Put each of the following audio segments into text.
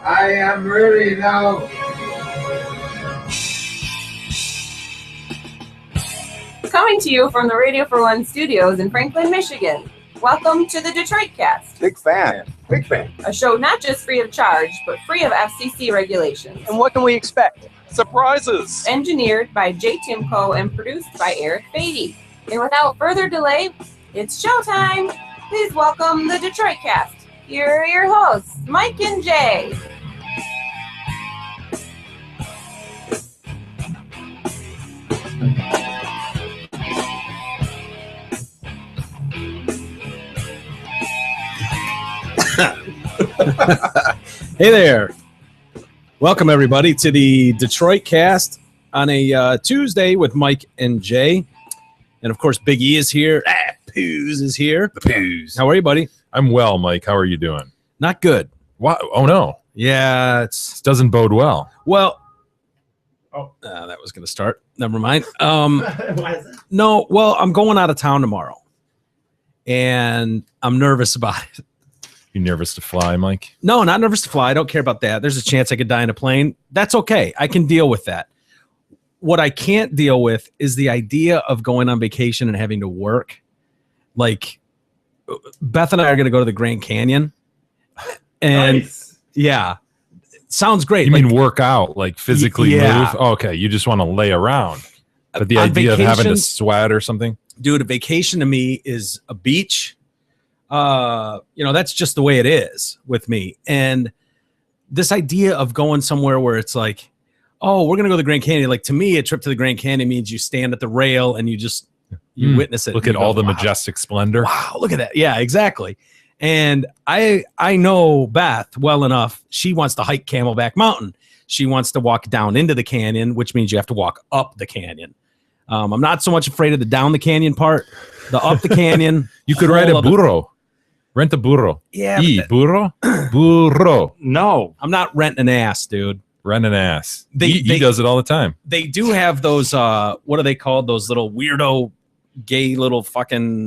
I am ready now. Coming to you from the Radio for One studios in Franklin, Michigan. Welcome to the Detroit Cast. Big fan. Big fan. A show not just free of charge, but free of FCC regulations. And what can we expect? Surprises! Engineered by Jay Timko and produced by Eric Beatty. And without further delay, it's showtime. Please welcome the Detroit Cast. Here are your hosts, Mike and Jay. Hey there. Welcome, everybody, to the Detroit Cast on a Tuesday with Mike and Jay. And, of course, Big E is here. Poos is here. Poos. How are you, buddy? I'm well, Mike. How are you doing? Not good. What? Oh, no. Yeah, This doesn't bode well. well, that was going to start. Never mind. Why is that? No, well, I'm going out of town tomorrow, and I'm nervous about it. You nervous to fly, Mike? No, not nervous to fly. I don't care about that. There's a chance I could die in a plane. That's okay. I can deal with that. What I can't deal with is the idea of going on vacation and having to work. Like, Beth and I are going to go to the Grand Canyon. And Nice. yeah, sounds great. You Like, mean work out, like physically Yeah. move? Oh, okay, you just want to lay around. But the On idea of having to vacation- sweat or something? dude, a vacation to me is a beach. That's just the way it is with me. And this idea of going somewhere where it's like, oh, we're going to go to the Grand Canyon. Like, to me, a trip to the Grand Canyon means you stand at the rail and you witness it. Look and at you all go, the wow. majestic splendor. Wow, look at that. Yeah, exactly. And I know Beth well enough. She wants to hike Camelback Mountain. She wants to walk down into the canyon, which means you have to walk up the canyon. I'm not so much afraid of the down the canyon part. The up the canyon. You could ride a whole other- burro. Rent a burro. Yeah, E, but burro? Burro. No. I'm not renting an ass, dude. Rent an ass. They- He does it all the time. They do have those, what are they called? Those little weirdo, gay little fucking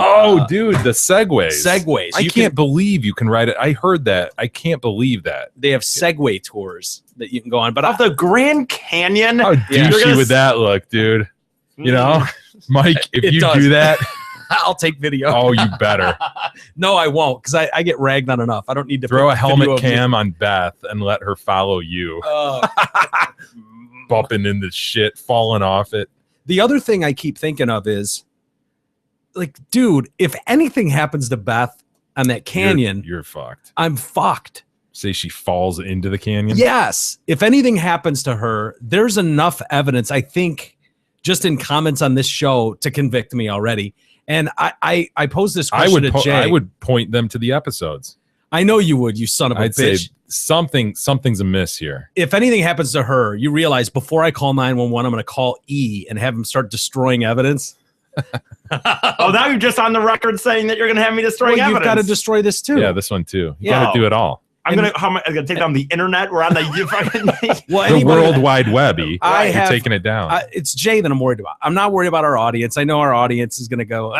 Dude, the segways. segways. I can't believe you can ride it. I heard that. I can't believe that. They have Segway tours that you can go on. But Of the Grand Canyon? How Yeah. douchey You're gonna would that look, dude? You know? Mike, if It you does. do that, I'll take video. oh, you better. No, I won't, because I get ragged on enough. I don't need to Throw put a helmet video of me. cam on Beth and let her follow you, bumping into shit, falling off it. The other thing I keep thinking of is, like, dude, if anything happens to Beth on that canyon, You're fucked. I'm fucked. Say she falls into the canyon. Yes. If anything happens to her, there's enough evidence, I think, just in comments on this show to convict me already. And I posed this I question would to Jay. I would point them to the episodes. I know you would, you son of a I'd say bitch. something's amiss here. If anything happens to her, you realize before I call 911, I'm going to call E and have him start destroying evidence. Oh, now you're just on the record saying that you're going to have me destroying Well, you've evidence. got to destroy this too. Yeah, this one too. You Yeah. got to do it all. I'm going to take down the internet. We're on the Well, The anybody World that- Wide Webby. I You're have- taking it down. It's Jay that I'm worried about. I'm not worried about our audience. I know our audience is going to go,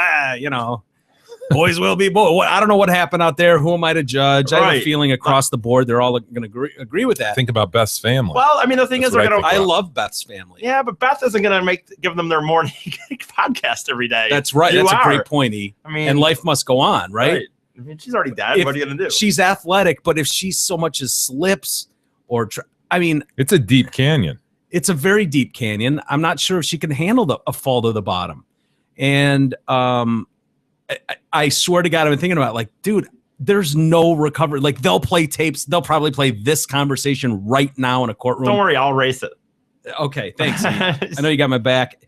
boys will be boys. I don't know what happened out there. Who am I to judge? I have a Right. feeling across the board they're all going to agree with that. Think about Beth's family. Well, I mean, the thing That's is, we're what I going think. to. I love Beth's family. Yeah, but Beth isn't going to give them their morning podcast every day. That's right. You That's a are. great point, E. I mean, and life must go on, right? I mean, she's already dead. If What are you going to do? She's athletic, but if she so much as slips or, it's a deep canyon. it's a very deep canyon. I'm not sure if she can handle a fall to the bottom. And I swear to God, I've been thinking about it, like, dude, there's no recovery. Like, they'll play tapes. They'll probably play this conversation right now in a courtroom. Don't worry, I'll race it. Okay, thanks. I know you got my back.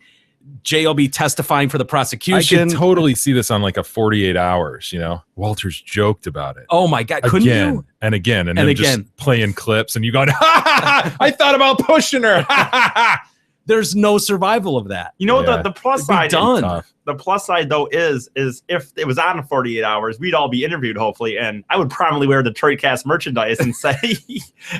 Jay will be testifying for the I prosecution. could totally see this on like a 48 hours, Walter's joked about it. Oh my God. Couldn't again you? and again and And then again. just playing clips and you going, I thought about pushing her. There's no survival of that. You know, Yeah. the plus It'd be side. done. Tough. The plus side though is if it was on 48 hours, we'd all be interviewed hopefully, and I would probably wear the Detroitcast merchandise and say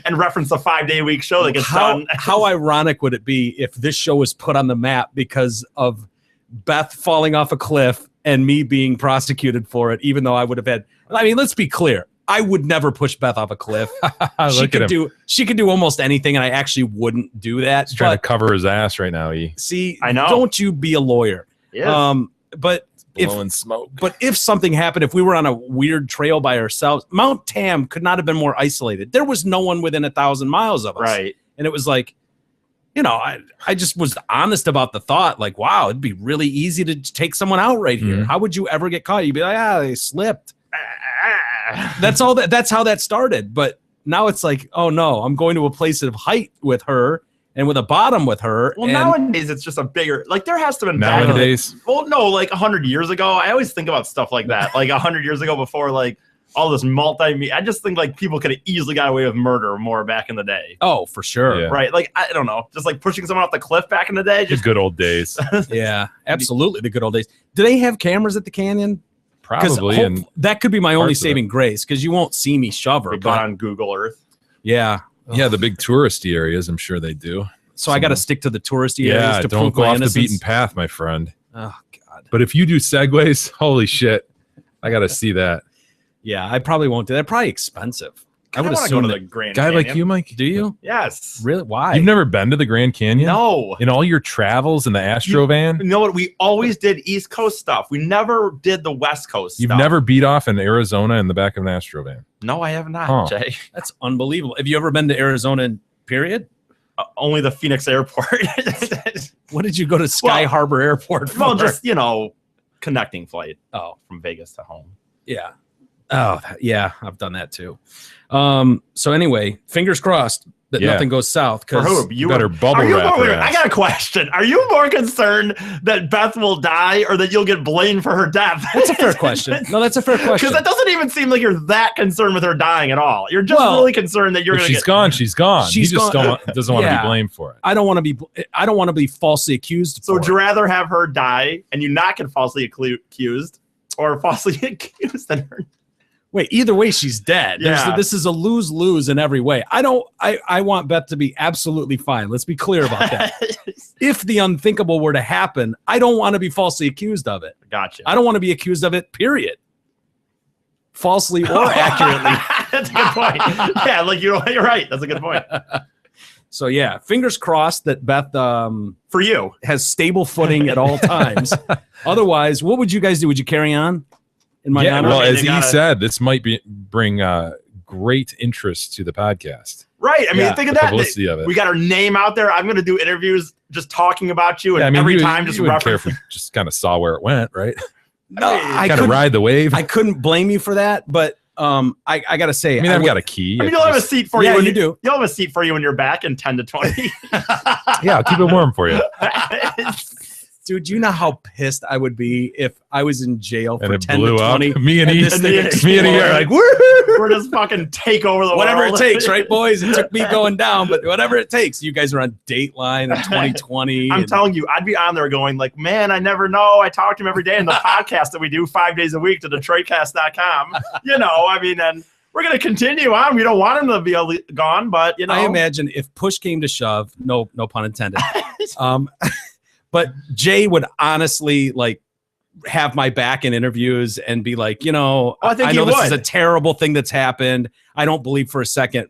and reference the 5-day week show that gets done. How ironic would it be if this show was put on the map because of Beth falling off a cliff and me being prosecuted for it, even though I would have had. I mean, let's be clear. I would never push Beth off a cliff. Look at him. She could do almost anything, and I actually wouldn't do that. He's trying to cover his ass right now. See, I know. Don't you be a lawyer. Yes. But blowing smoke. But if something happened, if we were on a weird trail by ourselves, Mount Tam could not have been more isolated. There was no one within 1,000 miles of us. Right. And it was like, I just was honest about the thought, like, wow, it'd be really easy to take someone out right here. Mhm. How would you ever get caught? You'd be like, they slipped. That's how that started. But now it's like, oh no, I'm going to a place of height with her and with a bottom with her. Well, and nowadays it's just a bigger, like there has to have been back in the- Nowadays, well, no, like 100 years ago. I always think about stuff like that. Like 100 years ago, before like all this I just think like people could have easily got away with murder more back in the day. oh, for sure. Yeah. Right? Like I don't know, just like pushing someone off the cliff back in the day. the Just good old days. Yeah, absolutely. The good old days. Do they have cameras at the canyon? 'Cause Probably. And that could be my only parts of it. saving grace, because you won't see me shove her. we got But on Google Earth. yeah, yeah, the big touristy areas, I'm sure they do. so I got to stick to the touristy areas Yeah, to don't prove go my off innocence. the beaten path, my friend. Oh God. But if you do segues, holy shit, I got to see that. Yeah, I probably won't do that. Probably expensive. I would wanna assume go to that. the Grand Guy like Canyon. you, Mike? Do you Yes. really? Why? You've never been to the Grand Canyon? No. In all your travels in the Astro van? You know what? We always did East Coast stuff. We never did the West Coast You've stuff. never beat off in Arizona in the back of an Astro van? No, I have not, Huh. Jay. That's unbelievable. Have you ever been to Arizona? Period. Only the Phoenix Airport. What did you go to Sky Well- Harbor Airport for? Well, just connecting flight oh from Vegas to home. yeah. Oh yeah, I've done that too. So anyway, fingers crossed that Yeah. nothing goes south. For Because who? You better bubble Are you wrap more, her I ass. got a question. Are you more concerned that Beth will die or that you'll get blamed for her death? that's a fair question. No, that's a fair question. Because that doesn't even seem like you're that concerned with her dying at all. You're just Well, really concerned that you're If going to she's get gone, she's gone. She's he just gone. doesn't want to Yeah. be blamed for it. I don't want to be falsely accused. So for would it. you rather have her die and you not get falsely accused or falsely accused and her? Wait, either way, she's dead. Yeah. This is a lose-lose in every way. I want Beth to be absolutely fine. Let's be clear about that. If the unthinkable were to happen, I don't want to be falsely accused of it. Gotcha. I don't want to be accused of it, period. Falsely or accurately. That's a good point. Yeah, like you're right. That's a good point. So yeah, fingers crossed that Beth For you. has stable footing at all times. Otherwise, what would you guys do? Would you carry on? In my Yeah, honor? well, Okay, as they he gotta- said, this might bring great interest to the podcast. Right. I mean, Yeah, think of The that. publicity of it. We got our name out there. I'm going to do interviews just talking about you. And Yeah, I mean, every you, time just you wouldn't care if reference. we just kind of saw where it went, right? no, I Kind of couldn't, ride the wave. I couldn't blame you for that, but I got to say, I mean, I've would- got a key. I mean, I you'll have a just- seat for Yeah, you. when you do. You'll have a seat for you when you're back in 10 to 20. yeah, I'll keep it warm for you. Dude, you know how pissed I would be if I was in jail And for it 10 blew to up. 20. Me and and he, this thing me and he exploded. are like, woo! We're just fucking take over the Whatever it world. takes, right, boys? It took me going down, but whatever it takes. You guys are on Dateline in 2020. I'm and- telling you, I'd be on there going like, man, I never know. I talk to him every day in the podcast that we do 5 days a week to DetroitCast.com. I mean, and we're going to continue on. We don't want him to be gone, but, I imagine if push came to shove, no pun intended. But Jay would honestly like have my back in interviews and be like, I think I he know this is would. a terrible thing that's happened. I don't believe for a second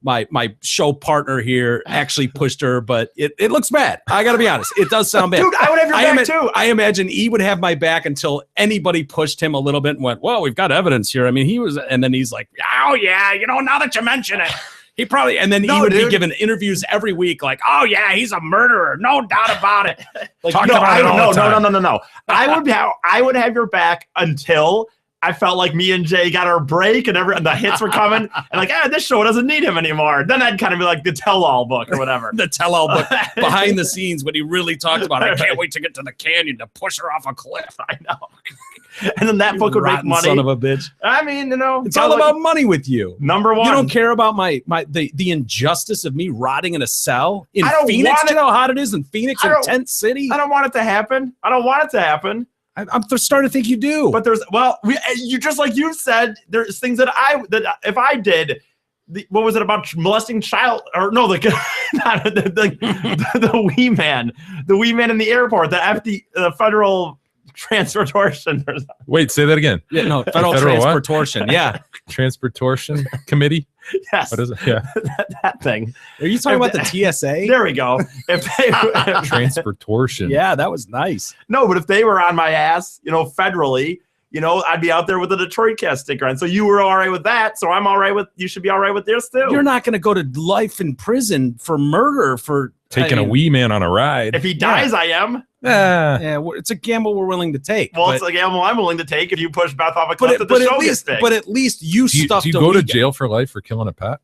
my show partner here actually pushed her, but it looks bad. I got to be honest. It does sound bad. Dude, I would have your back too. I imagine he would have my back until anybody pushed him a little bit and went, well, we've got evidence here. I mean, and then he's like, oh yeah, now that you mention it, he probably, and then he No, would be dude. giving interviews every week like, oh yeah, he's a murderer. No doubt about it. Like, No, talk about it all the time. no. I would have your back until I felt like me and Jay got our break and the hits were coming and like, this show doesn't need him anymore. Then I'd kind of be like the tell-all book or whatever. The tell-all book behind the scenes when he really talked about, I can't wait to get to the canyon to push her off a cliff. I know. And then that book would make Rotten money. son of a bitch. I mean, It's all about money with you. number one. You don't care about the injustice of me rotting in a cell in I don't Phoenix. want Do you know how hot it is in Phoenix I or don't- Tent City? I don't want it to happen. I'm starting to think you do. But you just like you said, there's things that if I did, what was it about molesting child or no, the wee man in the airport, the federal transportation. Wait, say that again. Yeah, no, federal Federal what? transportation. Yeah. Transportation Committee. Yes, What is it? Yeah, that thing. Are you talking about the TSA? There we go. If they, transportation. Yeah, that was nice. no, but if they were on my ass, federally, I'd be out there with a Detroit Cast sticker on. So you were all right with that. So I'm all right with. You should be all right with this too. You're not going to go to life in prison for murder for Taking a wee man on a ride. If he dies, I am. Yeah, it's a gamble we're willing to take. Well, but, it's a gamble I'm willing to take if you push Beth off a cliff that the show gets big. but at least you Do you stuffed. go to jail for life for killing a pet?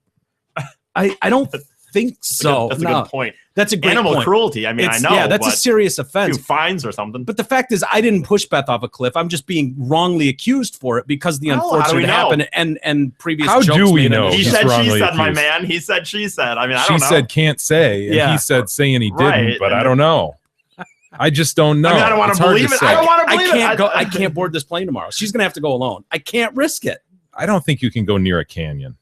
I don't think so. That's a No, good point. that's a great Animal point. cruelty. I mean, It's- I know. Yeah, that's a but serious few offense. fines or something. But the fact is, I didn't push Beth off a cliff. I'm just being wrongly accused for it because of the How do we unfortunate know? happened and previous. How jokes do we made know? in it. he He's said, she wrongly said, my accused. man. He said, she said. I mean, I She don't know. said can't say, and Yeah. he said saying he didn't, Right, but and I don't know. I just don't know. I mean, I don't want It's to hard believe it. say. I don't want to I believe can't it. go. I can't board this plane tomorrow. She's gonna have to go alone. I can't risk it. I don't think you can go near a canyon.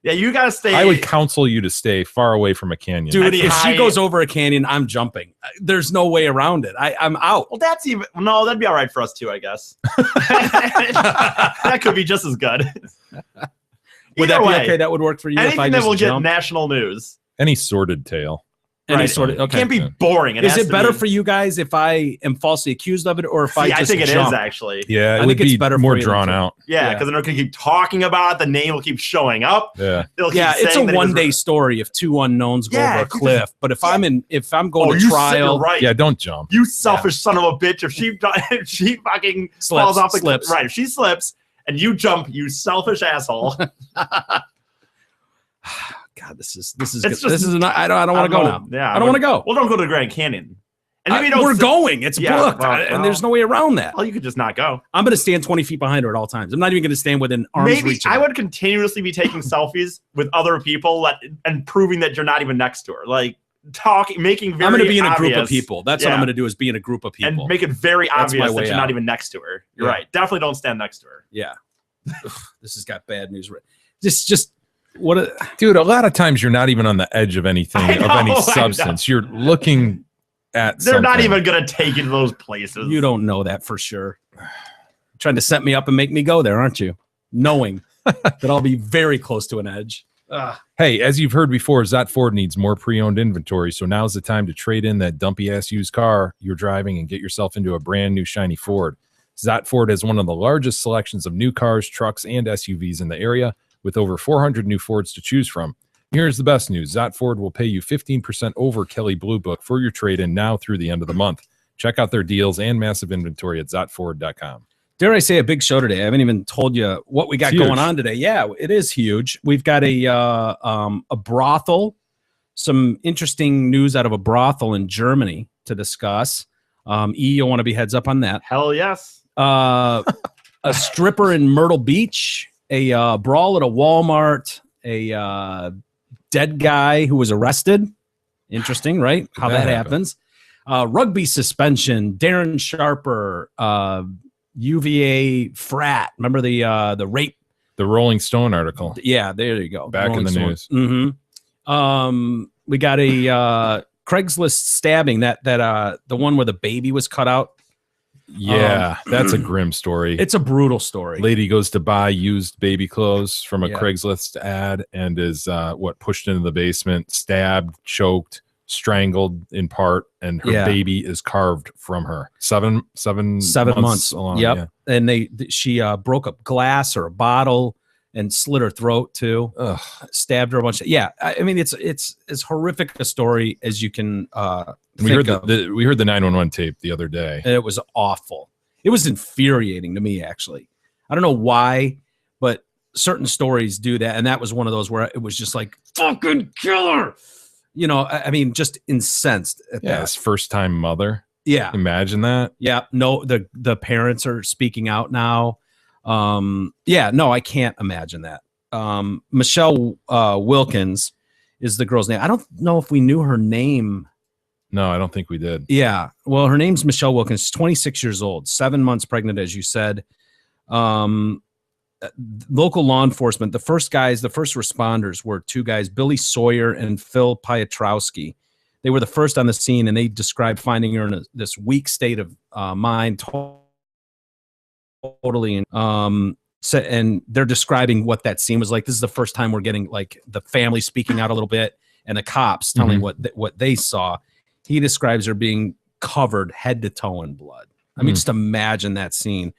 Yeah, you got to stay. I would counsel you to stay far away from a canyon. Dude, Any if high- she goes over a canyon, I'm jumping. There's no way around it. I'm out. Well, that's even. No, that'd be all right for us too, I guess. That could be just as good. Would Either that be way, okay? That would work for you if I anything that just will get jump? national news. Any sordid tale. Any Right. sort of It okay. can't be boring. Is has it to better be- for you guys if I am falsely accused of it, or if I See, just I think it is jump? actually. Yeah, I it would think it's be better more for you than drawn to- out. Yeah, Yeah. because they're going to keep talking about it. The name will keep showing up. Yeah. They'll keep Yeah, it's saying a that he was- one-day story if two unknowns go Yeah, over a if you cliff. But if I'm going Oh, to you trial, You're right. Yeah, don't jump. You selfish son of a bitch. If she if she fucking falls off the cliff, slips. right? If she slips and you jump, you selfish asshole. God, this is good. It's This just- is not. I don't want to go now. Yeah, I don't want to go. Well, don't go to the Grand Canyon. And maybe don't We're sit- going. It's Yeah, booked, well, and there's no way around that. Well, you could just not go. I'm going to stand 20 feet behind her at all times. I'm not even going to stand within arm's Maybe reach. of I her. would continuously be taking selfies with other people and proving that you're not even next to her. Like talking, making very I'm going to be in a group of obvious- people. That's what Yeah. I'm going to do is be in a group of people. and make it very That's my obvious that way you're out. not even next to her. You're Yeah. right. Definitely don't stand next to her. Yeah. Ugh, this has got bad news. Just what? Dude, a lot of times you're not even on the edge of anything, I of know, I any know. substance. You're looking at They're not something. even going to take you to those places. You don't know that for sure. Trying to set me up and make me go there, aren't you? Knowing that I'll be very close to an edge. Hey, as you've heard before, Zott Ford needs more pre-owned inventory, so now's the time to trade in that dumpy-ass used car you're driving and get yourself into a brand new shiny Ford. Zott Ford has one of the largest selections of new cars, trucks, and SUVs in the area, with over 400 new Fords to choose from. Here's the best news. Zott Ford will pay you 15% over Kelley Blue Book for your trade-in now through the end of the month. Check out their deals and massive inventory at ZottFord.com. Dare I say a big show today? I haven't even told you what we got It's huge. going on today. Yeah, it is huge. We've got a brothel, some interesting news out of a brothel in Germany to discuss. You want to be heads up on that. Hell yes. A stripper in Myrtle Beach, a brawl at a Walmart, a dead guy who was arrested. Interesting, right? How that that happen? happens. Rugby suspension, Darren Sharper, UVA frat. Remember the rape? The Rolling Stone article. Yeah, there you go. Back in the news. Mm-hmm. We got a Craigslist stabbing, that the one where the baby was cut out. Yeah, that's a grim story. It's a brutal story. Lady goes to buy used baby clothes from a Yeah. Craigslist ad and is pushed into the basement, stabbed, choked, strangled in part, and her Yeah. baby is carved from her. Seven 7 months. along. Yep. Yeah. And she broke up glass or a bottle and slit her throat too. Ugh. Stabbed her a bunch. Yeah, I mean it's as horrific a story as you can. We heard think of. we heard the 911 tape the other day. And it was awful. It was infuriating to me, actually. I don't know why, but certain stories do that. And that was one of those where it was just like, fucking kill her. You know, I mean, just incensed at Yeah, that. his first time mother. Yeah. Imagine that. Yeah. No, the parents are speaking out now. Yeah, no, I can't imagine that. Michelle Wilkins is the girl's name. I don't know if we knew her name. No, I don't think we did. Yeah. Well, her name's Michelle Wilkins. She's 26 years old, 7 months pregnant, as you said. Local law enforcement, the first responders were two guys, Billy Sawyer and Phil Piotrowski. They were the first on the scene, and they described finding her in this weak state of mind, total totally. So, and they're describing what that scene was like. This is the first time we're getting like the family speaking out a little bit, and the cops telling what they saw. He describes her being covered head to toe in blood. I mean, just imagine that scene.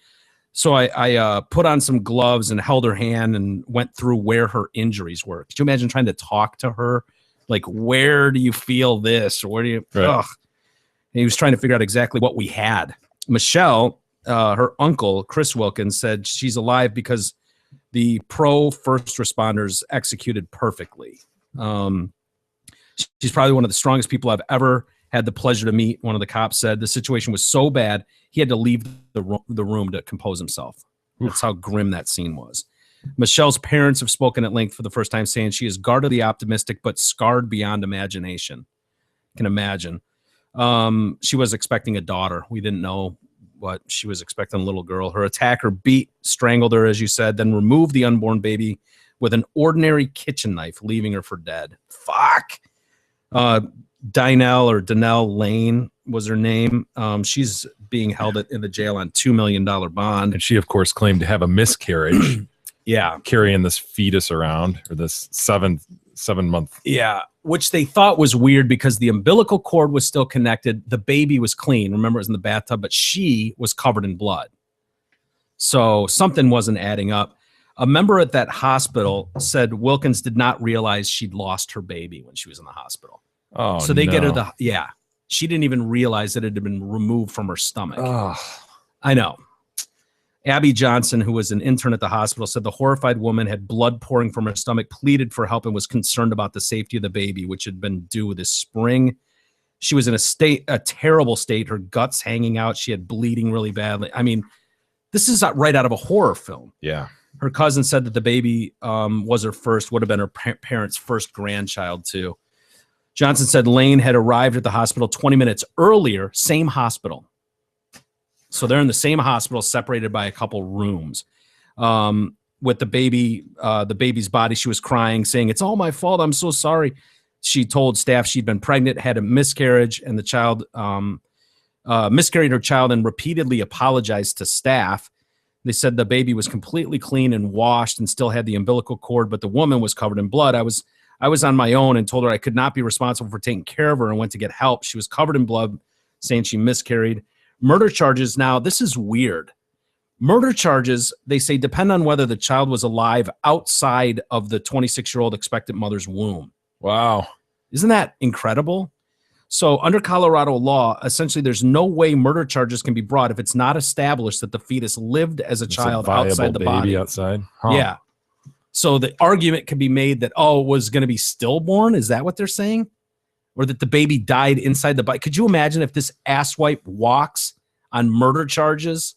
So I put on some gloves and held her hand and went through where her injuries were. Could you imagine trying to talk to her? Like, where do you feel this? Or where do you? Right. Ugh. And he was trying to figure out exactly what we had. Michelle, her uncle, Chris Wilkins, said she's alive because the pro first responders executed perfectly. She's probably one of the strongest people I've ever had the pleasure to meet. One of the cops said the situation was so bad he had to leave the room to compose himself. That's how grim that scene was. Michelle's parents have spoken at length for the first time, saying she is guardedly optimistic but scarred beyond imagination. Can imagine. She was expecting a daughter. We didn't know what she was expecting, a little girl. Her attacker strangled her, as you said, then removed the unborn baby with an ordinary kitchen knife, leaving her for dead. Fuck. Danelle Lane was her name. She's being held in the jail on $2 million bond. And she, of course, claimed to have a miscarriage. Yeah. Carrying this fetus around, or this 7 month. Yeah. Which they thought was weird because the umbilical cord was still connected. The baby was clean. Remember, it was in the bathtub, but she was covered in blood. So something wasn't adding up. A member at that hospital said Wilkins did not realize she'd lost her baby when she was in the hospital. Oh, so they get her she didn't even realize that it had been removed from her stomach. Oh. I know. Abby Johnson, who was an intern at the hospital, said the horrified woman had blood pouring from her stomach, pleaded for help, and was concerned about the safety of the baby, which had been due this spring. She was in a terrible state, her guts hanging out. She had bleeding really badly. I mean, this is right out of a horror film. Yeah. Her cousin said that the baby would have been her parents' first grandchild too. Johnson said Lane had arrived at the hospital 20 minutes earlier, same hospital. So they're in the same hospital, separated by a couple rooms. With the baby's body, she was crying, saying, "It's all my fault. I'm so sorry." She told staff she'd been pregnant, had a miscarriage, and the child miscarried her child, and repeatedly apologized to staff. They said the baby was completely clean and washed and still had the umbilical cord, but the woman was covered in blood. I was on my own and told her I could not be responsible for taking care of her and went to get help. She was covered in blood, saying she miscarried. Murder charges now, this is weird. Murder charges, they say, depend on whether the child was alive outside of the 26-year-old expectant mother's womb. Wow. Isn't that incredible? So under Colorado law, essentially there's no way murder charges can be brought if it's not established that the fetus lived as a child outside the body. Outside. Huh. Yeah. So the argument can be made that, it was going to be stillborn. Is that what they're saying? Or that the baby died inside the body. Could you imagine if this asswipe walks on murder charges?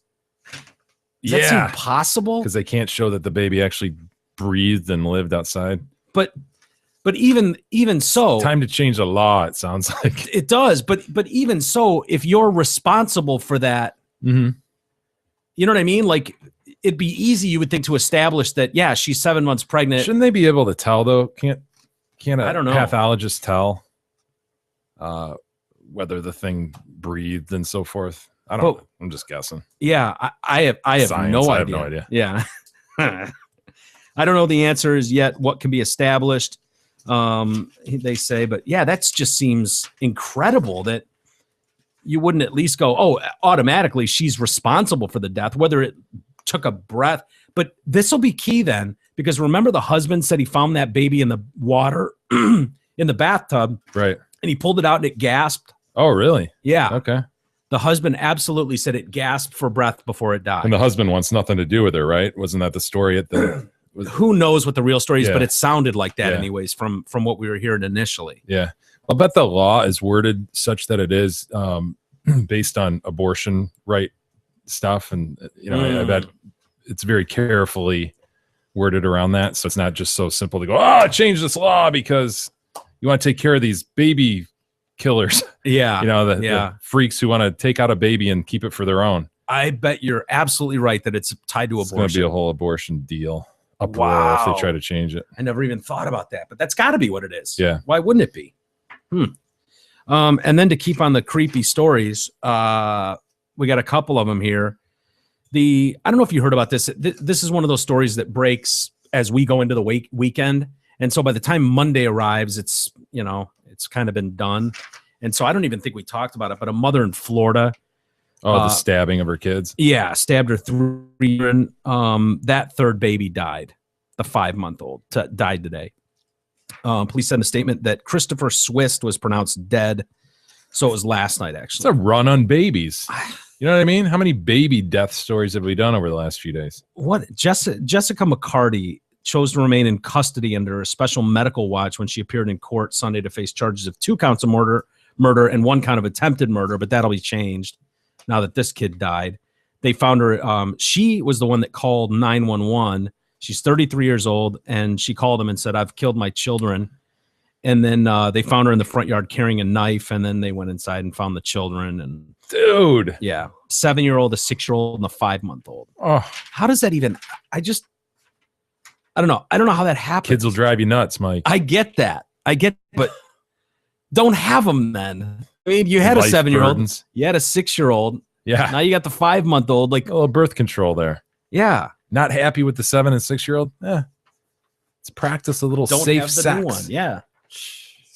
Does that seem possible? Because they can't show that the baby actually breathed and lived outside. But even so, time to change the law, it sounds like. It does. But even so, if you're responsible for that, you know what I mean? Like, it'd be easy, you would think, to establish that, yeah, she's 7 months pregnant. Shouldn't they be able to tell, though? Can't a I don't know. pathologist tell whether the thing breathed and so forth? I don't know. I'm just guessing. Yeah, I have no idea. I have no idea. Yeah. I don't know the answers yet, what can be established, they say. But, yeah, that just seems incredible that you wouldn't at least go, automatically she's responsible for the death, whether it took a breath. But this will be key then, because remember the husband said he found that baby in the water in the bathtub. Right. And he pulled it out and it gasped. Oh, really? Yeah. Okay. The husband absolutely said it gasped for breath before it died. And the husband wants nothing to do with her, right? Wasn't that the story at the... Who knows what the real story is, Yeah. but it sounded like that Yeah. anyways from what we were hearing initially. Yeah. I'll bet the law is worded such that it is based on abortion right stuff. And, I bet it's very carefully worded around that. So it's not just so simple to go, change this law because you want to take care of these baby killers. Yeah. The freaks who want to take out a baby and keep it for their own. I bet you're absolutely right that it's tied to It's going to abortion. be a whole abortion deal. Uproar if they try to change it. I never even thought about that, but that's got to be what it is. Yeah. Why wouldn't it be? And then to keep on the creepy stories, we got a couple of them here. I don't know if you heard about this. This is one of those stories that breaks as we go into the weekend. And so by the time Monday arrives, it's kind of been done. And so I don't even think we talked about it, but a mother in Florida. Oh, the stabbing of her kids. Yeah, stabbed her 3 years. That third baby died. The 5-month-old died today. Police sent a statement that Christopher Swist was pronounced dead. So it was last night, It's actually. a run on babies. You know what I mean? How many baby death stories have we done over the last few days? What Jessica McCarty chose to remain in custody under a special medical watch when she appeared in court Sunday to face charges of 2 counts of murder and 1 count of attempted murder, but that'll be changed now that this kid died. They found her. She was the one that called 911. She's 33 years old, and she called them and said, "I've killed my children." And then they found her in the front yard carrying a knife, and then they went inside and found the children. And Dude. yeah, 7-year-old, a 6-year-old, and a 5-month-old. Oh, How does that even? I don't know. I don't know how that happens. kids will drive you nuts, Mike. I get that. But don't have them then. I mean, you had a Life 7-year-old, burdens. you had a 6-year-old. Yeah. Now you got the 5-month-old. Like, A little birth control there. yeah, Not happy with the 7 and 6-year-old? Let's practice a little don't safe have the sex. new one. Yeah,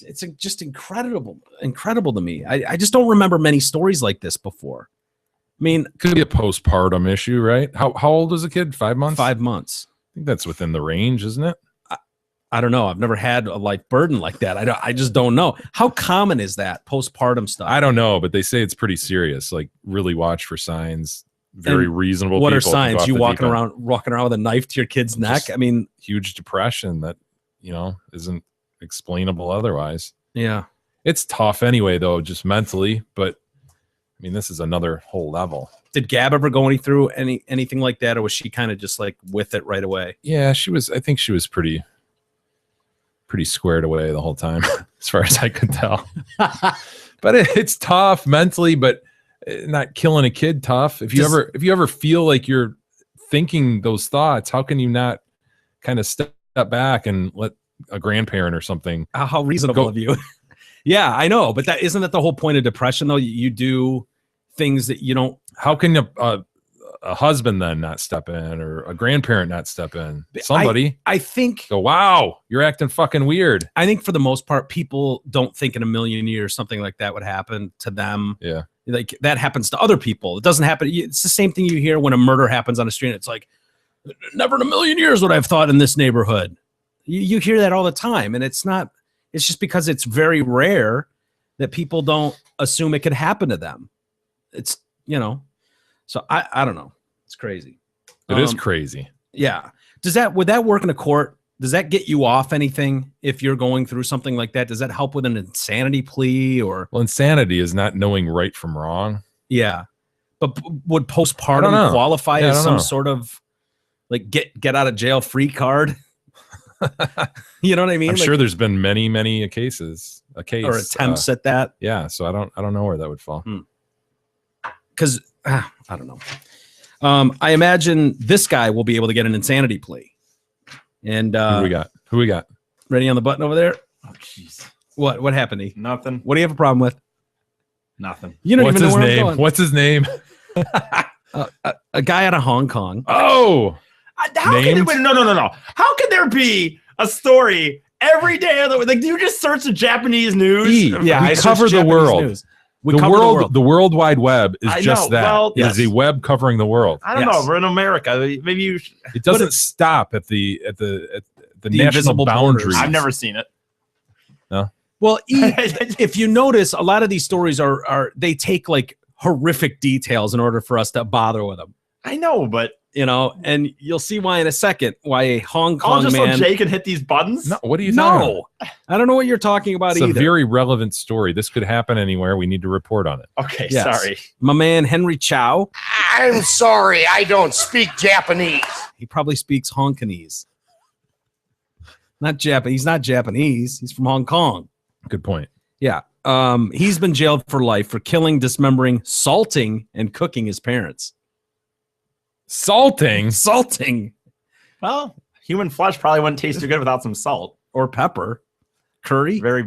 it's just incredible to me. I just don't remember many stories like this before. I mean, Could be a postpartum issue, right? How old was the kid? 5 months? 5 months. I think that's within the range, isn't it? I don't know. I've never had a life burden like that. I just don't know. How common is that postpartum stuff? I don't know, but they say it's pretty serious. Like, really watch for signs. Very reasonable. What are people can go signs? off You the walking deep end. around with a knife to your kid's neck? Just- I mean, Huge depression that isn't explainable otherwise. yeah. It's tough anyway, though, just mentally. But I mean, this is another whole level. Did Gab ever go through anything like that, or was she kind of just like with it right away? Yeah, she was. I think she was pretty squared away the whole time, as far as I could tell. But it's tough mentally, but not killing a kid tough. If you ever feel like you're thinking those thoughts, how can you not kind of step back and let a grandparent or something? How reasonable of you. Yeah, I know, but isn't that the whole point of depression though? You do things that you don't. How can a husband then not step in, or a grandparent not step in? Somebody. I think Go, wow, you're acting fucking weird. I think for the most part, people don't think in a million years something like that would happen to them. Yeah. Like that happens to other people. It doesn't happen. It's the same thing you hear when a murder happens on a street. It's like, never in a million years would I've thought in this neighborhood. You hear that all the time. And it's just because it's very rare that people don't assume it could happen to them. It's, so I don't know. It's crazy. It is crazy. Yeah. Would that work in a court? Does that get you off anything if you're going through something like that? Does that help with an insanity plea or? Well, insanity is not knowing right from wrong. Yeah. But would I don't postpartum know. qualify Yeah, I as don't some know. sort of like get out of jail free card? You know what I mean? I'm Like, sure there's been many cases, or attempts at that. yeah. So I don't know where that would fall. Because I don't know. I imagine this guy will be able to get an insanity plea. And Who we got? ready on the button over there? Oh, jeez. What happened? E? Nothing. What do you have a problem with? Nothing. You don't What's even know his where I'm name? going. What's his name? A guy out of Hong Kong. Oh, How can Named? wait, no. How can there be a story every day of the like? Do you just search the Japanese news? E. Yeah, I we searched cover the Japanese world. news. We the cover world, the World Wide Web is I just know. that. Well, It is yes. a web covering the world. I don't Yes. know. We're in America. Maybe you. It doesn't stop at the national invisible borders. boundaries. I've never seen it. Well, if you notice, a lot of these stories are they take like horrific details in order for us to bother with them. I know, but And you'll see why in a second. Why a Hong I'll Kong just man? so Jay can hit these buttons. No, what are you talking about? No, I don't know what you're talking about It's a either. very relevant story. This could happen anywhere. We need to report on it. Okay, Yes. sorry. My man Henry Chow, I'm sorry, I don't speak Japanese. he probably speaks Hongkonese. Not Japanese. He's not Japanese. He's from Hong Kong. Good point. Yeah. He's been jailed for life for killing, dismembering, salting, and cooking his parents. Salting. Salting Well, human flesh probably wouldn't taste too good without some salt. or pepper, curry. Very.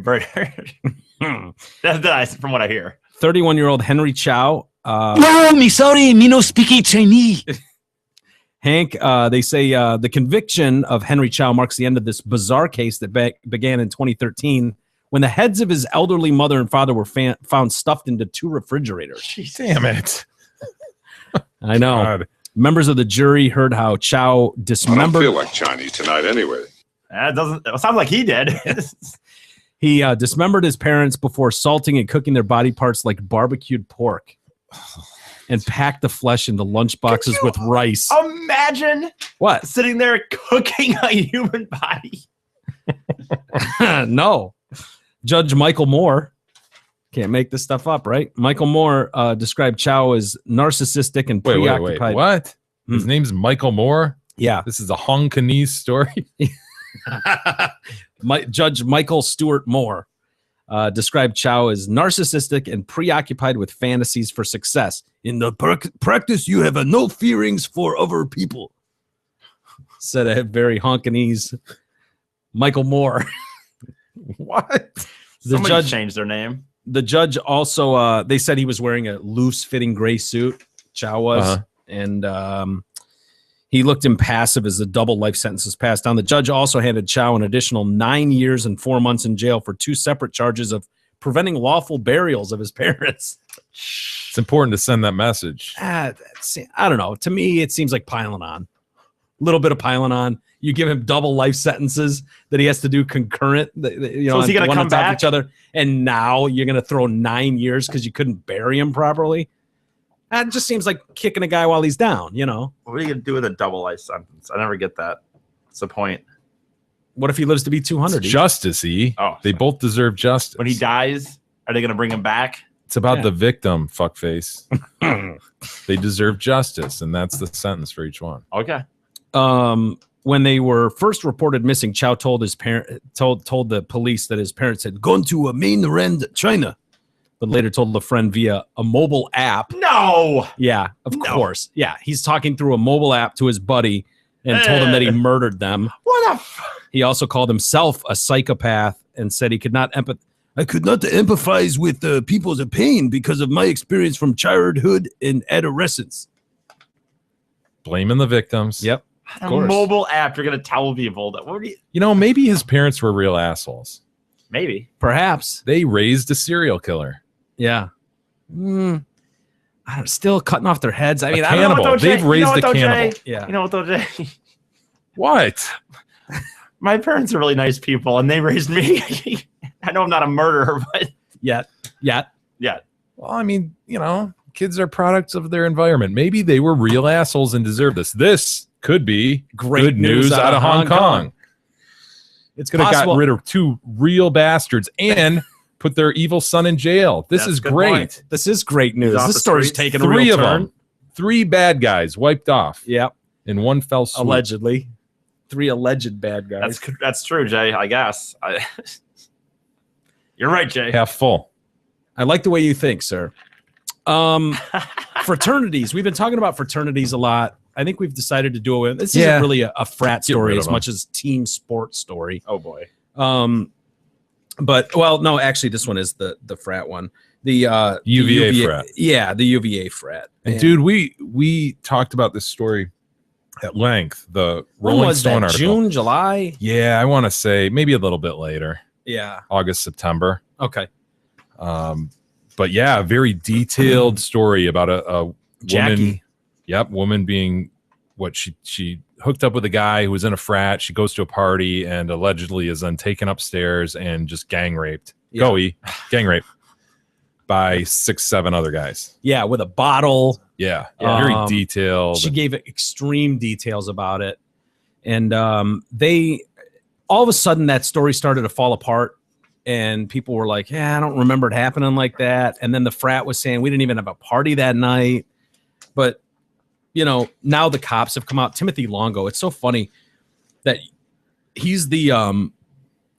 That's from what I hear. 31-year-old Henry Chow No, me sorry, me no speaking Chinese. Hank, they say the conviction of Henry Chow marks the end of this bizarre case that began in 2013 when the heads of his elderly mother and father were found stuffed into 2 refrigerators. Damn it. I know. God. Members of the jury heard how Chow dismembered. I don't feel like Chinese tonight anyway. It sounds like he did. He dismembered his parents before salting and cooking their body parts like barbecued pork, and packed the flesh into lunchboxes with rice. Imagine What? sitting there cooking a human body. No. Judge Michael Moore, can't make this stuff up, right? Michael Moore described Chow as narcissistic and Wait, preoccupied. what? His name's Michael Moore? Yeah. This is a Hong Kongese story? Judge Michael Stewart Moore described Chow as narcissistic and preoccupied with fantasies for success. In the practice, you have no feelings for other people, said a very Honkanese Michael Moore. What? The Somebody judge changed their name. The judge also, they said he was wearing a loose-fitting gray suit. Chow was, and he looked impassive as the double life sentences passed down. The judge also handed Chow an additional 9 years and 4 months in jail for 2 separate charges of preventing lawful burials of his parents. It's important to send that message. I don't know. To me, it seems like piling on. A little bit of piling on. You give him double life sentences that he has to do concurrent. So is he going to come back? Each other, and now you're going to throw 9 years because you couldn't bury him properly. That just seems like kicking a guy while he's down. You know. What are you going to do with a double life sentence? I never get that. What's the point? What if he lives to be 200? Justice, E. Oh, they both deserve justice. When he dies, are they going to bring him back? It's about the victim, fuckface. They deserve justice, and that's the sentence for each one. Okay. When they were first reported missing, Chow told his told the police that his parents had gone to mainland China, but later told a friend via a mobile app. No. Yeah, of course. Yeah, he's talking through a mobile app to his buddy and told him that he murdered them. What a. He also called himself a psychopath and said he could not I could not empathize with people's pain because of my experience from childhood and adolescence. Blaming the victims. Yep. A mobile app. You're going to tell people that. What do You know, maybe his parents were real assholes. Maybe. Perhaps. They raised a serial killer. Yeah. I'm still cutting off their heads. I mean, I cannibal. don't know. They've raised a cannibal. Yeah. You know what, though, Jay? What? My parents are really nice people, and they raised me. I know I'm not a murderer, but Yet. Well, I mean, you know, kids are products of their environment. Maybe they were real assholes and deserve this. This could be Great good news out of Hong Kong. It's Could have possible. got rid of 2 real bastards and put their evil son in jail. This That's is a good great. point. This is great news. He's off This the story's streets. taking a 3 real of turn. them. 3 bad guys wiped off Yep. in one fell swoop. Allegedly. 3 alleged bad guys. that's true, Jay. I guess. You're right, Jay. Half full. I like the way you think, sir. Fraternities. We've been talking about fraternities a lot. I think we've decided to do it. This isn't really a frat Get story rid of as them. much as team sport story. Oh boy. But well, no, actually, this one is the frat one. The UVA frat. Yeah, the UVA frat. And dude, we talked about this story at length. The when Rolling was Stone that? article. June, July. Yeah, I want to say maybe a little bit later, Yeah. August, September. Okay. But yeah, a very detailed story about a woman. Jackie. Yep, woman being what she hooked up with a guy who was in a frat. She goes to a party and allegedly is then taken upstairs and just gang raped. Yeah. Gang raped by 6-7 other guys. Yeah, with a bottle. Yeah, very detailed. She gave extreme details about it, and they all of a sudden that story started to fall apart, and people were like, "Yeah, I don't remember it happening like that." And then the frat was saying we didn't even have a party that night, but you know, now the cops have come out. Timothy Longo. It's so funny that he's the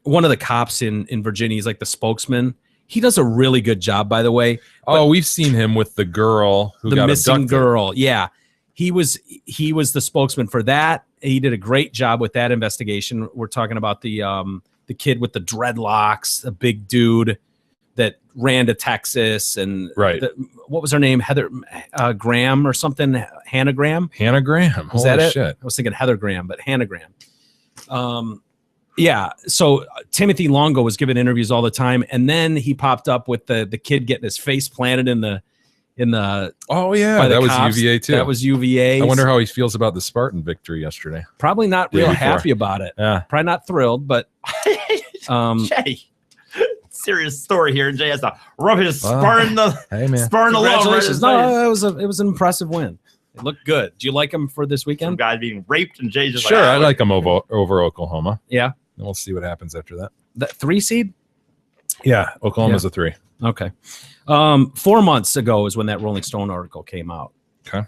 one of the cops in Virginia. He's like the spokesman. He does a really good job, by the way. Oh, we've seen him with the girl who The got missing abducted. girl. Yeah. He was the spokesman for that. He did a great job with that investigation. We're talking about the kid with the dreadlocks, a big dude that ran to Texas and Right. what was her name? Heather Graham or something? Hannah Graham? Hannah Graham. Was Holy that it? shit. I was thinking Heather Graham, but Hannah Graham. Yeah. So Timothy Longo was giving interviews all the time, and then he popped up with the kid getting his face planted in the Oh yeah, by the that was cops. UVA too. That was UVA. I wonder how he feels about the Spartan victory yesterday. Probably not Day real before. happy about it. Yeah. Probably not thrilled, but Jay, serious story here. Jay has to rub his Wow. Spartan the Hey man. Spartan the love right in congratulations. his No, face. it was an impressive win. It looked good. Do you like him for this Some weekend? guy being raped and Jay just Sure, I "Ah, like him over Oklahoma. Yeah. And we'll see what happens after that. That 3 seed? Yeah, Oklahoma's a 3. Okay. 4 months ago is when that Rolling Stone article came out. Okay.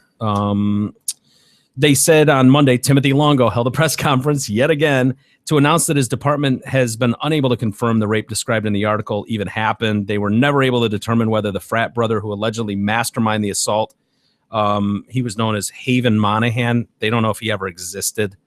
They said on Monday, Timothy Longo held a press conference yet again to announce that his department has been unable to confirm the rape described in the article even happened. They were never able to determine whether the frat brother who allegedly masterminded the assault, he was known as Haven Monahan. They don't know if he ever existed.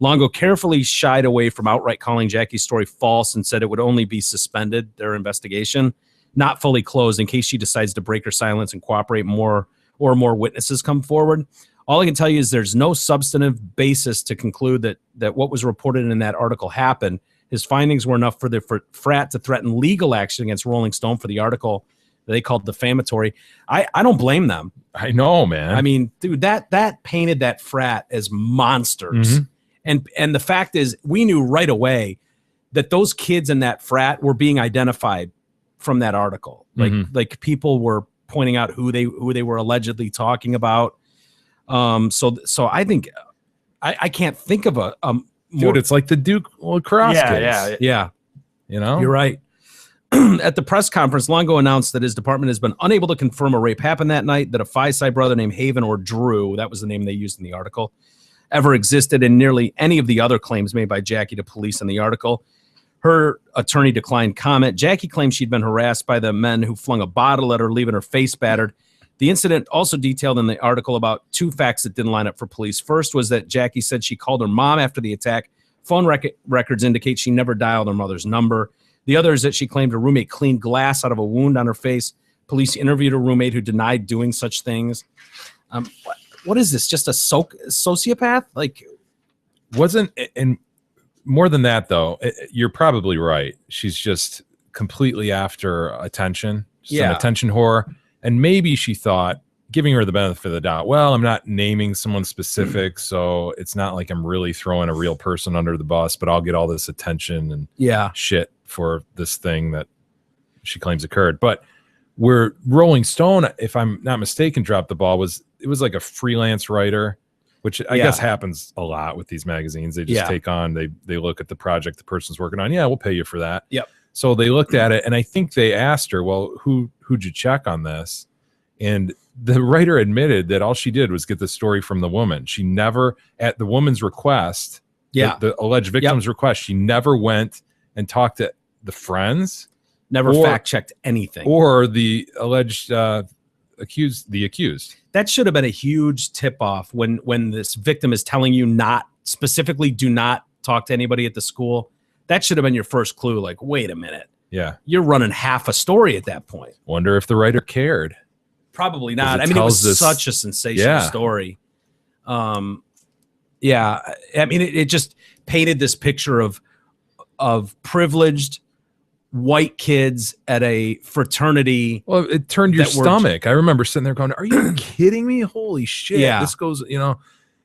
Longo carefully shied away from outright calling Jackie's story false and said it would only be suspended, their investigation, not fully closed, in case she decides to break her silence and cooperate more or more witnesses come forward. All I can tell you is there's no substantive basis to conclude that what was reported in that article happened. His findings were enough for the frat to threaten legal action against Rolling Stone for the article that they called defamatory. I don't blame them. I know, man. I mean, dude, that painted that frat as monsters. Mhm. And the fact is, we knew right away that those kids in that frat were being identified from that article. Like people were pointing out who they were allegedly talking about. So I think I can't think of a more, dude, it's like the Duke lacrosse case. yeah. You know? You're right. At the press conference, Longo announced that his department has been unable to confirm a rape happened that night, that a Phi-Psi brother named Haven, or Drew, that was the name they used in the article, ever existed in nearly any of the other claims made by Jackie to police in the article. Her attorney declined comment. Jackie claimed she'd been harassed by the men who flung a bottle at her, leaving her face battered. The incident also detailed in the article about 2 facts that didn't line up for police. First was that Jackie said she called her mom after the attack. Phone records indicate she never dialed her mother's number. The other is that she claimed her roommate cleaned glass out of a wound on her face. Police interviewed her roommate, who denied doing such things. What is this? Just a sociopath? Like, Wasn't, and more than that, though, you're probably right. She's just completely after attention. She's an attention whore. And maybe she thought, giving her the benefit of the doubt, well, I'm not naming someone specific, so it's not like I'm really throwing a real person under the bus, but I'll get all this attention and shit for this thing that she claims occurred. But where Rolling Stone, if I'm not mistaken, dropped the ball it was like a freelance writer, which I guess happens a lot with these magazines. They just take on, they look at the project the person's working on. Yeah, we'll pay you for that. Yep. So they looked at it, and I think they asked her, well, who'd you check on this? And the writer admitted that all she did was get the story from the woman. She never, at the woman's request, the alleged victim's request, she never went and talked to the friends. Never fact-checked anything. Or the alleged accused. That should have been a huge tip-off when this victim is telling you not, specifically do not talk to anybody at the school. That should have been your first clue. Like, wait a minute. Yeah. You're running half a story at that point. Wonder if the writer cared. Probably not. I mean, it was such a sensational story. I mean, it just painted this picture of privileged white kids at a fraternity. Well, it turned your stomach. I remember sitting there going, are you kidding me? Holy shit. Yeah. This goes,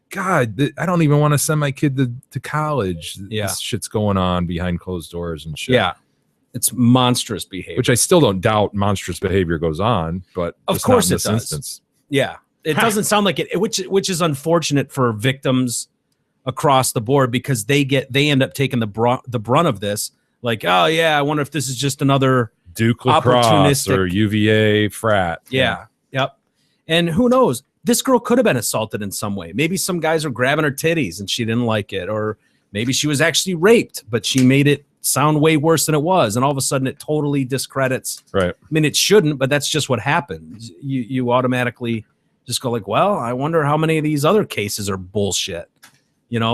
God, I don't even want to send my kid to college. Yeah. This shit's going on behind closed doors and shit. Yeah. It's monstrous behavior. Which I still don't doubt monstrous behavior goes on, but of course not in it this does. instance. Yeah. It doesn't sound like it, which is unfortunate for victims across the board, because they end up taking the brunt of this. Like, oh yeah, I wonder if this is just another Duke lacrosse or UVA frat. Yeah. Yep. And who knows? This girl could have been assaulted in some way. Maybe some guys were grabbing her titties and she didn't like it, or maybe she was actually raped, but she made it sound way worse than it was, and all of a sudden it totally discredits. Right. I mean, it shouldn't, but that's just what happens. You automatically just go like, well, I wonder how many of these other cases are bullshit.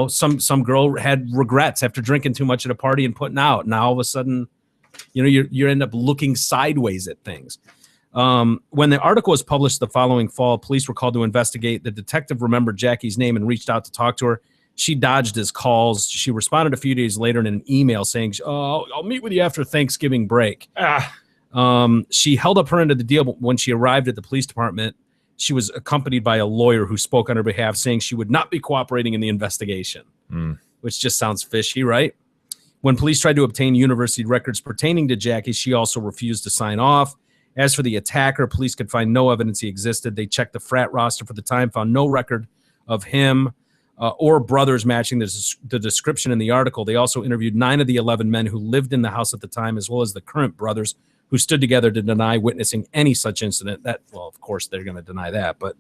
Some girl had regrets after drinking too much at a party and putting out. Now all of a sudden You know, you end up looking sideways at things. When the article was published the following fall, police were called to investigate. The detective remembered Jackie's name and reached out to talk to her. She dodged his calls. She responded a few days later in an email saying, "Oh, I'll meet with you after Thanksgiving break." She held up her end of the deal, but when she arrived at the police department, she was accompanied by a lawyer who spoke on her behalf, saying she would not be cooperating in the investigation, which just sounds fishy, right? When police tried to obtain university records pertaining to Jackie, she also refused to sign off. As for the attacker, police could find no evidence he existed. They checked the frat roster for the time, found no record of him or brothers matching the description in the article. They also interviewed 9 of the 11 men who lived in the house at the time, as well as the current brothers who stood together to deny witnessing any such incident. Well, of course, they're going to deny that. But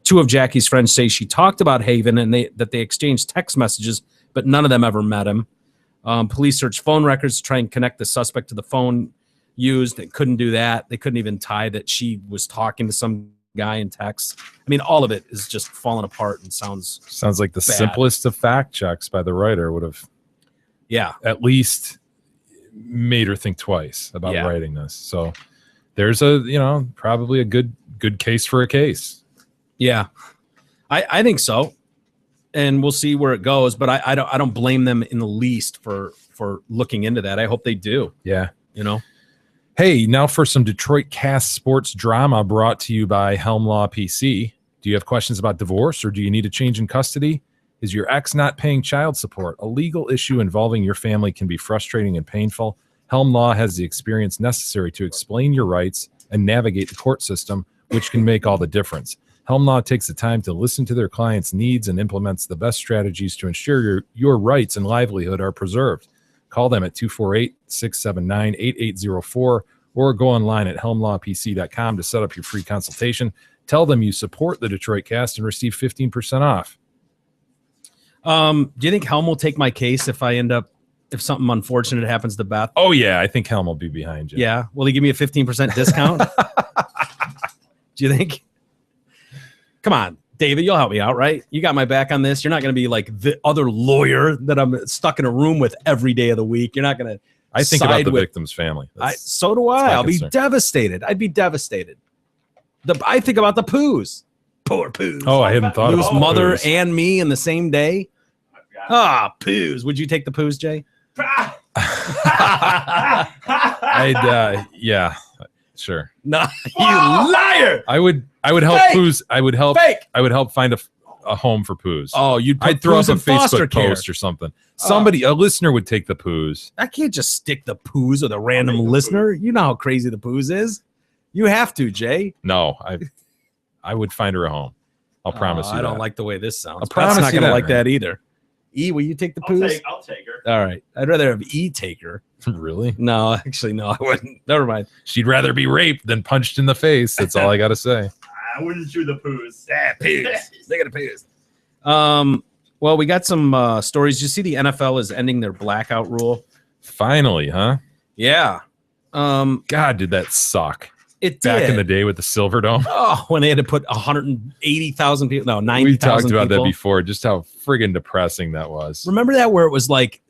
2 of Jackie's friends say she talked about Haven and that they exchanged text messages, but none of them ever met him. Police searched phone records to try and connect the suspect to the phone used. They couldn't do that. They couldn't even tie that she was talking to some guy in text. I mean, all of it is just falling apart and sounds like the bad. simplest of fact checks by the writer would have at least made her think twice about writing this. So there's probably a good case for a case. Yeah, I think so, and we'll see where it goes. But I don't blame them in the least for looking into that. I hope they do. Yeah, Hey, now for some Detroit Cast sports drama brought to you by Helm Law PC. Do you have questions about divorce, or do you need a change in custody? Is your ex not paying child support? A legal issue involving your family can be frustrating and painful. Helm Law has the experience necessary to explain your rights and navigate the court system, which can make all the difference. Helm Law takes the time to listen to their clients' needs and implements the best strategies to ensure your rights and livelihood are preserved. Call them at 248-679-8804 or go online at helmlawpc.com to set up your free consultation. Tell them you support the Detroit Cast and receive 15% off. Do you think Helm will take my case if something unfortunate happens to Beth? Oh, yeah. I think Helm will be behind you. Yeah. Will he give me a 15% discount? Do you think? Come on, David, you'll help me out, right? You got my back on this. You're not going to be like the other lawyer that I'm stuck in a room with every day of the week. You're not going to. I think about the victim's family. So do I. I'll be devastated. I'd be devastated. I think about the Poos. Poor Poos. Oh, I hadn't thought about mother Poos. and me in the same day. Poos. Would you take the Poos, Jay? Yeah, sure. No, you liar. I would help Fake. Poos. I would help find a home for Poos. Oh, I'd throw up a foster Facebook care post or something. A listener would take the Poos. I can't just stick the Poos with a random listener. You know how crazy the Poos is. You have to, Jay. No, I would find her a home. I'll promise you. I don't like the way this sounds. I'll promise Beth's not you going to that, like man. that either. E, will you take the Poos? I'll take her. All right. I'd rather have E take her. Really? No, actually, no, I wouldn't. Never mind. She'd rather be raped than punched in the face. That's all I got to say. I wouldn't chew the Poos. Poos. Look at the Poos. Well, we got some stories. You see the NFL is ending their blackout rule. Finally, huh? Yeah. God, did that suck. It did. Back in the day with the Silverdome. Oh, when they had to put 180,000 people. No, 90,000 We talked about people. that before, just how friggin' depressing that was. Remember that where it was like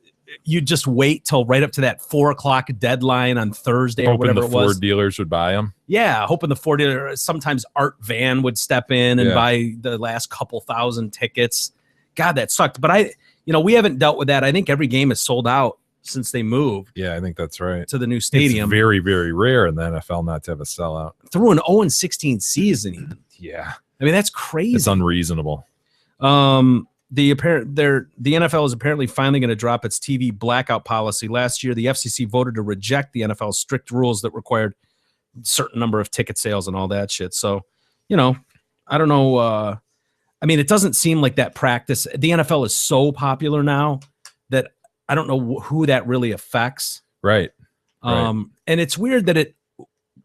you just wait till right up to that 4:00 deadline on Thursday or Hoping whatever the it was. Ford dealers would buy them. Yeah, hoping the Ford dealer. Sometimes Art Van would step in and Yeah. buy the last couple thousand tickets. God, that sucked. But we haven't dealt with that. I think every game is sold out since they moved Yeah, I think that's right. to the new stadium. It's very, very rare in the NFL not to have a sellout. Through an 0-16 season even. Yeah, I mean, that's crazy. it's unreasonable. The NFL is apparently finally going to drop its TV blackout policy. Last year, the FCC voted to reject the NFL's strict rules that required a certain number of ticket sales and all that shit. So, I don't know. I mean, it doesn't seem like that practice. The NFL is so popular now that I don't know who that really affects. Right. And it's weird that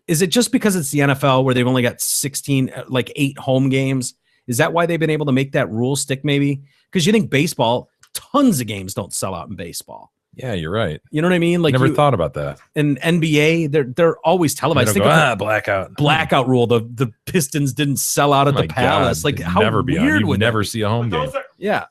is it just because it's the NFL where they've only got 8 home games? Is that why they've been able to make that rule stick maybe? Because you think baseball, tons of games don't sell out in baseball. Yeah, you're right. You know what I mean? Like Never thought about that. in NBA, they're always televised. Think of the blackout. blackout rule. The Pistons didn't sell out at the My Palace. God, Like it'd how never be on. weird You'd would never that see a home game. be? Yeah.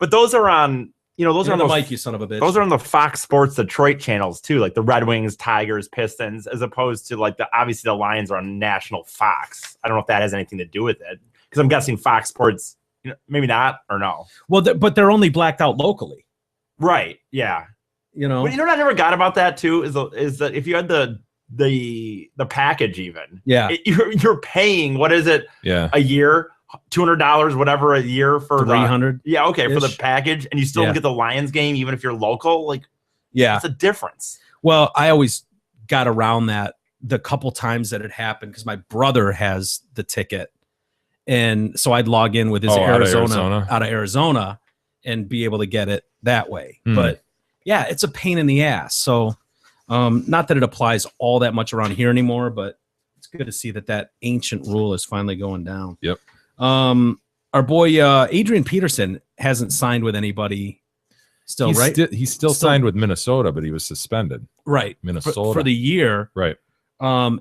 But those are on you know, those are on the on mic, you son of a bitch. those are on the Fox Sports Detroit channels too, like the Red Wings, Tigers, Pistons, as opposed to like obviously the Lions are on national Fox. I don't know if that has anything to do with it because I'm guessing Fox Sports, you know, maybe not or no. Well, but they're only blacked out locally. Right? Yeah. You know. Well, you know what I never got about that too is that if you had the package even, Yeah. You're paying what is it Yeah. a year, $200 whatever a year for 300. Yeah, okay, for the -ish. package, and you still Yeah. get the Lions game even if you're local. Like, Yeah. that's a difference. Well, I always got around that the couple times that it happened because my brother has the ticket, and so I'd log in with his out of out of Arizona and be able to get it that way. Hmm. But yeah, it's a pain in the ass. So not that it applies all that much around here anymore, but it's good to see that ancient rule is finally going down. Yep. Our boy Adrian Peterson hasn't signed with anybody still, right? He's still signed with Minnesota, but he was suspended. Right. Minnesota. For the year. Right.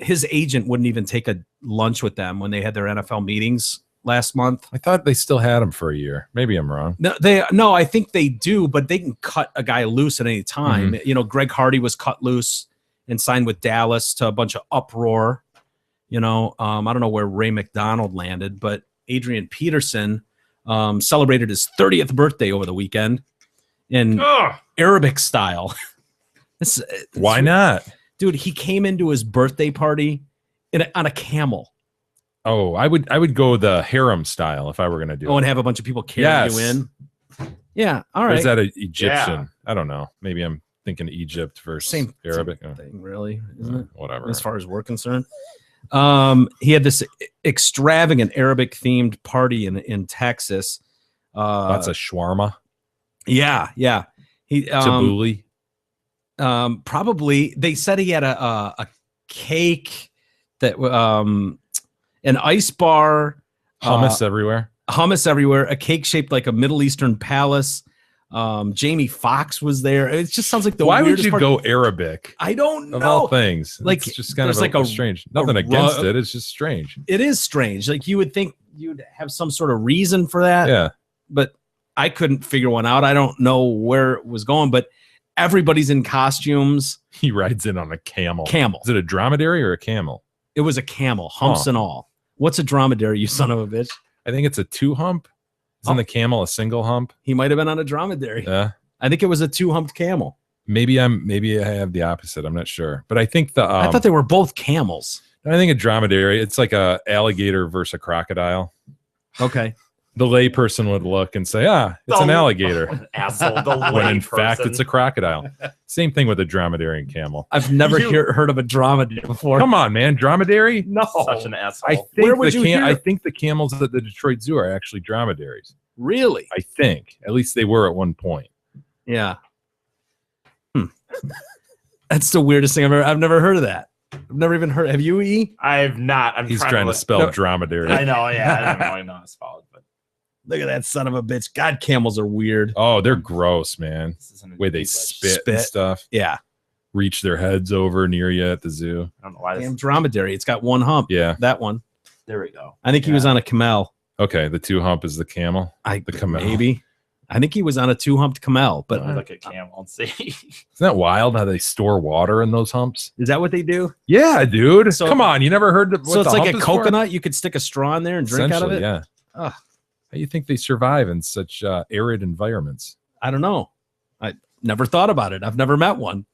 His agent wouldn't even take a lunch with them when they had their NFL meetings last month. I thought they still had him for a year. Maybe I'm wrong. No, I think they do, but they can cut a guy loose at any time. You know, Greg Hardy was cut loose and signed with Dallas to a bunch of uproar. You know, I don't know where Ray McDonald landed, but Adrian Peterson celebrated his 30th birthday over the weekend in Arabic style. Why not? Dude, he came into his birthday party on a camel. Oh, I would go the harem style if I were going to do it. And have a bunch of people carry you in. Yeah, all Or right. is that an Egyptian? I don't know. Maybe I'm thinking Egypt versus Same Arabic. thing, really, isn't it? Whatever. As far as we're concerned. He had this extravagant Arabic themed party in Texas. Lots of shawarma. Yeah. He Tabbouleh. probably they said he had a cake that an ice bar, Hummus everywhere. a cake shaped like a Middle Eastern palace. Jamie Foxx was there. It just sounds like the Why would weirdest you part. go Arabic? I don't know. Of all things, Like, it's just kind there's of like a strange. Nothing against it. It's just strange. It is strange. Like you would think you'd have some sort of reason for that. Yeah. But I couldn't figure one out. I don't know where it was going, but everybody's in costumes. He rides in on a camel. Camel. Is it a dromedary or a camel? It was a camel, humps and all. What's a dromedary, you son of a bitch? I think it's a 2-hump. Isn't the camel a single hump? He might have been on a dromedary. Yeah. I think it was a 2-humped camel. Maybe I have the opposite. I'm not sure. But I think I thought they were both camels. I think a dromedary, it's like a alligator versus a crocodile. Okay. The layperson would look and say, it's an alligator. Asshole. When in fact, it's a crocodile. Same thing with a dromedary and camel. I've never heard of a dromedary before. Come on, man. Dromedary? No. Such an asshole. I think Where would you hear? I think the camels at the Detroit Zoo are actually dromedaries. Really? I think. At least they were at one point. Yeah. That's the weirdest thing I've never heard of that. I've never even heard. Have you, E? I've not. He's trying to spell dromedary. I know. Yeah, I don't really know how to spell it, but Look at that son of a bitch. God, camels are weird. Oh, they're gross, man. this isn't a Way they English. spit and stuff. Yeah. Reach their heads over near you at the zoo. I don't know why. Damn dromedary. It's got one hump. Yeah. That one. There we go. I think he was on a camel. Okay, the 2-hump is the camel. The camel. Maybe. I think he was on a 2-humped camel, but Look at camel and see. Isn't that wild how they store water in those humps? is that what they do? Yeah, dude. So- Come on, you never heard of So it's like a coconut. You could stick a straw in there and drink out of it. Yeah. Ugh. How do you think they survive in such arid environments? I don't know. I never thought about it. I've never met one.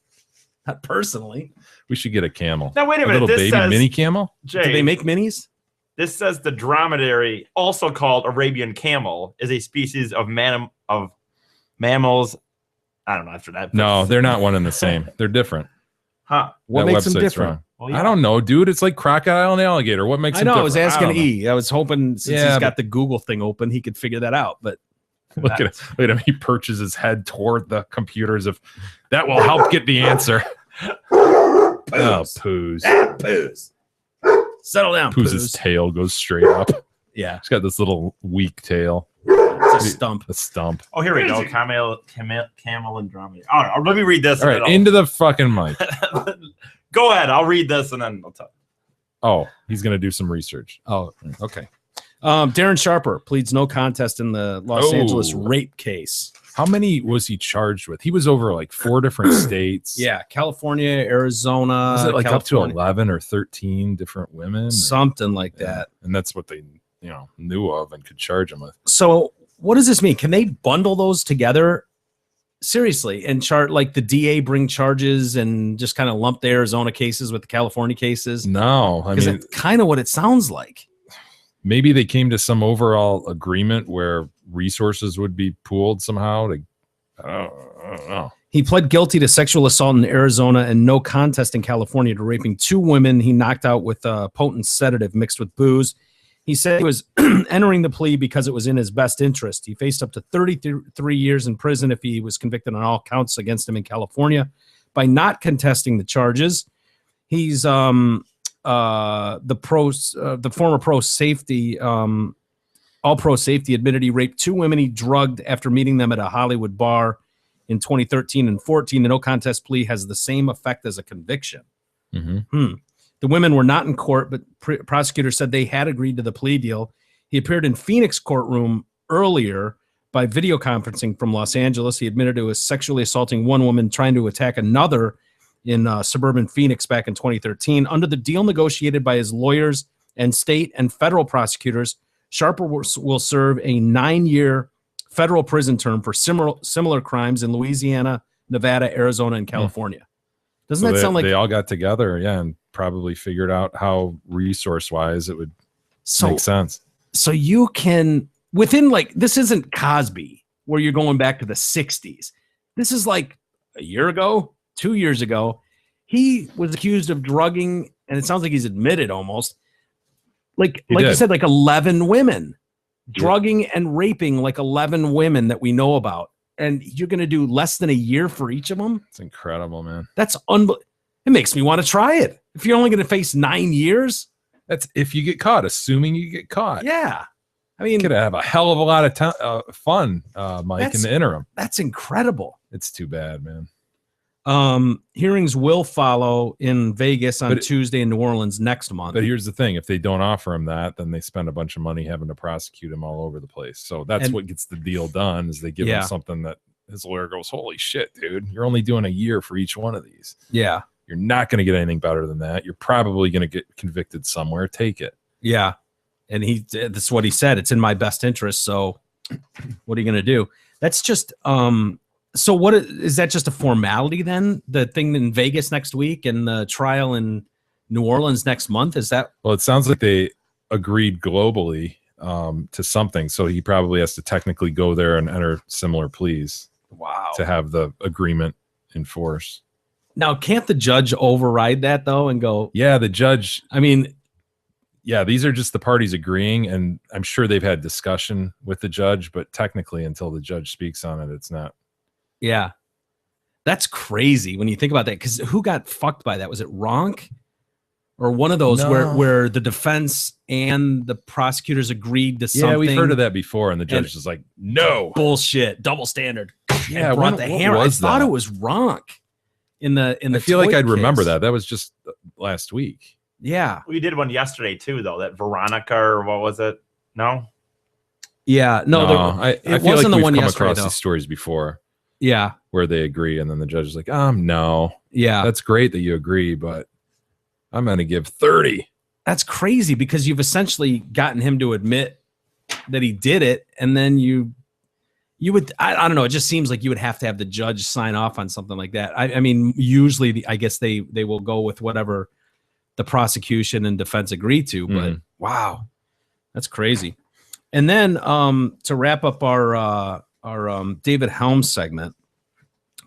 Not personally. We should get a camel. Now wait a A minute. little This baby says, mini camel? Jay, Do they make minis? this says the dromedary, also called Arabian camel, is a species of mammals. I don't know after that. No, they're not one and the same. They're different. Huh? What That makes them website's different? wrong. Well, yeah. I don't know, dude. It's like crocodile and alligator. What makes I them know. I different? was asking don't know. E. I was hoping since Yeah, he's but- got the Google thing open, he could figure that out. But Look at him. He perches his head toward the computers. That will help get the answer. Oh, poos. Poos. Settle down, Poos' Poos. tail goes straight up. Yeah, He's got this little weak tail. it's a stump. A stump. Oh, here we go. Camel and dromedary. Oh, let me read this. All right, into the fucking mic. Go ahead. I'll read this and then I'll tell. Oh, he's going to do some research. Oh, okay. Darren Sharper pleads no contest in the Los Oh. Angeles rape case. How many was he charged with? He was over like 4 different states. Yeah, California, Arizona. Was it like California, up to 11 or 13 different women? something like Yeah. that. And that's what they, knew of and could charge him with. So what does this mean? Can they bundle those together? Seriously, and chart like the DA bring charges and just kind of lump the Arizona cases with the California cases? No, I Because mean, it's kind of what it sounds like. maybe they came to some overall agreement where resources would be pooled somehow. I don't know. He pled guilty to sexual assault in Arizona and no contest in California to raping 2 women he knocked out with a potent sedative mixed with booze. He said he was entering the plea because it was in his best interest. He faced up to 33 years in prison if he was convicted on all counts against him in California. By not contesting the charges, he's the former pro safety, all pro safety admitted he raped 2 women he drugged after meeting them at a Hollywood bar in 2013 and 14. The no contest plea has the same effect as a conviction. Mm-hmm. The women were not in court, but prosecutors said they had agreed to the plea deal. He appeared in Phoenix courtroom earlier by video conferencing from Los Angeles. He admitted to sexually assaulting 1 woman, trying to attack another in suburban Phoenix back in 2013. Under the deal negotiated by his lawyers and state and federal prosecutors, Sharper will serve a 9-year federal prison term for similar crimes in Louisiana, Nevada, Arizona, and California. Doesn't that sound like they all got together, and probably figured out how resource-wise it would make sense? So you can, within like, this isn't Cosby where you're going back to the 60s. This is like a year ago, 2 years ago. He was accused of drugging, and it sounds like he's admitted almost, like you said, like 11 women, drugging and raping like 11 women that we know about. And you're going to do less than a year for each of them? It's incredible, man. That's unbelievable. It makes me want to try it. If you're only going to face 9 years. That's if you get caught, assuming you get caught. Yeah. I mean, you could have a hell of a lot of fun, Mike, in the interim. That's incredible. It's too bad, man. Hearings will follow in Vegas on Tuesday in New Orleans next month. But here's the thing. If they don't offer him that, then they spend a bunch of money having to prosecute him all over the place. So that's what gets the deal done, is they give him something that his lawyer goes, holy shit, dude, you're only doing a year for each one of these. Yeah. You're not going to get anything better than that. You're probably going to get convicted somewhere. Take it. Yeah. And that's what he said. It's in my best interest. So what are you going to do? That's just, so what is that just a formality then? The thing in Vegas next week and the trial in New Orleans next month? Is that? Well, it sounds like they agreed globally to something. So he probably has to technically go there and enter similar pleas. Wow. To have the agreement in force. Now, can't the judge override that though and go? Yeah, the judge. I mean, yeah, these are just the parties agreeing, and I'm sure they've had discussion with the judge, but technically, until the judge speaks on it, it's not. Yeah, that's crazy when you think about that. Because who got fucked by that? Was it Ronk or one of those where the defense and the prosecutors agreed to something? Yeah, we've heard of that before, and the judge is like, "No, bullshit, double standard." Yeah, brought the hammer. I thought it was Ronk in the. I feel like I'd remember that. That was just last week. Yeah, we did one yesterday too, though. That Veronica, or what was it? No. Yeah, no. I feel like we've come across these stories before. Yeah, where they agree, and then the judge is like, no. Yeah, that's great that you agree, but I'm going to give 30. That's crazy because you've essentially gotten him to admit that he did it, and then you would, I don't know, it just seems like you would have to have the judge sign off on something like that. I mean, usually I guess they will go with whatever the prosecution and defense agree to, but wow, that's crazy. And then to wrap up our David Helms segment,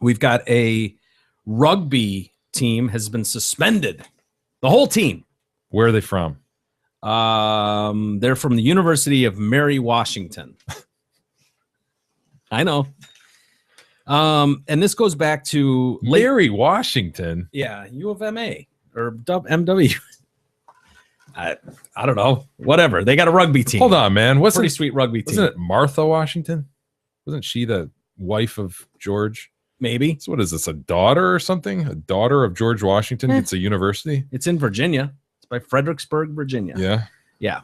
we've got a rugby team has been suspended. The whole team. Where are they from? They're from the University of Mary Washington. I know. And this goes back to Mary Washington. Yeah, U of MA or MW. I don't know. Whatever. They got a rugby team. Hold on, man. Pretty sweet rugby team. Wasn't it Martha Washington? Wasn't she the wife of George? Maybe. So what is this, a daughter or something? A daughter of George Washington gets a university? It's in Virginia. It's by Fredericksburg, Virginia. Yeah. Yeah.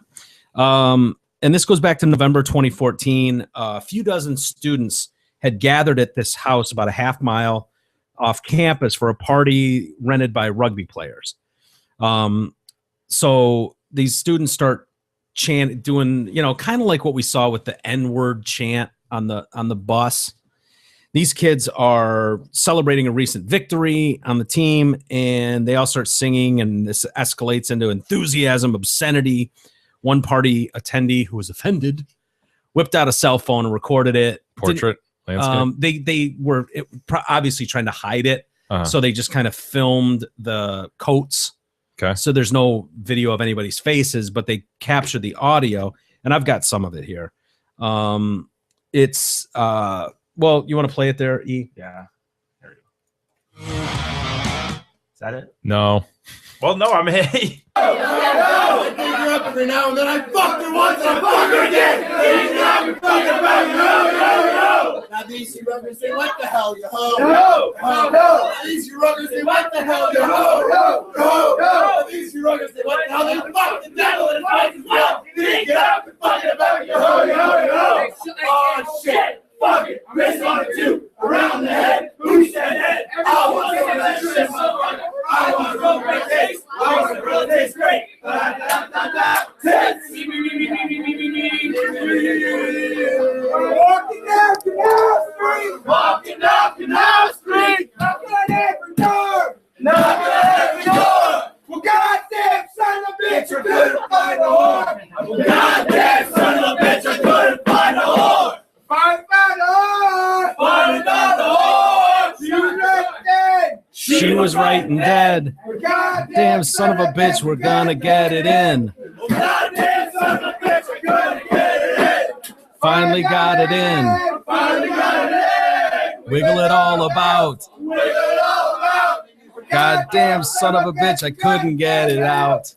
And this goes back to November 2014. A few dozen students had gathered at this house about a half mile off campus for a party rented by rugby players. So these students start doing, kind of like what we saw with the N-word chant on the bus. These kids are celebrating a recent victory on the team, and they all start singing, and this escalates into enthusiasm, obscenity. One party attendee who was offended whipped out a cell phone and recorded it. Portrait landscape. They were obviously trying to hide it, so they just kind of filmed the coats. Okay. So there's no video of anybody's faces, but they captured the audio, and I've got some of it here. It's well, you want to play it there, E? Yeah. There you go. Is that it? No. Well, no, I'm hey. I beat her up every now and then. I fucked her once and I fucked her again. I'm fucking about yo. Now these two ruggers say, what the hell, you hoe? No. These two ruggers say, what the hell, you hoe? No. These two ruggers say, what the hell? They fuck the devil and fight as well. They get up and fucking about yo. Oh shit. Fuck it, wrist on it too, around the head, who said head? I want some of that shit, motherfucker. I want to roll great taste, I want to roll taste great. Walking down Canal Street, knocking on every door, Well, goddamn son of a bitch, I couldn't find a whore. Well, goddamn son of a bitch, I couldn't find a whore. She was right and dead. Damn son of a bitch, we're gonna get it in. Finally got it in. Wiggle it all about. Goddamn son of a bitch, I couldn't get it out.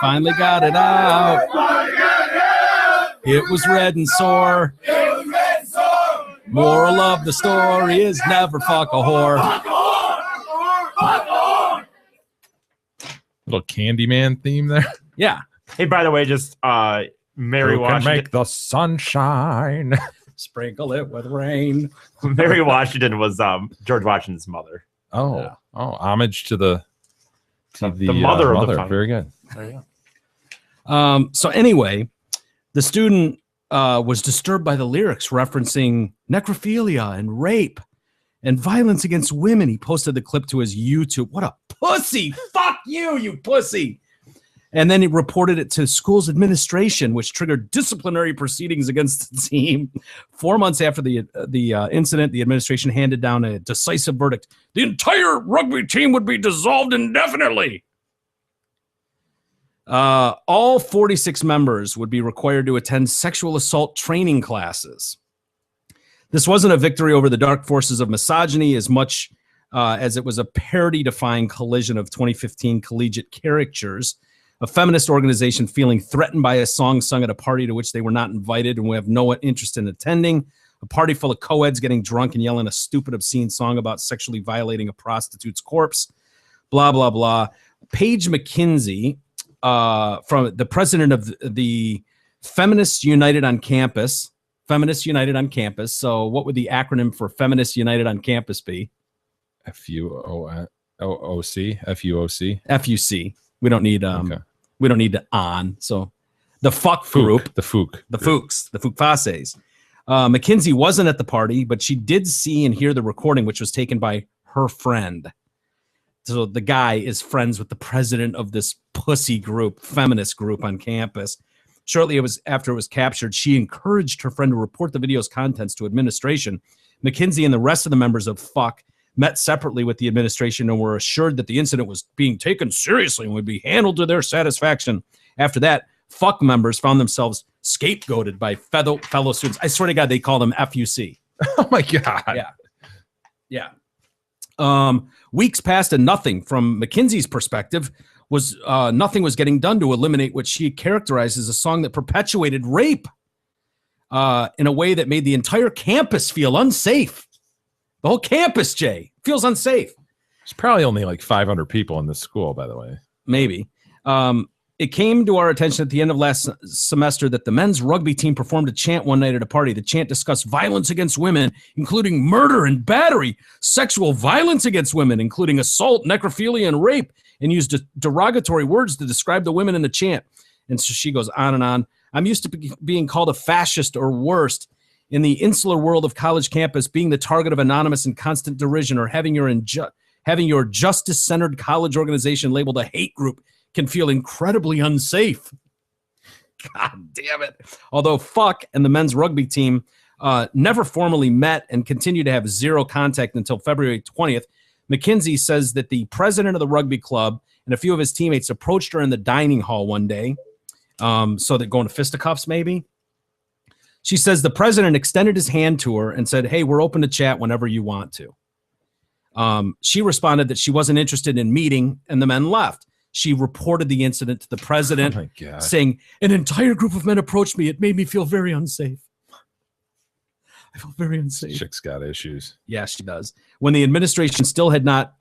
Finally got it out. It was red and sore. Moral of the story is never fuck a whore. Little Candyman theme there. Yeah. Hey, by the way, just Mary Who can Washington. make the sunshine. Sprinkle it with rain. Mary Washington was George Washington's mother. Homage to the mother of the founder. Very good. There you go. So anyway, the student was disturbed by the lyrics referencing necrophilia and rape and violence against women. He posted the clip to his YouTube. What a pussy. Fuck you, you pussy. And then he reported it to school's administration, which triggered disciplinary proceedings against the team. 4 months after the incident, the administration handed down a decisive verdict. The entire rugby team would be dissolved indefinitely. All 46 members would be required to attend sexual assault training classes. This wasn't a victory over the dark forces of misogyny as much as it was a parody-defying collision of 2015 collegiate caricatures. A feminist organization feeling threatened by a song sung at a party to which they were not invited and would have no interest in attending. A party full of co-eds getting drunk and yelling a stupid, obscene song about sexually violating a prostitute's corpse. Blah, blah, blah. Paige McKenzie, from the president of the Feminists United on Campus. Feminists United on Campus. So what would the acronym for Feminists United on Campus be? FUOC. FUOC. FUC. We don't need we don't need to on. So the fuck group, the Fook, the Fooks, the Fookfases. McKinsey wasn't at the party, but she did see and hear the recording, which was taken by her friend. So the guy is friends with the president of this pussy group, feminist group on campus. Shortly after it was captured, she encouraged her friend to report the video's contents to administration. McKinsey and the rest of the members of Fuck met separately with the administration and were assured that the incident was being taken seriously and would be handled to their satisfaction. After that, Fuck members found themselves scapegoated by fellow students. I swear to God, they call them FUC. Oh my God. Yeah. Weeks passed and nothing from McKinsey's perspective was nothing was getting done to eliminate what she characterized as a song that perpetuated rape in a way that made the entire campus feel unsafe. The whole campus, Jay, feels unsafe. There's probably only like 500 people in this school, by the way. Maybe. It came to our attention at the end of last semester that the men's rugby team performed a chant one night at a party. The chant discussed violence against women, including murder and battery, sexual violence against women, including assault, necrophilia, and rape, and used derogatory words to describe the women in the chant. And so she goes on and on. I'm used to being called a fascist or worse in the insular world of college campus, being the target of anonymous and constant derision, or having your justice-centered college organization labeled a hate group can feel incredibly unsafe. God damn it. Although Fuck and the men's rugby team never formally met and continue to have zero contact until February 20th, McKinsey says that the president of the rugby club and a few of his teammates approached her in the dining hall one day. So they're going to fisticuffs, maybe. She says the president extended his hand to her and said, "Hey, we're open to chat whenever you want to." She responded that she wasn't interested in meeting, and the men left. She reported the incident to the president, saying, "An entire group of men approached me. It made me feel very unsafe. I felt very unsafe." Chick's got issues. Yeah, she does. When the administration still had not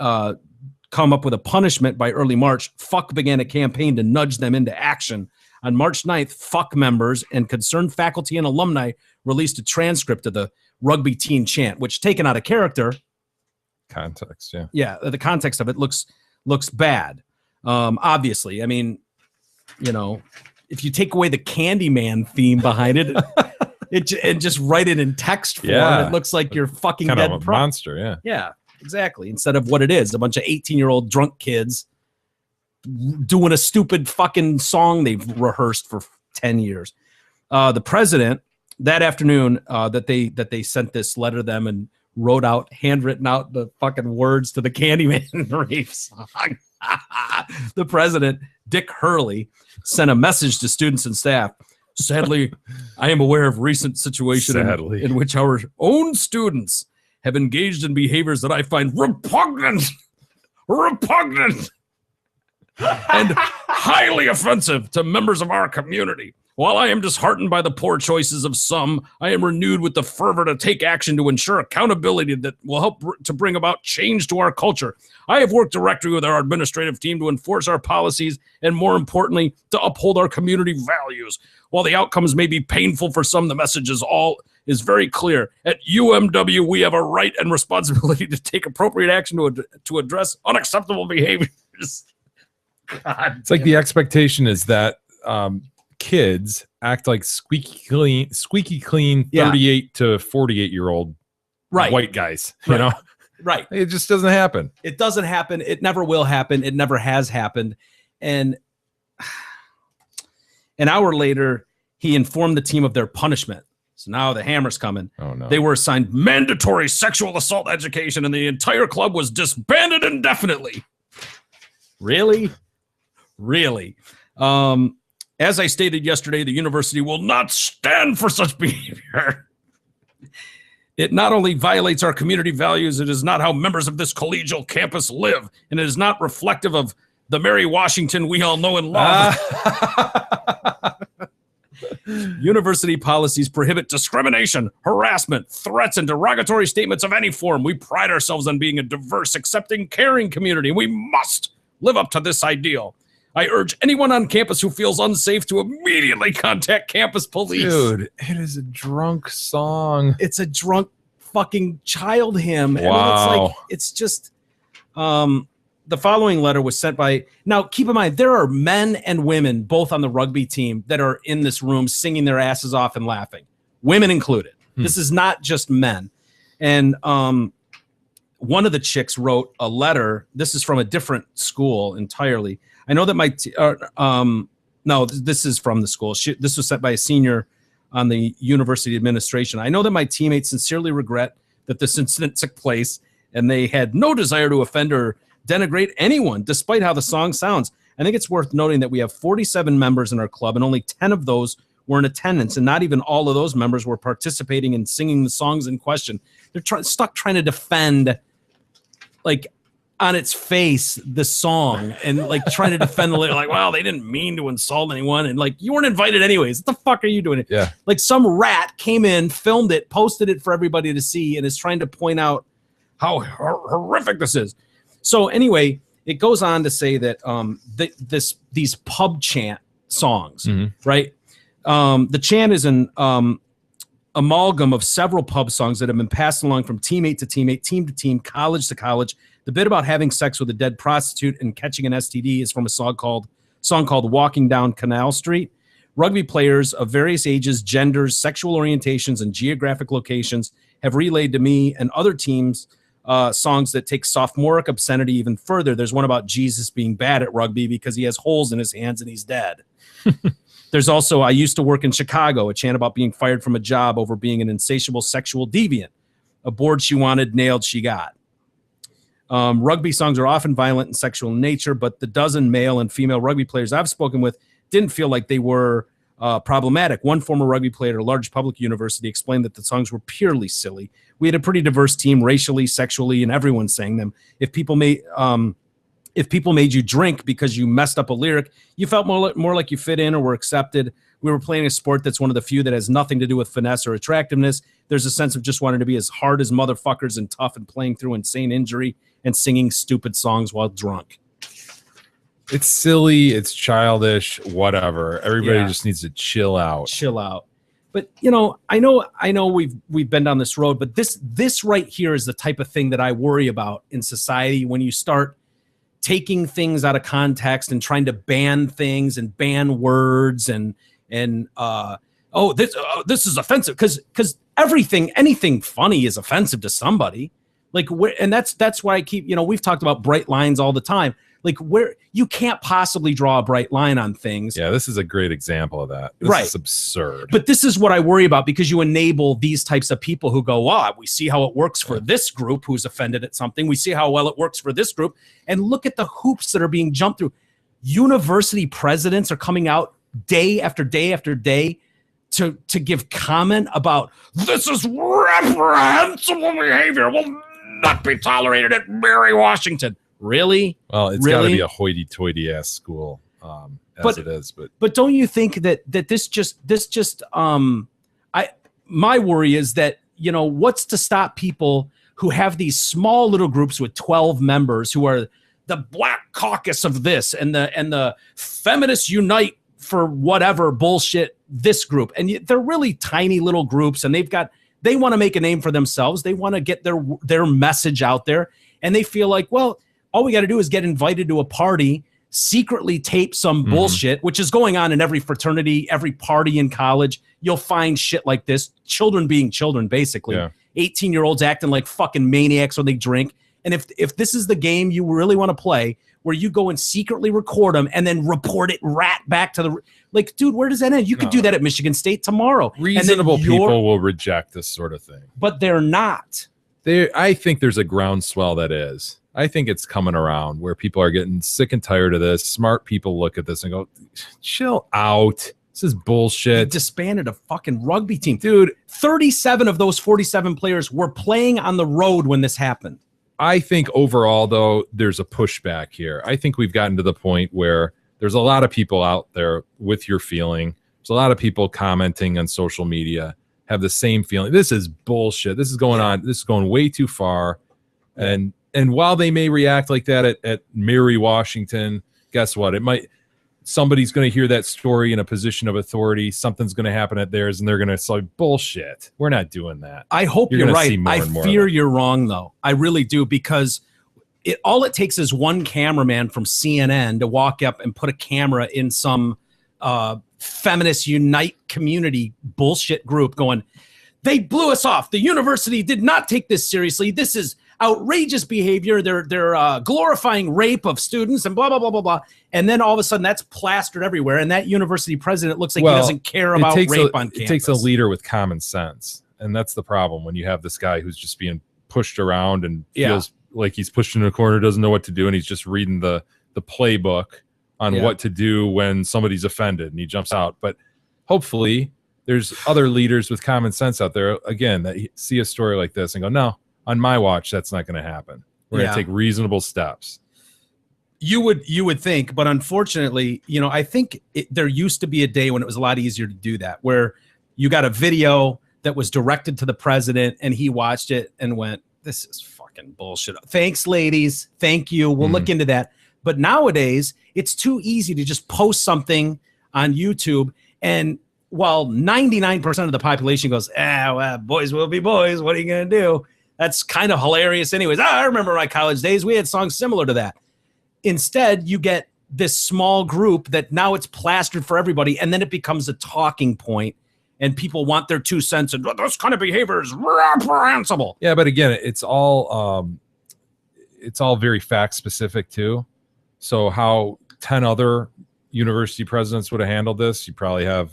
come up with a punishment by early March, Fuck began a campaign to nudge them into action. On March 9th, Fuck members and concerned faculty and alumni released a transcript of the rugby team chant, which, taken out of character, context, the context of it looks bad. Obviously, I mean, if you take away the Candyman theme behind it, and just write it in text form, it looks like you're fucking kind dead of a monster. Yeah. Yeah, exactly. Instead of what it is, a bunch of 18-year-old drunk kids doing a stupid fucking song they've rehearsed for 10 years. The president that afternoon that they sent this letter to them and wrote out, handwritten out the fucking words to the Candyman rape song. The president, Dick Hurley, sent a message to students and staff. Sadly, I am aware of recent situation in which our own students have engaged in behaviors that I find repugnant, and highly offensive to members of our community. While I am disheartened by the poor choices of some, I am renewed with the fervor to take action to ensure accountability that will help to bring about change to our culture. I have worked directly with our administrative team to enforce our policies and, more importantly, to uphold our community values. While the outcomes may be painful for some, the message is very clear. At UMW, we have a right and responsibility to take appropriate action to address unacceptable behaviors. God, it's like the expectation is that kids act like squeaky clean 38 to 48-year-old white guys, you know? Right. It just doesn't happen. It doesn't happen. It never will happen. It never has happened. And an hour later, he informed the team of their punishment. So now the hammer's coming. Oh, no. They were assigned mandatory sexual assault education, and the entire club was disbanded indefinitely. Really? Really? As I stated yesterday, the university will not stand for such behavior. It not only violates our community values, it is not how members of this collegial campus live, and it is not reflective of the Mary Washington we all know and love. University policies prohibit discrimination, harassment, threats, and derogatory statements of any form. We pride ourselves on being a diverse, accepting, caring community. We must live up to this ideal. I urge anyone on campus who feels unsafe to immediately contact campus police. Dude, it is a drunk song. It's a drunk fucking child hymn. Wow. I mean, it's just, the following letter was sent by, now keep in mind, there are men and women both on the rugby team that are in this room singing their asses off and laughing, women included. This is not just men. And one of the chicks wrote a letter. This is from a different school entirely. I know that no, this is from the school. This was sent by a senior on the university administration. I know that my teammates sincerely regret that this incident took place, and they had no desire to offend or denigrate anyone, despite how the song sounds. I think it's worth noting that we have 47 members in our club, and only 10 of those were in attendance, and not even all of those members were participating in singing the songs in question. They're stuck trying to defend, like, on its face, the song, and like trying to defend the like, well, they didn't mean to insult anyone, and like, you weren't invited anyways. What the fuck are you doing? Yeah. Like some rat came in, filmed it, posted it for everybody to see, and is trying to point out how horrific this is. So anyway, it goes on to say that these pub chant songs, right? The chant is an amalgam of several pub songs that have been passed along from teammate to teammate, team to team, college to college. The bit about having sex with a dead prostitute and catching an STD is from a song called Walking Down Canal Street. Rugby players of various ages, genders, sexual orientations, and geographic locations have relayed to me and other teams songs that take sophomoric obscenity even further. There's one about Jesus being bad at rugby because he has holes in his hands and he's dead. There's also, I used to work in Chicago, a chant about being fired from a job over being an insatiable sexual deviant. A board she wanted, nailed she got. Rugby songs are often violent and sexual in nature, but the dozen male and female rugby players I've spoken with didn't feel like they were problematic. One former rugby player at a large public university explained that the songs were purely silly. We had a pretty diverse team racially, sexually, and everyone sang them. If people made you drink because you messed up a lyric, you felt more like you fit in or were accepted. We were playing a sport that's one of the few that has nothing to do with finesse or attractiveness. There's a sense of just wanting to be as hard as motherfuckers and tough and playing through insane injury and singing stupid songs while drunk. It's silly. It's childish. Whatever. Everybody just needs to chill out. Chill out. But I know we've been down this road, but this right here is the type of thing that I worry about in society when you start taking things out of context and trying to ban things and ban words and this is offensive because anything funny is offensive to somebody. And that's why I keep, we've talked about bright lines all the time. Like where you can't possibly draw a bright line on things. Yeah, this is a great example of that. This is absurd. But this is what I worry about because you enable these types of people who go, we see how it works for this group who's offended at something. We see how well it works for this group. And look at the hoops that are being jumped through. University presidents are coming out day after day after day to give comment about this is reprehensible behavior, will not be tolerated at Mary Washington. Really? Well, it's got to be a hoity-toity ass school it is. But don't you think that my worry is that, what's to stop people who have these small little groups with 12 members who are the Black Caucus of this and the Feminists Unite for whatever bullshit this group. And they're really tiny little groups and they want to make a name for themselves. They want to get their message out there. And they feel like, well, all we got to do is get invited to a party, secretly tape some bullshit, which is going on in every fraternity, every party in college. You'll find shit like this. Children being children, basically. Yeah. 18-year-olds acting like fucking maniacs when they drink. And if this is the game you really want to play, where you go and secretly record them and then report it back to the dude, where does that end? You could do that at Michigan State tomorrow. Reasonable people will reject this sort of thing, but they're not. I think there's a groundswell that is. I think it's coming around where people are getting sick and tired of this. Smart people look at this and go, chill out. This is bullshit. They disbanded a fucking rugby team. Dude, 37 of those 47 players were playing on the road when this happened. I think overall, though, there's a pushback here. I think we've gotten to the point where there's a lot of people out there with your feeling. There's a lot of people commenting on social media, have the same feeling. This is bullshit. This is going on. This is going way too far. And while they may react like that at Mary Washington, guess what? Somebody's going to hear that story in a position of authority. Something's going to happen at theirs, and they're going to say, bullshit. We're not doing that. I hope you're right. I fear you're wrong, though. I really do, because all it takes is one cameraman from CNN to walk up and put a camera in some Feminist Unite community bullshit group going, they blew us off. The university did not take this seriously. This is outrageous behavior. They're glorifying rape of students and blah, blah, blah, blah, blah. And then all of a sudden that's plastered everywhere. And that university president looks like he doesn't care about rape on campus. It takes a leader with common sense. And that's the problem when you have this guy who's just being pushed around and feels like he's pushed in a corner, doesn't know what to do. And he's just reading the playbook on what to do when somebody's offended and he jumps out. But hopefully there's other leaders with common sense out there, again, that see a story like this and go, no, on my watch, that's not going to happen. We're going to take reasonable steps. You would think, but unfortunately, I think there used to be a day when it was a lot easier to do that, where you got a video that was directed to the president and he watched it and went, this is fucking bullshit. Thanks, ladies. Thank you. We'll look into that. But nowadays, it's too easy to just post something on YouTube, and while 99% of the population goes, well, boys will be boys. What are you going to do? That's kind of hilarious anyways. I remember my college days. We had songs similar to that. Instead, you get this small group that now it's plastered for everybody, and then it becomes a talking point, and people want their 2 cents, and this kind of behavior is reprehensible. Yeah, but again, it's all very fact specific too. So how 10 other university presidents would have handled this, you probably have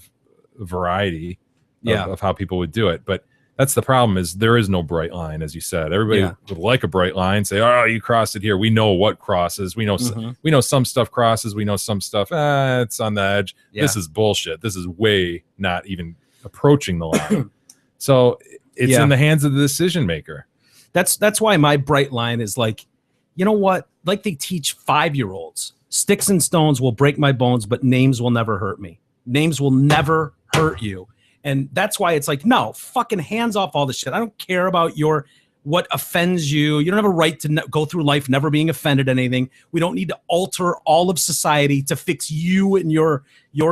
a variety of how people would do it. But that's the problem, is there is no bright line, as you said. Everybody would like a bright line, say, oh, you crossed it here. We know what crosses. We know we know some stuff crosses. We know some stuff, it's on the edge. Yeah. This is bullshit. This is way not even approaching the line. So it's in the hands of the decision maker. That's why my bright line is like, you know what? Like they teach 5-year-olds, sticks and stones will break my bones, but names will never hurt me. Names will never hurt you. And that's why it's like, no, fucking hands off all this shit. I don't care about what offends you. You don't have a right to go through life never being offended at anything. We don't need to alter all of society to fix you and your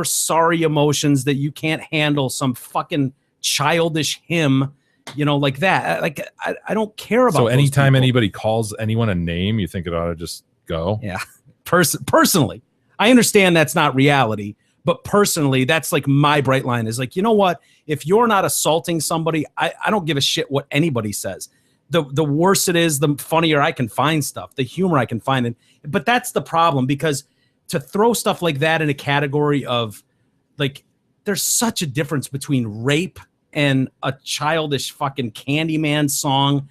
sorry emotions that you can't handle some fucking childish hymn, like that. Like, I don't care about. So anytime anybody calls anyone a name, you think it ought to just go? Yeah. Personally, I understand that's not reality. But personally, that's like my bright line is like, you know what? If you're not assaulting somebody, I don't give a shit what anybody says. The worse it is, the funnier I can find stuff, the humor I can find. But that's the problem, because to throw stuff like that in a category of like, there's such a difference between rape and a childish fucking Candyman song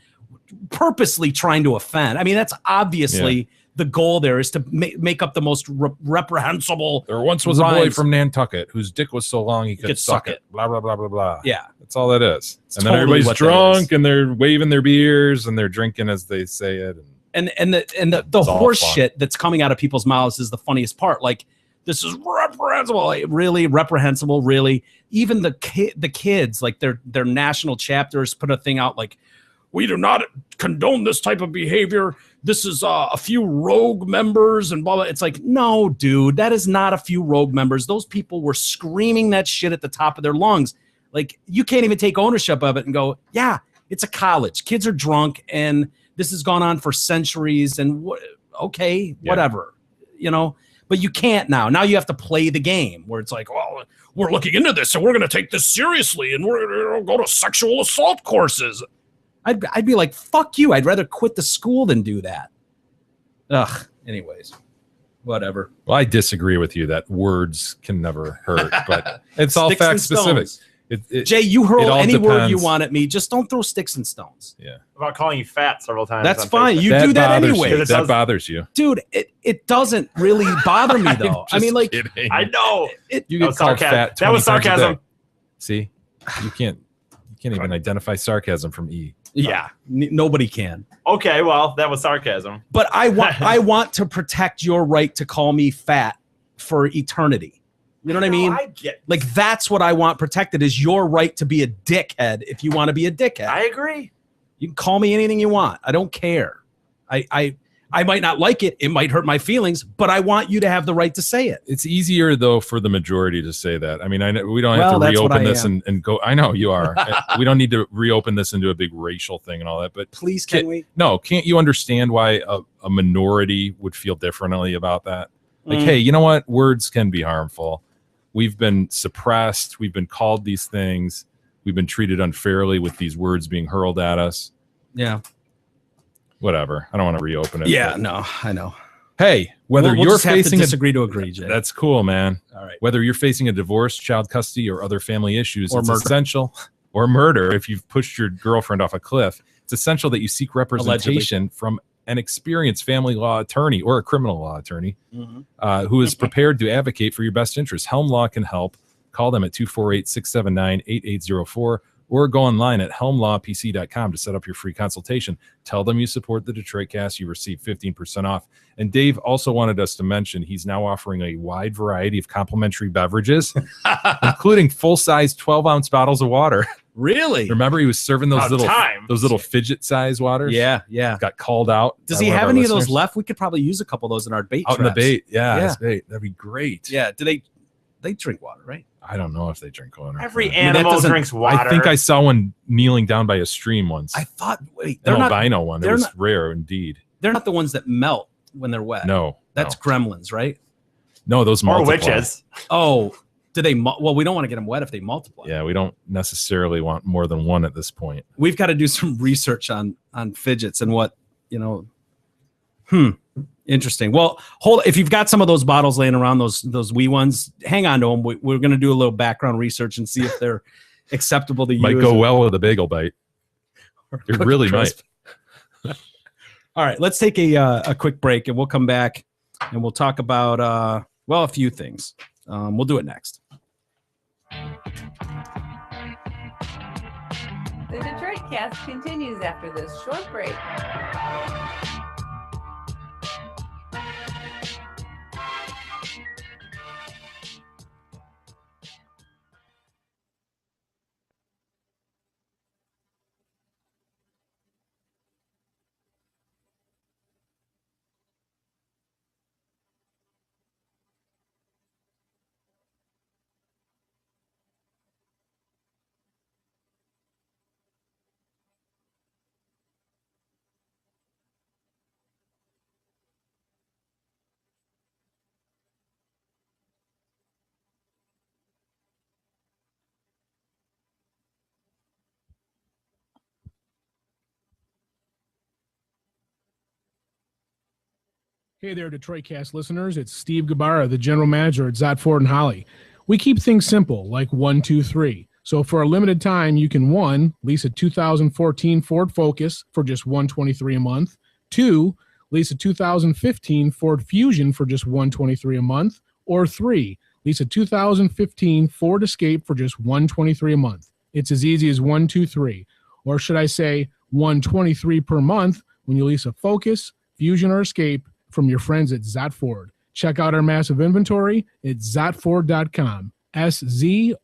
purposely trying to offend. I mean, that's obviously the goal there is to make up the most reprehensible. There once was rhymes. A boy from Nantucket whose dick was so long he could suck it. Blah, blah, blah, blah, blah. Yeah. That's all that is. It's and then totally everybody's drunk and they're waving their beers and they're drinking as they say it. And the horse shit that's coming out of people's mouths is the funniest part. Like, this is reprehensible. Like, really reprehensible. Really. Even the kids, like their national chapters put a thing out like, we do not condone this type of behavior. This is a few rogue members and blah, blah. It's like, no, dude, that is not a few rogue members. Those people were screaming that shit at the top of their lungs. Like, you can't even take ownership of it and go, yeah, it's a college. Kids are drunk and this has gone on for centuries and whatever, but you can't now. Now you have to play the game where it's like, well, we're looking into this and we're going to take this seriously and we're going to go to sexual assault courses. I'd be like, fuck you. I'd rather quit the school than do that. Ugh. Anyways, whatever. Well, I disagree with you that words can never hurt, but it's all fact specific. Jay, you hurl any word you want at me. Just don't throw sticks and stones. Yeah. About calling you fat several times. That's fine. You do that anyway. That bothers you. Dude, it doesn't really bother me though. I mean, like, kidding. I know. You get called fat. That was sarcasm. See? You can't even identify sarcasm from E. Yeah, nobody can. Okay, well, that was sarcasm. But I want to protect your right to call me fat for eternity. You know what I mean? Like, that's what I want protected, is your right to be a dickhead if you want to be a dickhead. I agree. You can call me anything you want. I don't care. I might not like it. It might hurt my feelings, but I want you to have the right to say it. It's easier, though, for the majority to say that. I mean, I know we don't have to reopen this and go. I know you are. We don't need to reopen this into a big racial thing and all that. But please, can we? No, can't you understand why a minority would feel differently about that? Like, hey, you know what? Words can be harmful. We've been suppressed. We've been called these things. We've been treated unfairly with these words being hurled at us. Yeah. Whatever. I don't want to reopen it. Yeah, no, I know. Hey, whether we'll you're just facing have to disagree to agree, Jay. That's cool, man. All right. Whether you're facing a divorce, child custody, or other family issues, or it's murder. essential, or murder if you've pushed your girlfriend off a cliff. It's essential that you seek representation from an experienced family law attorney or a criminal law attorney who is prepared to advocate for your best interests. Helm Law can help. Call them at 248-679-8804 or go online at helmlawpc.com to set up your free consultation. Tell them you support the Detroit Cast. You receive 15% off. And Dave also wanted us to mention he's now offering a wide variety of complimentary beverages, including full-size 12-ounce bottles of water. Really? Remember, he was serving those About little fidget size waters. Yeah, yeah. Got called out. Does by he one have our any of those listeners. left? We could probably use a couple of those in our bait out in the traps. bait? Yeah, Yeah. as bait. That'd be great. Yeah. Do they drink water, right? I don't know if they drink water. Every that animal doesn't- drinks water. I think I saw one kneeling down by a stream once. I thought. Wait, An they're not. albino one. It they're was not- rare indeed. They're not the ones that melt when they're wet. No, That's gremlins, right? no. Those or multiply. witches. Oh, do they? Well, we don't want to get them wet if they multiply. Yeah, we don't necessarily want more than one at this point. We've got to do some research on fidgets and what Interesting. Well, if you've got some of those bottles laying around, those wee ones, hang on to them. We're going to do a little background research and see if they're acceptable to use. Might go well with a bagel bite. It really might. All right, let's take a quick break and we'll come back and we'll talk about a few things. We'll do it next. The Detroit Cast continues after this short break. Hey there, Detroit Cast listeners. It's Steve Gabarra, the general manager at Zott Ford and Holly. We keep things simple, like 1, 2, 3. So for a limited time, you can 1, lease a 2014 Ford Focus for just $123 a month. 2, lease a 2015 Ford Fusion for just $123 a month. Or 3, lease a 2015 Ford Escape for just $123 a month. It's as easy as 1, 2, 3. Or should I say $123 per month when you lease a Focus, Fusion, or Escape from your friends at Zott Ford. Check out our massive inventory at zottford.com. SZOTT.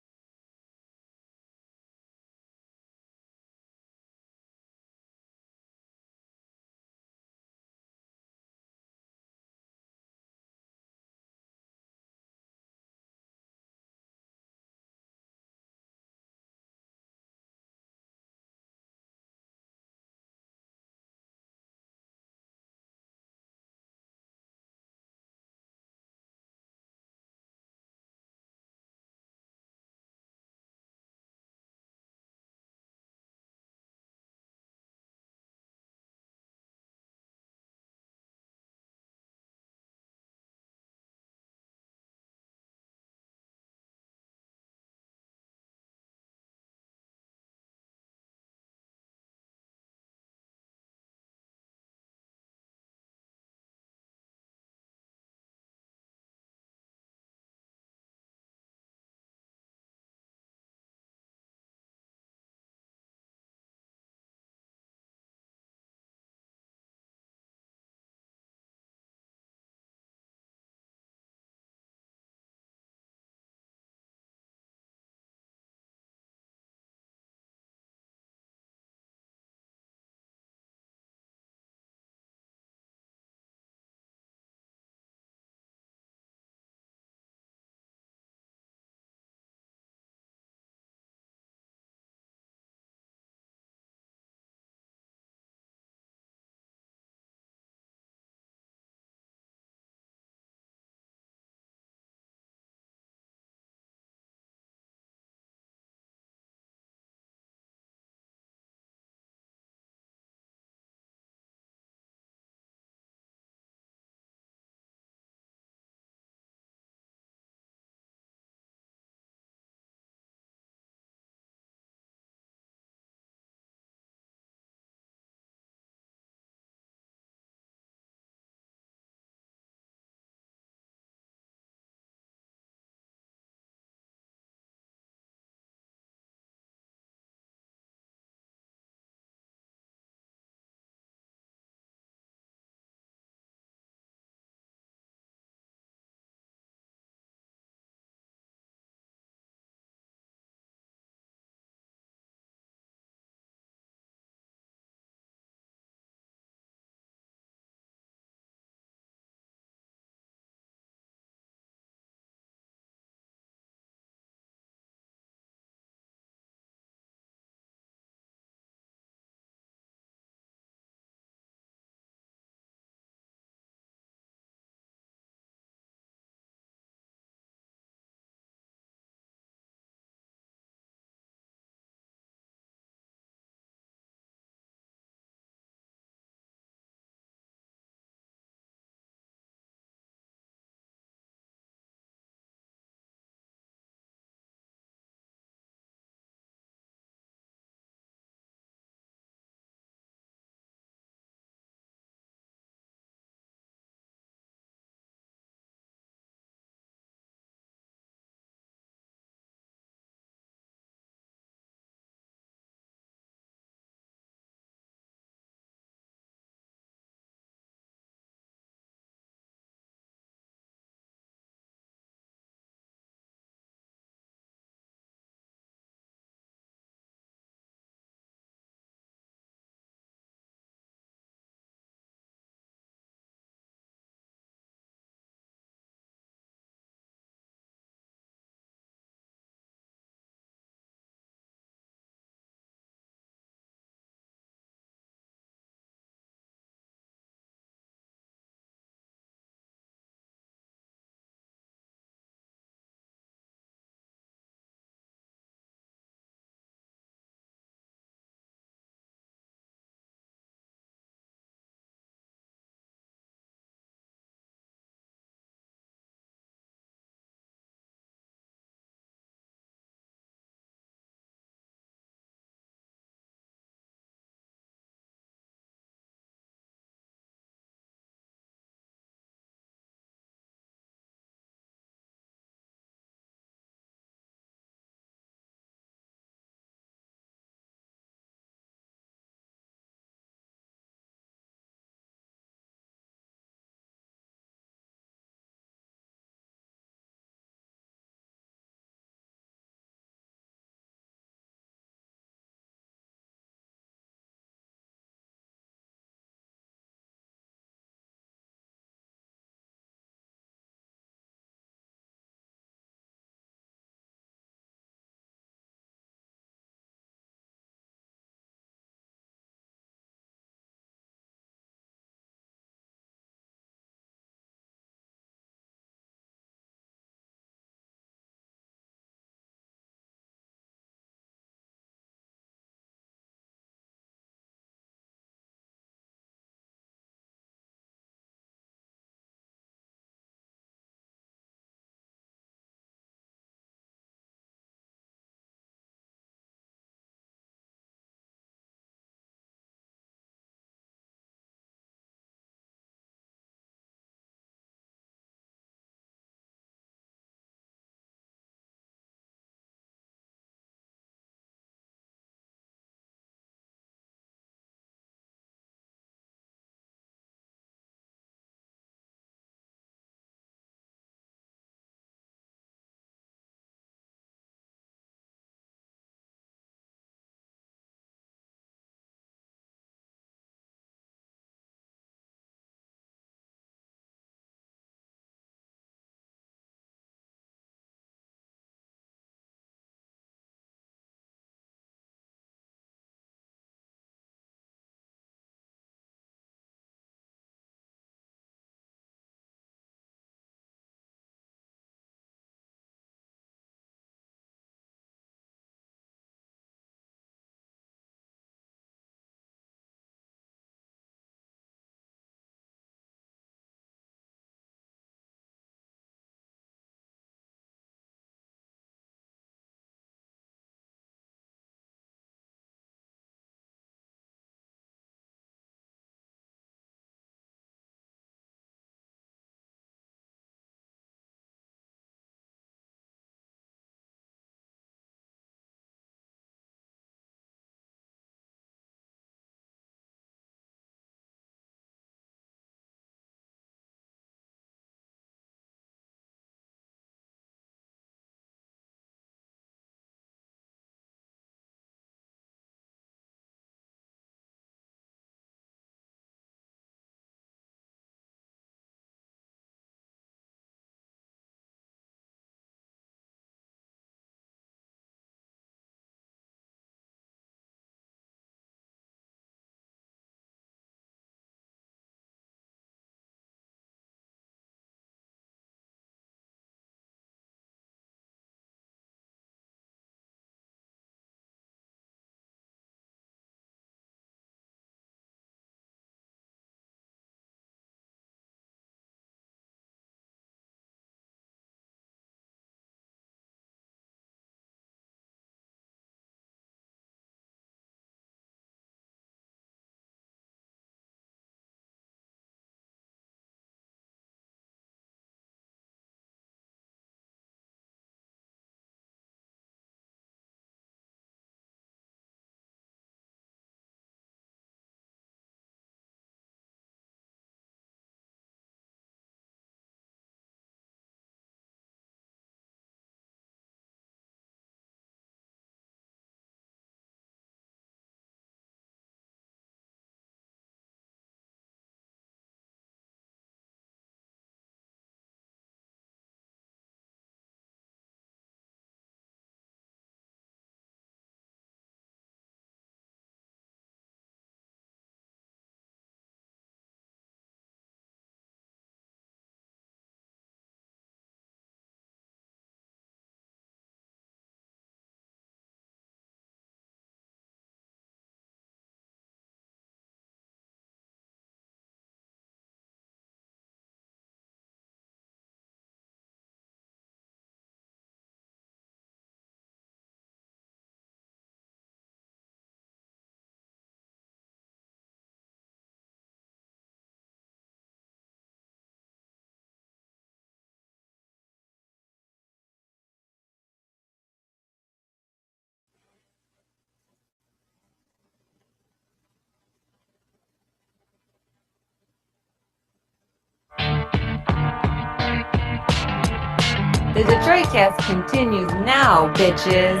The Detroit Cast continues now, bitches.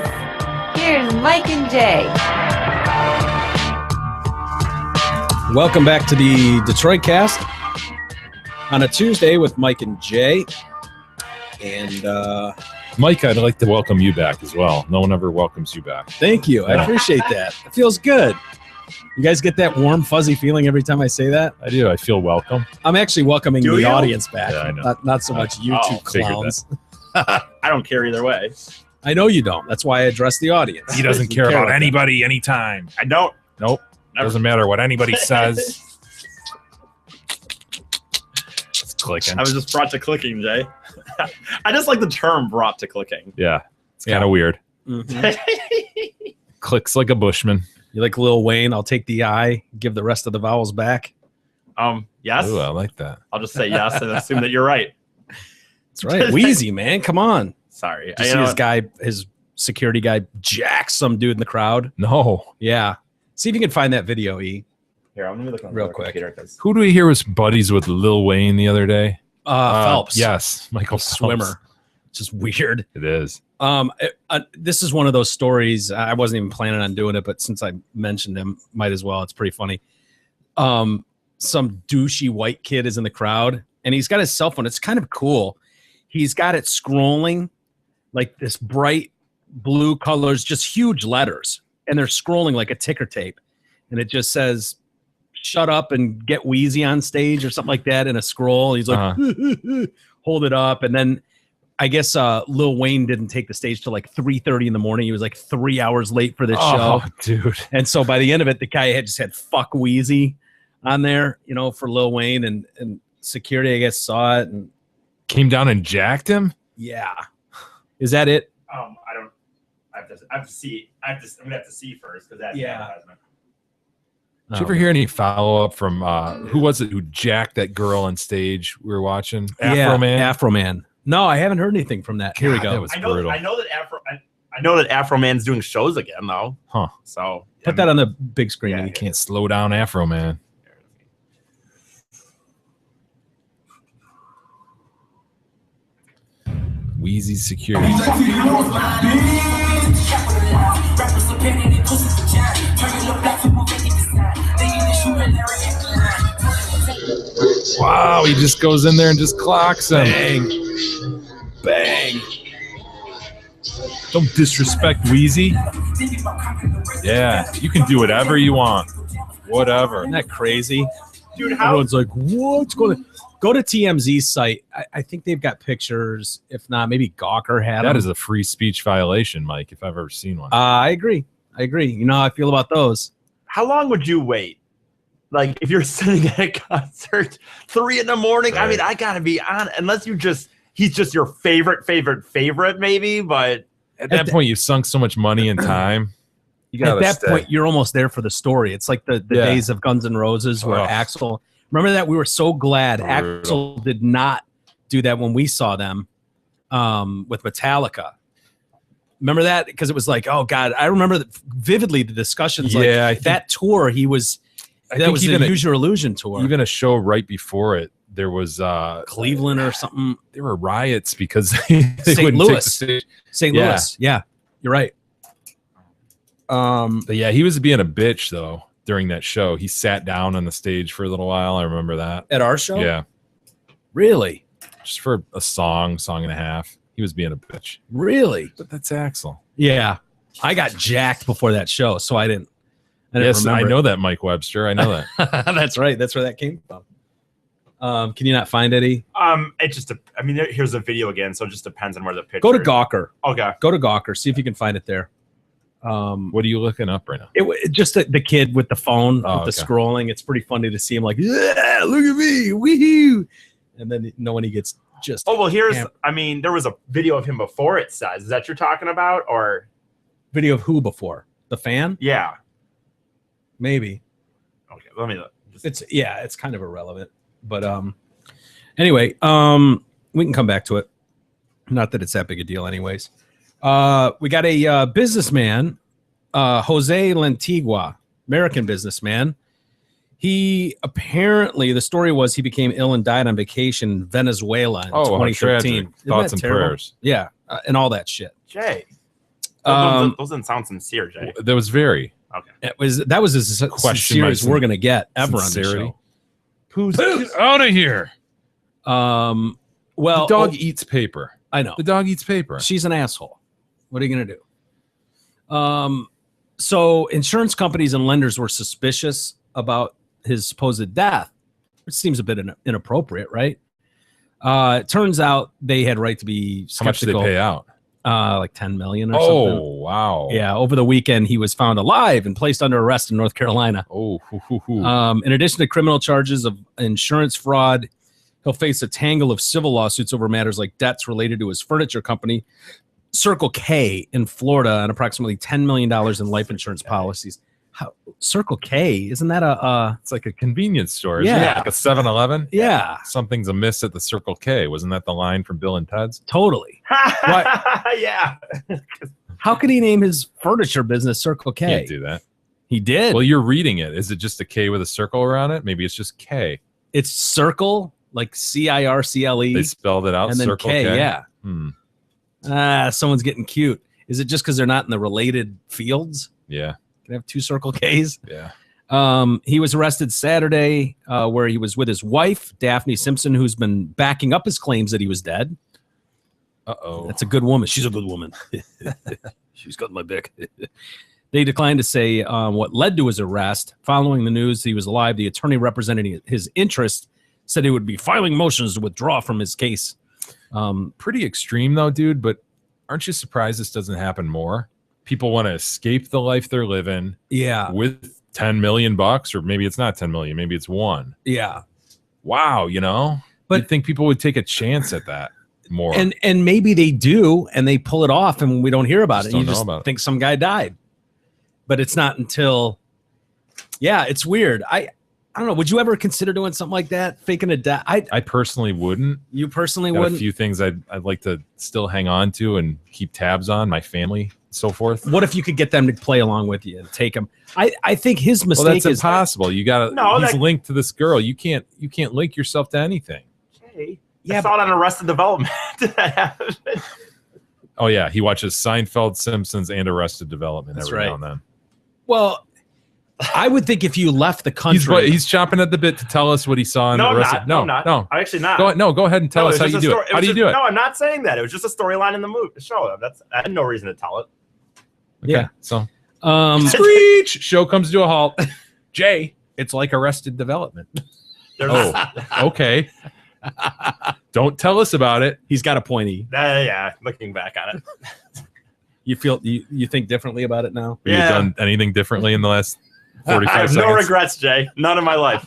Here's Mike and Jay. Welcome back to the Detroit Cast on a Tuesday with Mike and Jay. And Mike, I'd like to welcome you back as well. No one ever welcomes you back. thank you. I appreciate that. It feels good. You guys get that warm, fuzzy feeling every time I say that? I do. I feel welcome. I'm actually welcoming Do the you? audience back. Yeah, I know. Not so much you two figured clowns. I don't care either way. I know you don't. That's why I address the audience. He doesn't care about anybody anytime. I don't. Nope. Never. Doesn't matter what anybody says. It's clicking. I was just brought to clicking, Jay. I just like the term "brought to clicking." Yeah. It's kind of weird. Mhm. Clicks like a Bushman. You like Lil Wayne? I'll take the I, give the rest of the vowels back. Yes. Ooh, I like that. I'll just say yes and assume that you're right. That's right. Wheezy, man. Come on. Sorry. Did you see his security guy jack some dude in the crowd? No. Yeah. See if you can find that video, E. Here, I'm gonna look on Real the quick. computer 'cause- Who do we hear was buddies with Lil Wayne the other day? Phelps. Yes. Michael Phelps. Swimmer. It's just weird. It is. This is one of those stories. I wasn't even planning on doing it, but since I mentioned him, might as well. It's pretty funny. Some douchey white kid is in the crowd, and he's got his cell phone. It's kind of cool. He's got it scrolling like this bright blue colors, just huge letters, and they're scrolling like a ticker tape, and it just says "Shut up and get Wheezy on stage" or something like that in a scroll. He's like, hold it up, and then I guess Lil Wayne didn't take the stage till like 3:30 in the morning. He was like 3 hours late for this show. Dude. And so by the end of it, the guy had just had "fuck Wheezy" on there, you know, for Lil Wayne, and security, I guess, saw it and Came down and jacked him? yeah. Is that it? I don't. I have to see. I'm gonna have to see first because that's Yeah. advertisement. Did you ever hear any follow up from who was it who jacked that girl on stage we were watching? Afro Man? Afro Man. No, I haven't heard anything from that. Here we God, go. that was I know. brutal. I know that Afro Man's doing shows again though. Huh. So Put that on the big screen. Yeah. You can't slow down Afro Man. Wheezy security. Wow, he just goes in there and just clocks him. Bang. Bang. Don't disrespect Wheezy. Yeah, you can do whatever you want. Whatever. Isn't that crazy? dude, how? Everyone's like, what's going on? Go to TMZ's site. I think they've got pictures. If not, maybe Gawker had That them. is a free speech violation, Mike, if I've ever seen one. I agree. You know how I feel about those. How long would you wait? Like if you're sitting at a concert 3 a.m, I mean, I gotta be on, unless he's just your favorite, maybe, but At that point, you've sunk so much money and time. You gotta At that stay. point, you're almost there for the story. It's like the Yeah. days of Guns N' Roses where Oh. Axl. Remember that? We were so glad Brutal. Axl did not do that when we saw them with Metallica. Remember that? Because it was like, oh God, I remember vividly the discussions. Yeah, I like think- that tour. That think was the even Use Your Illusion tour. Even a show right before it, there was Cleveland or something. there were riots because they St. wouldn't Louis. take the stage. St. Yeah. Louis. Yeah, you're right. But yeah, he was being a bitch though during that show. He sat down on the stage for a little while. I remember that. At our show? Yeah, Really? just for a song and a half. He was being a bitch. Really? But that's Axl. Yeah. I got jacked before that show, so I didn't Yes, I remember know that, Mike Webster. I know that. it. That's right. That's where that came from. Can you not find Eddie? it just, I mean, here's a video again, so it just depends on where the picture. Go to Gawker. Okay. Go to Gawker. See if you can find it there. What are you looking up right now? Just the kid with the phone Oh, with the okay. scrolling. It's pretty funny to see him like, yeah, look at me, woohoo! And then when he gets just Oh, well, here's, Yeah. I mean, there was a video of him before it says. Is that you're talking about? Or, video of who before the fan? yeah. Maybe. Okay, let me look. It's kind of irrelevant. But anyway, we can come back to it. Not that it's that big a deal anyways. We got a businessman, Jose Lantigua, American businessman. He apparently, the story was he became ill and died on vacation in Venezuela in Oh, how 2013. tragic. Thoughts and prayers. Yeah, and all that shit. Jay. Um, Those didn't sound sincere, Jay. That was very that was as sincere as we're gonna get ever on the sincerity. show. Get out of here. Well, The dog eats paper. I know. The dog eats paper. She's an asshole. What are you gonna do? So insurance companies and lenders were suspicious about his supposed death, which seems a bit inappropriate, right? It turns out they had right to be How much did they skeptical. pay out? Like 10 million or something. Oh, wow. Yeah, over the weekend he was found alive and placed under arrest in North Carolina. Oh, In addition to criminal charges of insurance fraud, he'll face a tangle of civil lawsuits over matters like debts related to his furniture company, Circle K in Florida, and approximately $10 million in life insurance policies. Circle K, isn't that it's like a convenience store, isn't Yeah. it? Like a 7-Eleven? Yeah. Something's amiss at the Circle K. Wasn't that the line from Bill and Ted's? Totally. Yeah. How could he name his furniture business Circle K? Can't do that. He did. Well, you're reading it. Is it just a K with a circle around it? Maybe it's just K. It's Circle, like CIRCLE. They spelled it out. and then Circle K, K. yeah. Someone's getting cute. Is it just because they're not in the related fields? Yeah. Can I have 2 Circle Ks? Yeah. He was arrested Saturday where he was with his wife, Daphne Simpson, who's been backing up his claims that he was dead. Uh-oh. That's a good woman. She's a good woman. She's got my back. They declined to say what led to his arrest. Following the news he was alive, the attorney representing his interest said he would be filing motions to withdraw from his case. Pretty extreme, though, dude, but aren't you surprised this doesn't happen more? People want to escape the life they're living with 10 million bucks, or maybe it's not 10 million, maybe it's 1. Yeah. Wow, you know? But you'd think people would take a chance at that more. And maybe they do, and they pull it off, and we don't hear about it. Don't You know just about it. think some guy died, but it's not until, yeah, it's weird. I don't know. Would you ever consider doing something like that, faking a death? I personally wouldn't. You personally Got wouldn't. a few things I'd like to still hang on to and keep tabs on, my family, so forth. What if you could get them to play along with you and take them? I think his mistake Well, that's is impossible. You got to. No, he's that- linked to this girl. You can't link yourself to anything. Jay. Yeah, I saw it on Arrested Development. Oh yeah, he watches Seinfeld, Simpsons, and Arrested Development That's every right. now and then. Well, I would think if you left the country, He's chomping at the bit to tell us what he saw in No, the I'm Arrested. not. No, I'm not. no. I'm actually not. Go ahead and tell us how you do it. How do you do it? No, I'm not saying that. It was just a storyline in the movie. The show. I had no reason to tell it. Okay, yeah. So screech. show comes to a halt. Jay, it's like Arrested Development. There's Okay. Don't tell us about it. He's got a pointy. yeah, looking back on it. You feel you think differently about it now? Have you done anything differently in the last 45 I have seconds? no regrets, Jay. None in my life.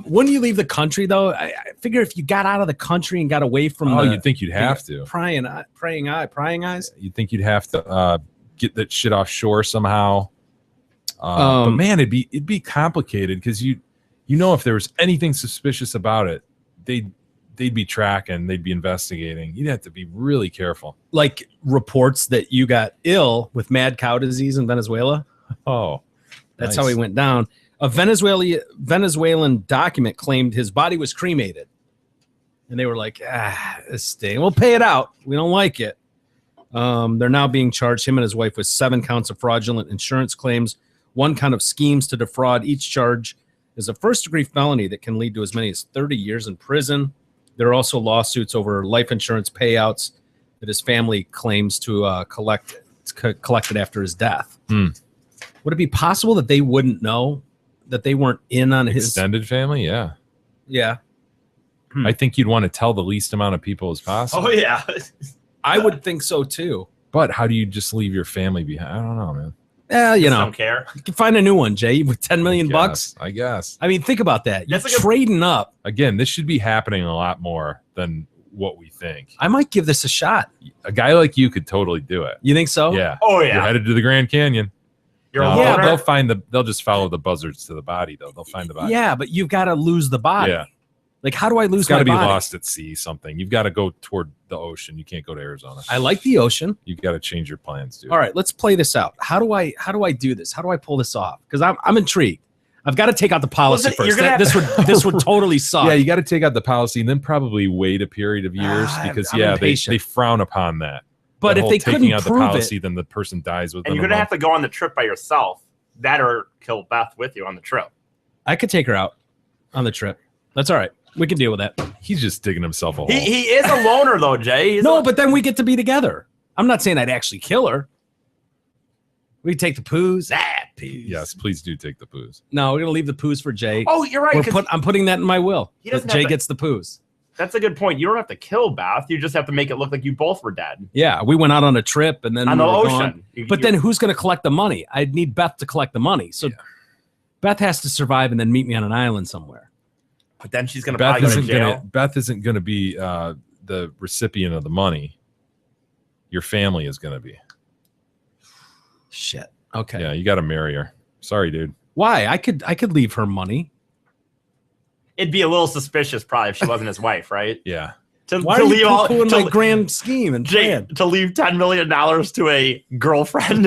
When you leave the country, though, I figure if you got out of the country and got away from Oh, the you'd think you'd have to. prying eyes. You'd think you'd have to get that shit offshore somehow. But man, it'd be complicated because you know if there was anything suspicious about it, they'd be tracking, they'd be investigating. You'd have to be really careful. Like reports that you got ill with mad cow disease in Venezuela. Oh, That's nice. how he went down. A Venezuelan document claimed his body was cremated. And they were like, this thing, we'll pay it out. We don't like it. They're now being charged, him and his wife, with 7 counts of fraudulent insurance claims, 1 count of schemes to defraud. Each charge is a first-degree felony that can lead to as many as 30 years in prison. There are also lawsuits over life insurance payouts that his family claims to collected after his death. Would it be possible that they wouldn't know, that they weren't in on his extended family? Yeah. Yeah. I think you'd want to tell the least amount of people as possible. Oh yeah. I would think so too. But how do you just leave your family behind? I don't know, man. You know, don't care. you can find a new one, Jay, with 10 million bucks. I guess. I mean, think about that. You're That's like a- trading up. Again, this should be happening a lot more than what we think. I might give this a shot. A guy like you could totally do it. You think so? Yeah. Oh You're yeah. headed to the Grand Canyon. You're No, a Yeah, loner. they'll just follow the buzzards to the body though. They'll find the body. Yeah, but you've got to lose the body. Yeah. Like, how do I lose It's got my to be body? lost at sea. Something you've got to go toward the ocean. You can't go to Arizona. I like the ocean. You got to change your plans, dude. All right, let's play this out. How do I do this? How do I pull this off? Because I'm intrigued. I've got to take out the policy Well, you're first. gonna This would totally suck. Yeah, you got to take out the policy and then probably wait a period of years because I'm they impatient. frown upon that. But The if whole they taking couldn't out the prove policy, it, then the person dies within And you're a gonna month. have to go on the trip by yourself. That or kill Beth with you on the trip. I could take her out on the trip. That's all right. We can deal with that. He's just digging himself a hole. He is a loner though, Jay. He's No, a- but then we get to be together. I'm not saying I'd actually kill her. We take the poos. Poos. Yes, please do take the poos. No, we're gonna leave the poos for Jay. Oh, you're right. 'Cause I'm putting that in my will. He That doesn't Jay have to- gets the poos. that's a good point. You don't have to kill Beth. You just have to make it look like you both were dead Yeah, we went out on a trip and then on we the were ocean. gone. But then who's going to collect the money? I'd need Beth to collect the money. So Beth has to survive and then meet me on an island somewhere. but then she's gonna Beth probably go to isn't jail. gonna. Beth isn't gonna be the recipient of the money. Your family is gonna be. Shit. Okay. Yeah, you got to marry her. Sorry, dude. Why? I could leave her money. It'd be a little suspicious probably if she wasn't his wife, right? Yeah. To, Why to are you leave all poo-pooing to, my grand scheme and Jay, plan? to leave $10 million to a girlfriend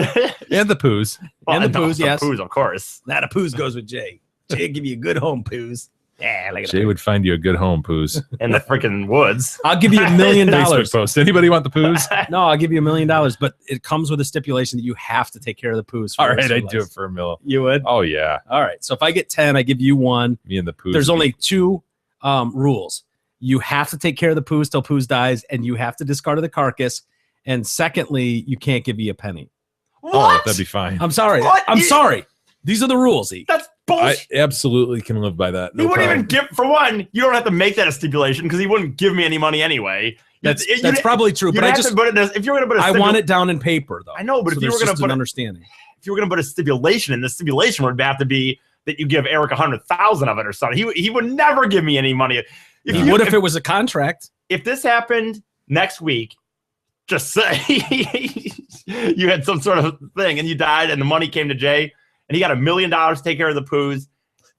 And the poos. And the no, poos, yes. poos, of course. That a poos goes with Jay. Jay give you a good home, poos. Yeah, like Jay would find you a good home, poos. In the freaking woods. I'll give you $1 million. Facebook post. Anybody want the poos? No, I'll give you $1 million, but it comes with a stipulation that you have to take care of the poos. for All the rest right, of I'd your do life. it for a mill. You would? Oh yeah, All right. So if I get 10, I give you 1. me and the poos. There's would only be- 2 rules. You have to take care of the poos till poos dies, and you have to discard the carcass. And secondly, you can't give me a penny. What? Oh, that'd be fine. I'm sorry. What? I'm sorry. These are the rules. E. That's I bullshit. absolutely can live by that. He No wouldn't problem. even give, for one, you don't have to make that a stipulation because he wouldn't give me any money anyway. That's You'd- probably true. you'd But I have just to put it as, if you were going to put a I stipu- want it down in paper though. I know, but So if you were there's going just to an put understanding. if you were going to put a stipulation in, the stipulation would have to be that you give Eric 100,000 of it or something. He would never give me any money. He would if it was a contract. If this happened next week, just say you had some sort of thing and you died and the money came to Jay and he got $1 million to take care of the poos.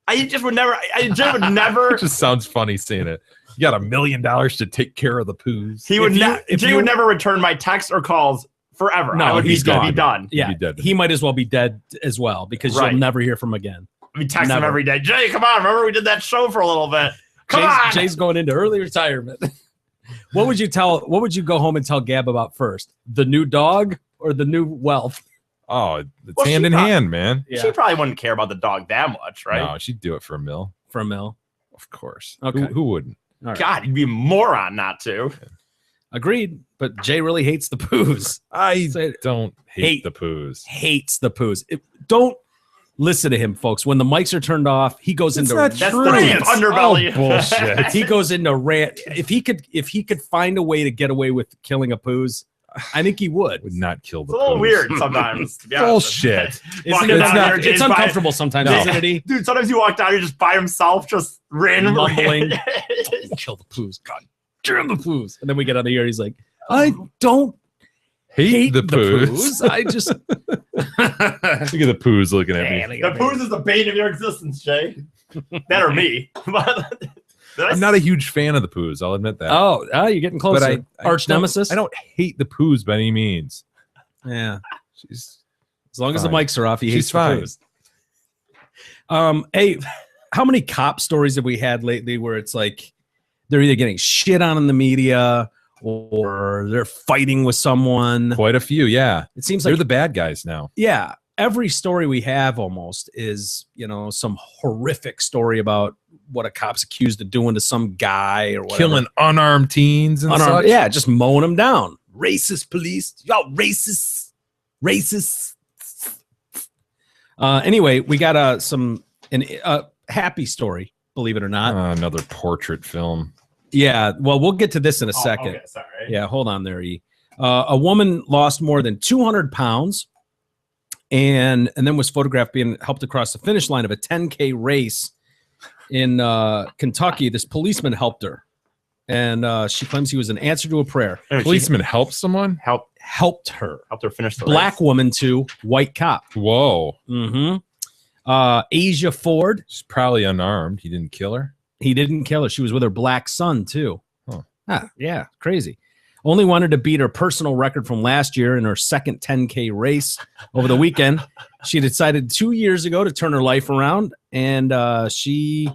I just would never. Jay would never. It just sounds funny saying it. You got $1 million to take care of the poos. He would If you- never. if Jay you- would never return my texts or calls forever. No, I would he's be gone. done. Yeah, be dead. he might as well be dead as well because Right. you'll never hear from him again. I'd be texting him Never. every day. Jay, come on! Remember we did that show for a little bit. Come on! Jay's going into early retirement. What would you go home and tell Gab about first? The new dog or the new wealth? Oh, it's Well, hand she in prob- hand, man. She probably wouldn't care about the dog that much, right? No, she'd do it for a mill. For a mill. Of course. Okay. Who wouldn't? All right. God, you'd be a moron not to. Agreed. But Jay really hates the poos. I Say it. don't hate Hate. the poos. Hates the poos. Don't listen to him, folks. When the mics are turned off, he goes It's into not That's true. the deep It's underbelly. all bullshit. he goes into rant. If he could find a way to get away with killing a poos, I think he would. Would not kill the It's a little poos. weird sometimes. To be honest. Bullshit. Walking Isn't it? down not- here, It's Jay's by- uncomfortable sometimes, No. isn't it? E? Dude, sometimes you walk down here just by himself, just randomly. Mumbling. Kill the poos. God damn the poos. And then we get on the air. He's like, I don't hate the poos. I just Look at the poos looking at me. The poos is the bane of your existence, Jay. That or me. I'm not a huge fan of the poos. I'll admit that. oh, you're getting closer. but Arch don't- nemesis. I don't hate the poos by any means. Yeah. She's As long as the fine. mics are off, he She's hates the fine. poos. Hey, how many cop stories have we had lately where it's like they're either getting shit on in the media or they're fighting with someone? quite a few. Yeah, It seems they're like the bad guys now. yeah, every story we have almost is, some horrific story about what a cop's accused of doing to some guy or whatever. Killing unarmed teens and Unarmed- such. yeah, just mowing them down. Racist police. Y'all racist. Racist. Anyway, we got a happy story, believe it or not. Another portrait film. Yeah, well, we'll get to this in a second. Okay, sorry. Yeah, hold on there, E. A woman lost more than 200 pounds and then was photographed being helped across the finish line of a 10K race in Kentucky. This policeman helped her, and she claims he was an answer to a prayer. Policeman help someone? Helped her. Helped her finish the Black race. woman too, white cop. Whoa. Mm-hmm. Asia Ford. She's probably unarmed. He didn't kill her. He didn't kill her. She was with her black son too. Huh. Yeah, crazy. Only wanted to beat her personal record from last year in her second 10K race over the weekend. She decided 2 years ago to turn her life around, and after she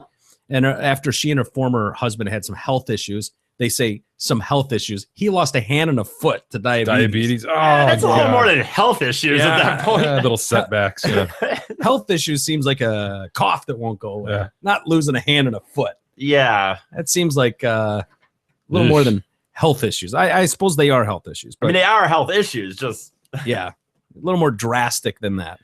and her former husband had some health issues. They say some health issues. He lost a hand and a foot to diabetes. Oh, That's a little God. more than health issues at that point. Yeah, little setbacks. Yeah. Health issues seems like a cough that won't go away. Yeah. Not losing a hand and a foot. Yeah. That seems like a little more than health issues. I suppose they are health issues. I But mean, they are health issues. Just yeah, a little more drastic than that.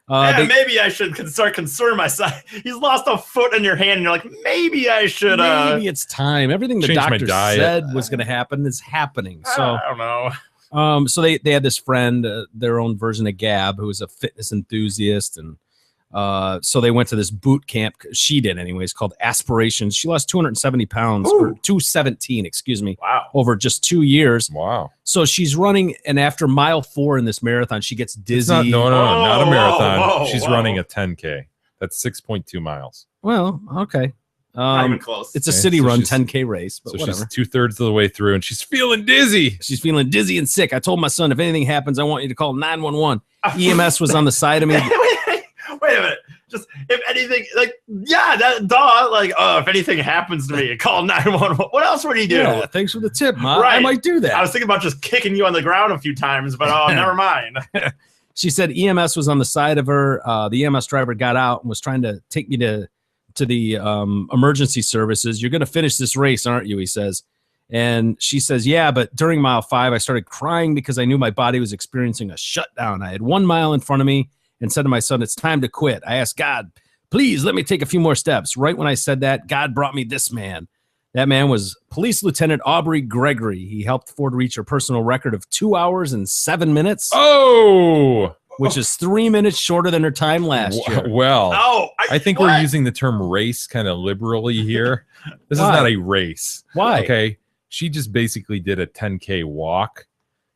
maybe I should start concerning myself. He's lost a foot in your hand, and you're like, maybe I should. Maybe it's time. Everything the change my doctor diet. said was going to happen is happening. So, I don't know. so they had this friend, their own version of Gab, who was a fitness enthusiast, and so they went to this boot camp. She did, anyways, called Aspirations. She lost 270 pounds, or 217, excuse me, Wow. over just 2 years. Wow. So she's running, and after mile 4 in this marathon, she gets dizzy. It's not, no, not a Whoa, marathon. whoa, She's whoa. running a 10K. That's 6.2 miles. Well, okay. Not even close. It's a Okay, city so run she's- 10K race, but So whatever. she's 2/3 of the way through, and she's feeling dizzy. She's feeling dizzy and sick. I told my son, if anything happens, I want you to call 911. EMS was on the side of me. Wait a minute. Just if anything, like, yeah, that duh. Like, oh, if anything happens to me, call 911. What else would he do? Yeah, thanks for the tip, Ma. I Right. might do that. I was thinking about just kicking you on the ground a few times, but oh, never mind. She said EMS was on the side of her. The EMS driver got out and was trying to take me to the emergency services. You're going to finish this race, aren't you? He says. And she says, yeah, but during mile 5, I started crying because I knew my body was experiencing a shutdown. I had 1 mile in front of me and said to my son, it's time to quit. I asked God, please let me take a few more steps. Right when I said that, God brought me this man. That man was Police Lieutenant Aubrey Gregory. He helped Ford reach her personal record of 2 hours and 7 minutes, Oh, which is 3 minutes shorter than her time last year. well. Oh, I think we're using the term race kind of liberally here. This Why? is not a race. Why? Okay. She just basically did a 10K walk.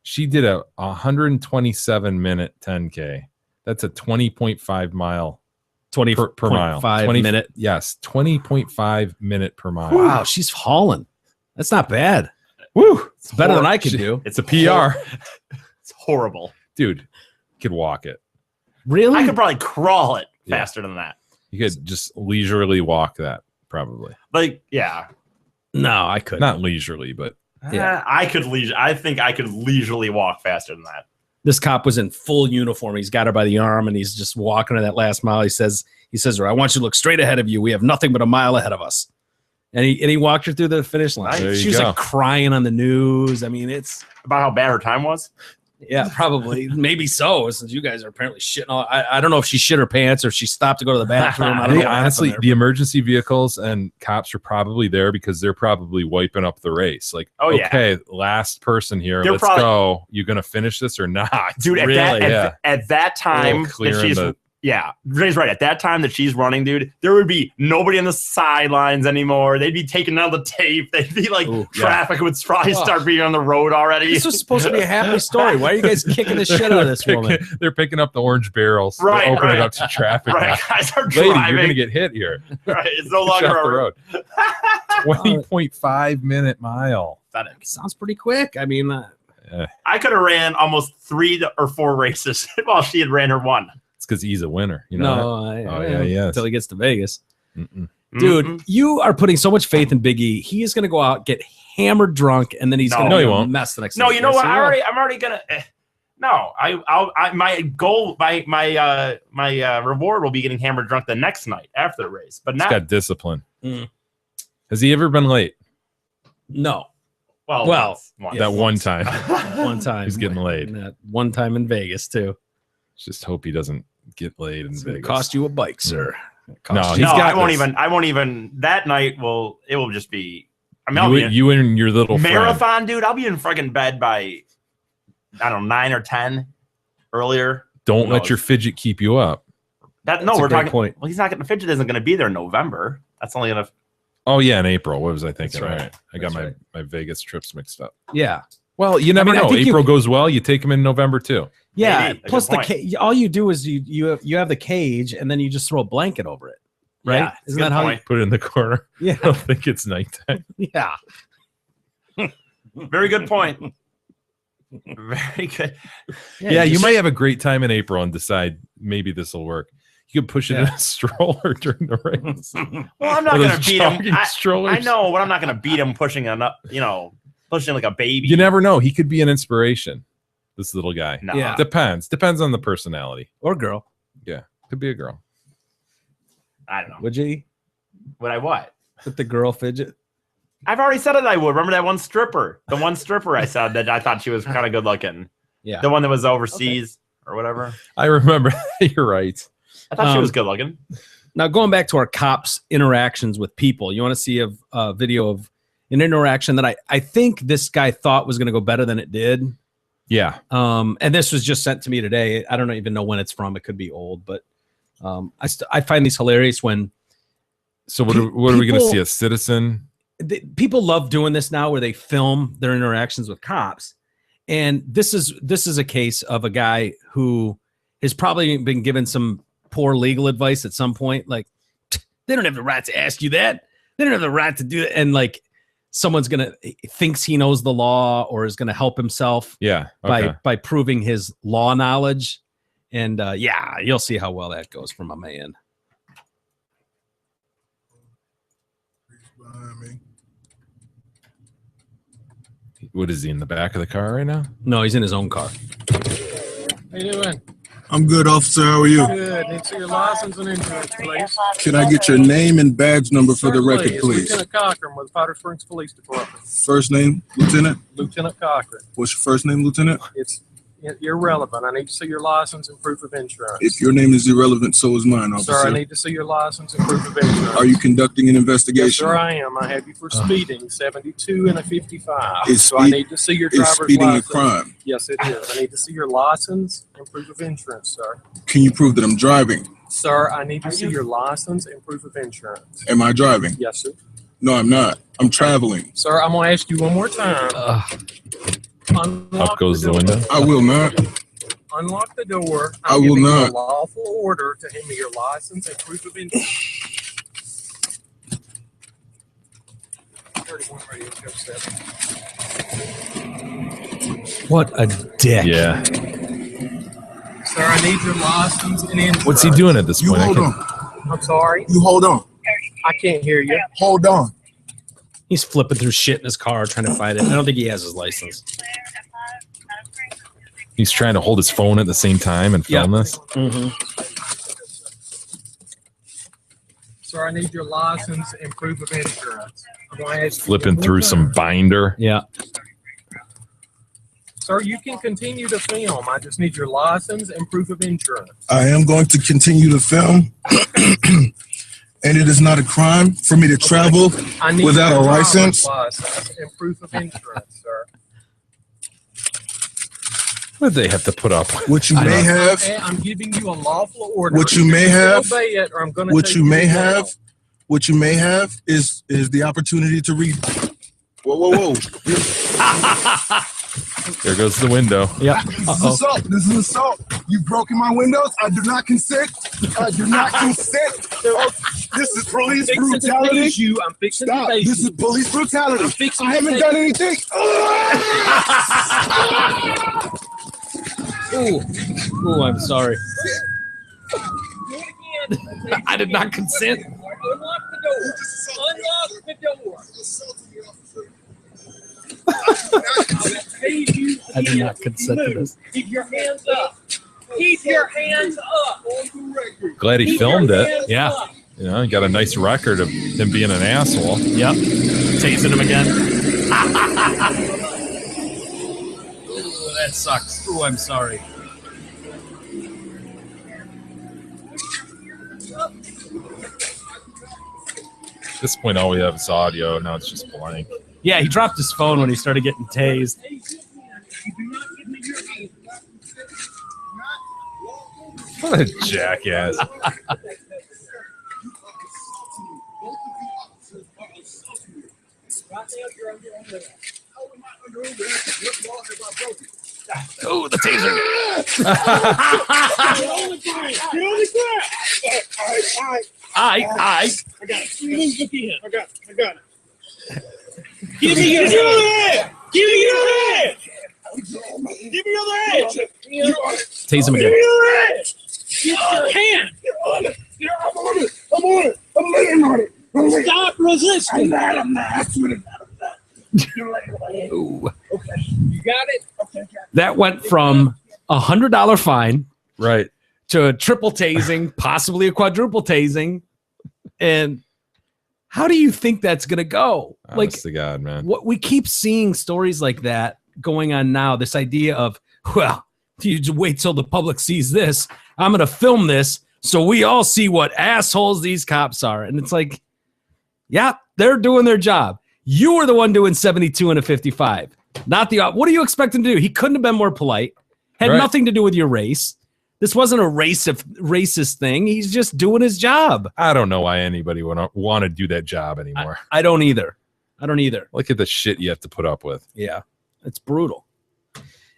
She did a 127-minute 10K. That's a 20.5 mile 20 per mile. 5 20 minute. Yes, 20.5 minute per mile. Wow, she's hauling. That's not bad. Woo! It's better than I could do. It's a PR. It's horrible. Dude, you could walk it. Really? I could probably crawl it Yeah. faster than that. You could just leisurely walk that, probably. Like, yeah. No, I couldn't. Not leisurely, but Yeah. I think I could leisurely walk faster than that. This cop was in full uniform. He's got her by the arm and he's just walking her that last mile. He says to her, I want you to look straight ahead of you. We have nothing but a mile ahead of us. And he walked her through the finish line. There She you was go. like crying on the news. I mean, it's About how bad her time was? yeah, probably maybe so. Since you guys are apparently shitting all, I don't know if she shit her pants or if she stopped to go to the bathroom. I don't know. they, what honestly, happened the emergency vehicles and cops are probably there because they're probably wiping up the race. Like, Oh, yeah. okay, last person here. They're Let's probably- go. You gonna finish this or not? Dude, at, Really? at that time, clearing that she's, the- yeah, Ray's right. At that time that she's running, dude, there would be nobody on the sidelines anymore. They'd be taking out the tape. They'd be like, Ooh, traffic would probably Oh. start being on the road already. This was supposed to be a happy story. Why are you guys kicking the shit out of this woman? They're picking up the orange barrels. They're Right, opening right. it up to traffic. Right, now. guys are Lady, you're driving. gonna get hit here. Right, it's no Get longer off the a road. 20.5 minute mile. pathetic. Sounds pretty quick. I mean, I could have ran almost 3 or 4 races while she had ran her one. It's because he's a winner. You know. no, Oh, yeah, he is. until he gets to Vegas. That? Mm-mm. Dude, Mhm. you are putting so much faith in Big E. He is going to go out, get hammered drunk, and then he's No. going No, he to won't. mess the next No, day. you know Yes, what? he will. I'm already gonna. No, my goal, my reward will be getting hammered drunk the next night after the race, but He's not. got discipline. Mm. Has he ever been late? No, Well, Well, once. That one time. one time. He's getting laid. And that one time in Vegas, too. Just hope he doesn't get laid in It's going to Vegas. cost you a bike, sir. No, Cost he's No, got I won't this. even. I won't even. That night will. It will just be. I mean, I'll be You, in you and your little friend. marathon, dude. I'll be in friggin' bed by, I don't know, 9 or 10 earlier. Don't Who let knows? your fidget keep you up. That no, That's a we're great talking. point. Well, he's not getting. The fidget isn't going to be there in November. That's only gonna. Oh yeah, in April. What was I thinking? That's right. All right. I got That's my, right. my Vegas trips mixed up. Yeah. Well, you never I know. think you- April goes well, you take them in November too. Yeah. Maybe. Plus, Good all you do is you have the cage, and then you just throw a blanket over it. right? Yeah, Isn't good that how? point. Put it in the corner. Yeah, I don't think it's nighttime. yeah. Very good point. Very good. Yeah, you might have a great time in April and decide maybe this will work. You could push it in a stroller during the race. Well, I'm not One of going those to beat him. jogging strollers. I know, but I'm not going to beat him pushing pushing like a baby. You never know. He could be an inspiration. This little guy. No. Yeah. Depends on the personality. Or girl. Yeah, could be a girl. I don't know. Would you? Would I what? With the girl fidget? I've already said it. I would. Remember that one stripper? The one stripper I said that I thought she was kind of good looking. Yeah. The one that was overseas or whatever. I remember. You're right. I thought she was good looking. Now, going back to our cops' interactions with people, you want to see a video of an interaction that I think this guy thought was going to go better than it did. Yeah. And this was just sent to me today. I don't even know when it's from. It could be old, but I find these hilarious when. So what are we going to see? A citizen? People love doing this now, where they film their interactions with cops, and this is a case of a guy who has probably been given some poor legal advice at some point. Like, they don't have the right to ask you that. They don't have the right to do it, and like someone's thinks he knows the law or is gonna help himself. Yeah. Okay. By proving his law knowledge, and you'll see how well that goes for my man. What is he in the back of the car right now? No, he's in his own car. How you doing? I'm good, officer. How are you? Good. Need to see your license and insurance, please. Can I get your name and badge number for the record, It's please? Lieutenant Cochran with Powder Springs Police Department. First name, Lieutenant? Lieutenant Cochran. What's your first name, Lieutenant? It's irrelevant. I need to see your license and proof of insurance. If your name is irrelevant, so is mine, officer. Sir, I need to see your license and proof of insurance. Are you conducting an Yes, investigation? sir, I am. I have you for speeding, 72 and a 55. Is So I speed- need to see your Is driver's speeding license. a crime? Yes, it is. I need to see your license and proof of insurance, sir. Can you prove that I'm driving? Sir, I need to see your license and proof of insurance. Am I driving? Yes, sir. No, I'm not. I'm traveling. Sir, I'm going to ask you one more time. Up goes the window. I will not. Unlock the door. I I'm will giving you not. a lawful order to hand me your license and proof of insurance. 31 radio code 7. What a dick. Yeah. Sir, I need your license and insurance. What's he doing at this You point? hold on. I'm sorry. You hold on. I can't hear you. Hold on. He's flipping through shit in his car trying to find it. I don't think he has his license. He's trying to hold his phone at the same time and film this. Mm-hmm. Sir, I need your license and proof of insurance. I'm going to ask you Flipping one more through time. some binder. Yeah. Sir, you can continue to film. I just need your license and proof of insurance. I am going to continue to film. And it is not a crime for me to travel I need without your a driver's license. license and proof of insurance, sir. What did they have to put up with? What you may have, I'm giving you a lawful order. what you may have, Obey it, or I'm going to what you may have, what you may have is the opportunity to read. Whoa, whoa, whoa! There goes the window. Yeah. This is assault. This is assault. You've broken my windows. I do not consent. I do not consent. This is police brutality. I'm fixing Stop. to This is police brutality. fixing I haven't done anything. Ooh, I'm sorry. I did not consent. Unlock the door. Unlock the door. I did not consent to this. Keep your hands up. Keep your hands up. Glad he filmed it. Yeah. You know, he got a nice record of him being an asshole. Yep. Tasing him again. Ooh, that sucks. Ooh, I'm sorry. At this point, all we have is audio. Now it's just blank. Yeah, he dropped his phone when he started getting tased. What a jackass. Oh, the taser. I got it. I got it. Give me your other hand. Give me your other hand. Give me your other hand. tase him Give me again. your other hand. Get your hand. I'm on it. I'm laying on it. Stop resisting. I'm not. Ooh. Okay. You got it? Okay. That went from $100 fine Right. to a triple tasing, possibly a quadruple tasing. And how do you think that's going to go? Honest to God, man. What we keep seeing stories like that going on now, this idea of, well, you just wait till the public sees this. I'm going to film this so we all see what assholes these cops are. And it's like, yeah, they're doing their job. You were the one doing 72 and a 55, not the. What do you expect him to do? He couldn't have been more polite. Had Right. nothing to do with your race. This wasn't a racist thing. He's just doing his job. I don't know why anybody would want to do that job anymore. I don't either. Look at the shit you have to put up with. Yeah, it's brutal.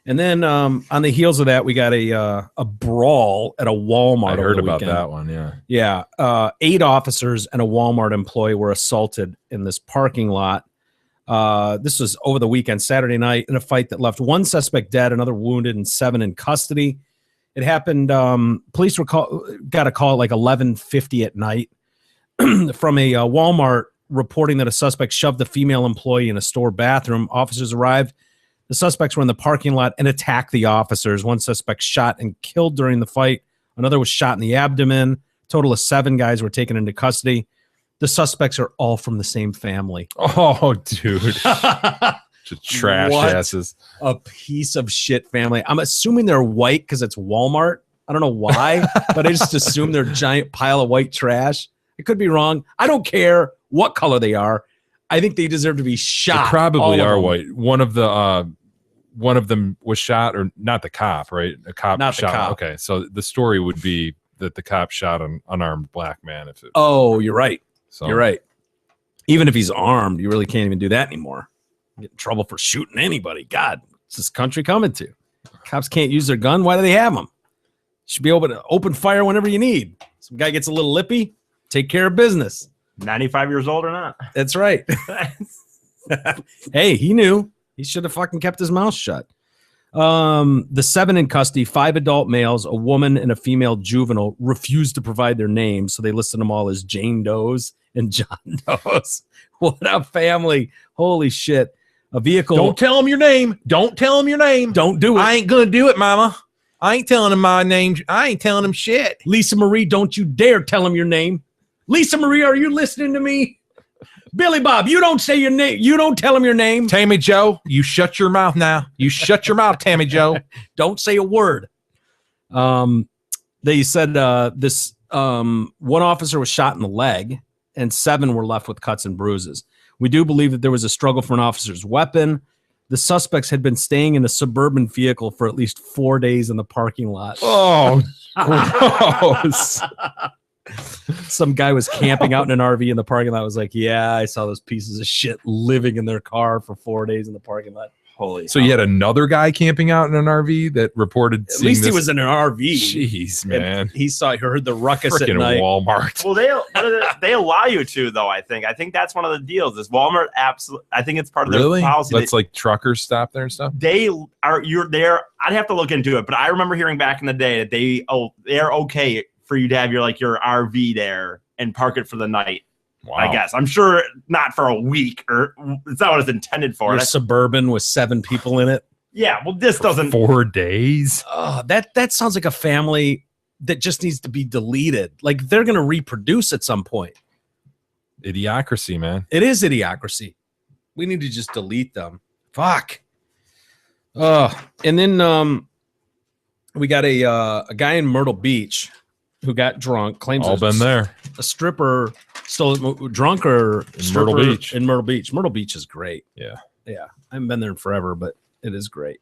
And then on the heels of that, we got a brawl at a Walmart. I over heard the about weekend. that one. Yeah. Yeah, 8 officers and a Walmart employee were assaulted in this parking lot. This was over the weekend, Saturday night, in a fight that left 1 suspect dead, another wounded, and 7 in custody. It happened. Police got a call at like 11:50 at night from a Walmart reporting that a suspect shoved a female employee in a store bathroom. Officers arrived. The suspects were in the parking lot and attacked the officers. 1 suspect shot and killed during the fight. Another was shot in the abdomen. A total of 7 guys were taken into custody. The suspects are all from the same family. Oh, dude. Just trash What? asses. A piece of shit family. I'm assuming they're white because it's Walmart. I don't know why, but I just assume they're a giant pile of white trash. It could be wrong. I don't care what color they are. I think they deserve to be shot. They probably all of are them. white. One of them was shot, or not the cop, right? A cop Not the shot. cop. Okay, so the story would be that the cop shot an unarmed black man. If it, Oh, you're right. so You're right. Even if he's armed, you really can't even do that anymore. Get in trouble for shooting anybody. God, what's this country coming to? Cops can't use their gun. Why do they have them? Should be able to open fire whenever you need. Some guy gets a little lippy, take care of business. 95 years old or not? That's right. Hey, he knew. He should have fucking kept his mouth shut. The 7 in custody, 5 adult males, a woman, and a female juvenile refused to provide their names, so they listed them all as Jane Does and John Does. What a family. Holy shit. A vehicle. don't tell him your name. Don't tell him your name. Don't do it. I ain't gonna do it, Mama. I ain't telling him my name. I ain't telling him shit. Lisa Marie, don't you dare tell him your name. Lisa Marie, are you listening to me? Billy Bob, you don't say your name. You don't tell him your name. Tammy Joe, you shut your mouth now. You shut your mouth, Tammy Joe. Don't say a word. They said this one officer was shot in the leg and 7 were left with cuts and bruises. We do believe that there was a struggle for an officer's weapon. The suspects had been staying in a suburban vehicle for at least 4 days in the parking lot. Oh, gross. Some guy was camping out in an RV in the parking lot. Was like, yeah, I saw those pieces of shit living in their car for 4 days in the parking lot. Holy. So you had another guy camping out in an RV that reported At seeing least he this? was in an RV. Jeez, And man. he heard the ruckus at Freaking night. Walmart. Well, they allow you to, though. I think that's one of the deals. Is Walmart absolutely? I think it's part of Really? their policy. Let's like truckers stop there and stuff. You're there. I'd have to look into it, but I remember hearing back in the day that they're okay for you to have your RV there and park it for the night. Wow. I guess. I'm sure not for a week, or it's not what it's intended for. Your That's- suburban with 7 people in it. yeah. Well, this doesn't. 4 days. Oh, that sounds like a family that just needs to be deleted. Like they're going to reproduce at some point. Idiocracy, man. It is idiocracy. We need to just delete them. Fuck. And then we got a guy in Myrtle Beach who got drunk. Claims All been there. A stripper still drunk or In Myrtle stripper Beach. in Myrtle Beach. Myrtle Beach is great. Yeah. Yeah. I haven't been there in forever, but it is great.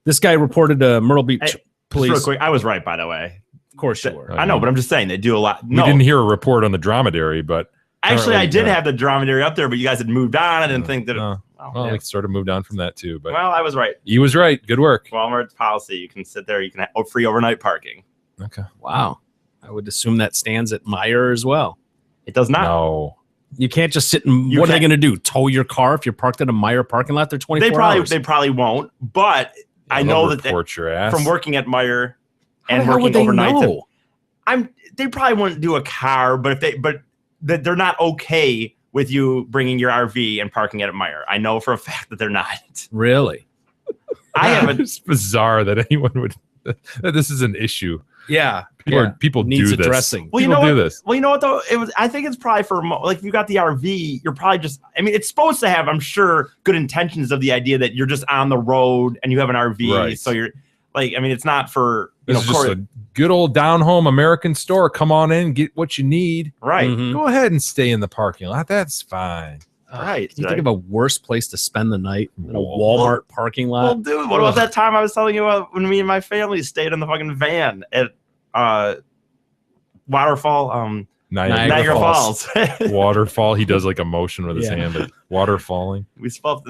This guy reported to Myrtle Beach Hey, police. Just real quick, I was right, by the way. Of course you were. I know, but I'm just saying they do a lot. We No, didn't hear a report on the dromedary, but actually, I apparently, did have the dromedary up there, but you guys had moved on. I didn't think that. no. Well, we sort of moved on from that too, but Well, I was right. he was right. Good work. Walmart's policy: you can sit there, you can have free overnight parking. Okay. Wow. I would assume that stands at Meijer as well. It does not. No. You can't just sit and You what are they can't- going to do? Tow your car if you're parked at a Meijer parking lot? They're 24 hours. They probably won't. But I They'll know that report your ass. from working at Meijer How and the hell working would they overnight. know? They probably wouldn't do a car, but they're not okay with you bringing your RV and parking it at Meijer. I know for a fact that they're not. Really? I haven't. It's bizarre that anyone would that this is an issue. Yeah. People Needs do this. addressing. Well, you People know do what? this. Well, you know what though? I think it's probably for like if you got the RV, you're probably just. I mean, it's supposed to have, I'm sure, good intentions of the idea that you're just on the road and you have an RV, Right. so you're like. I mean, it's not for This is just a good old down home American store. Come on in, get what you need. right, Mhm. Go ahead and stay in the parking lot. That's fine. right. Can you think of a worse place to spend the night than a Well, Walmart parking Well, lot? dude, what about that time I was telling you about when me and my family stayed in the fucking van at Waterfall, Niagara Falls. Waterfall. He does like a motion with his Yeah. hand. Like water falling. We slept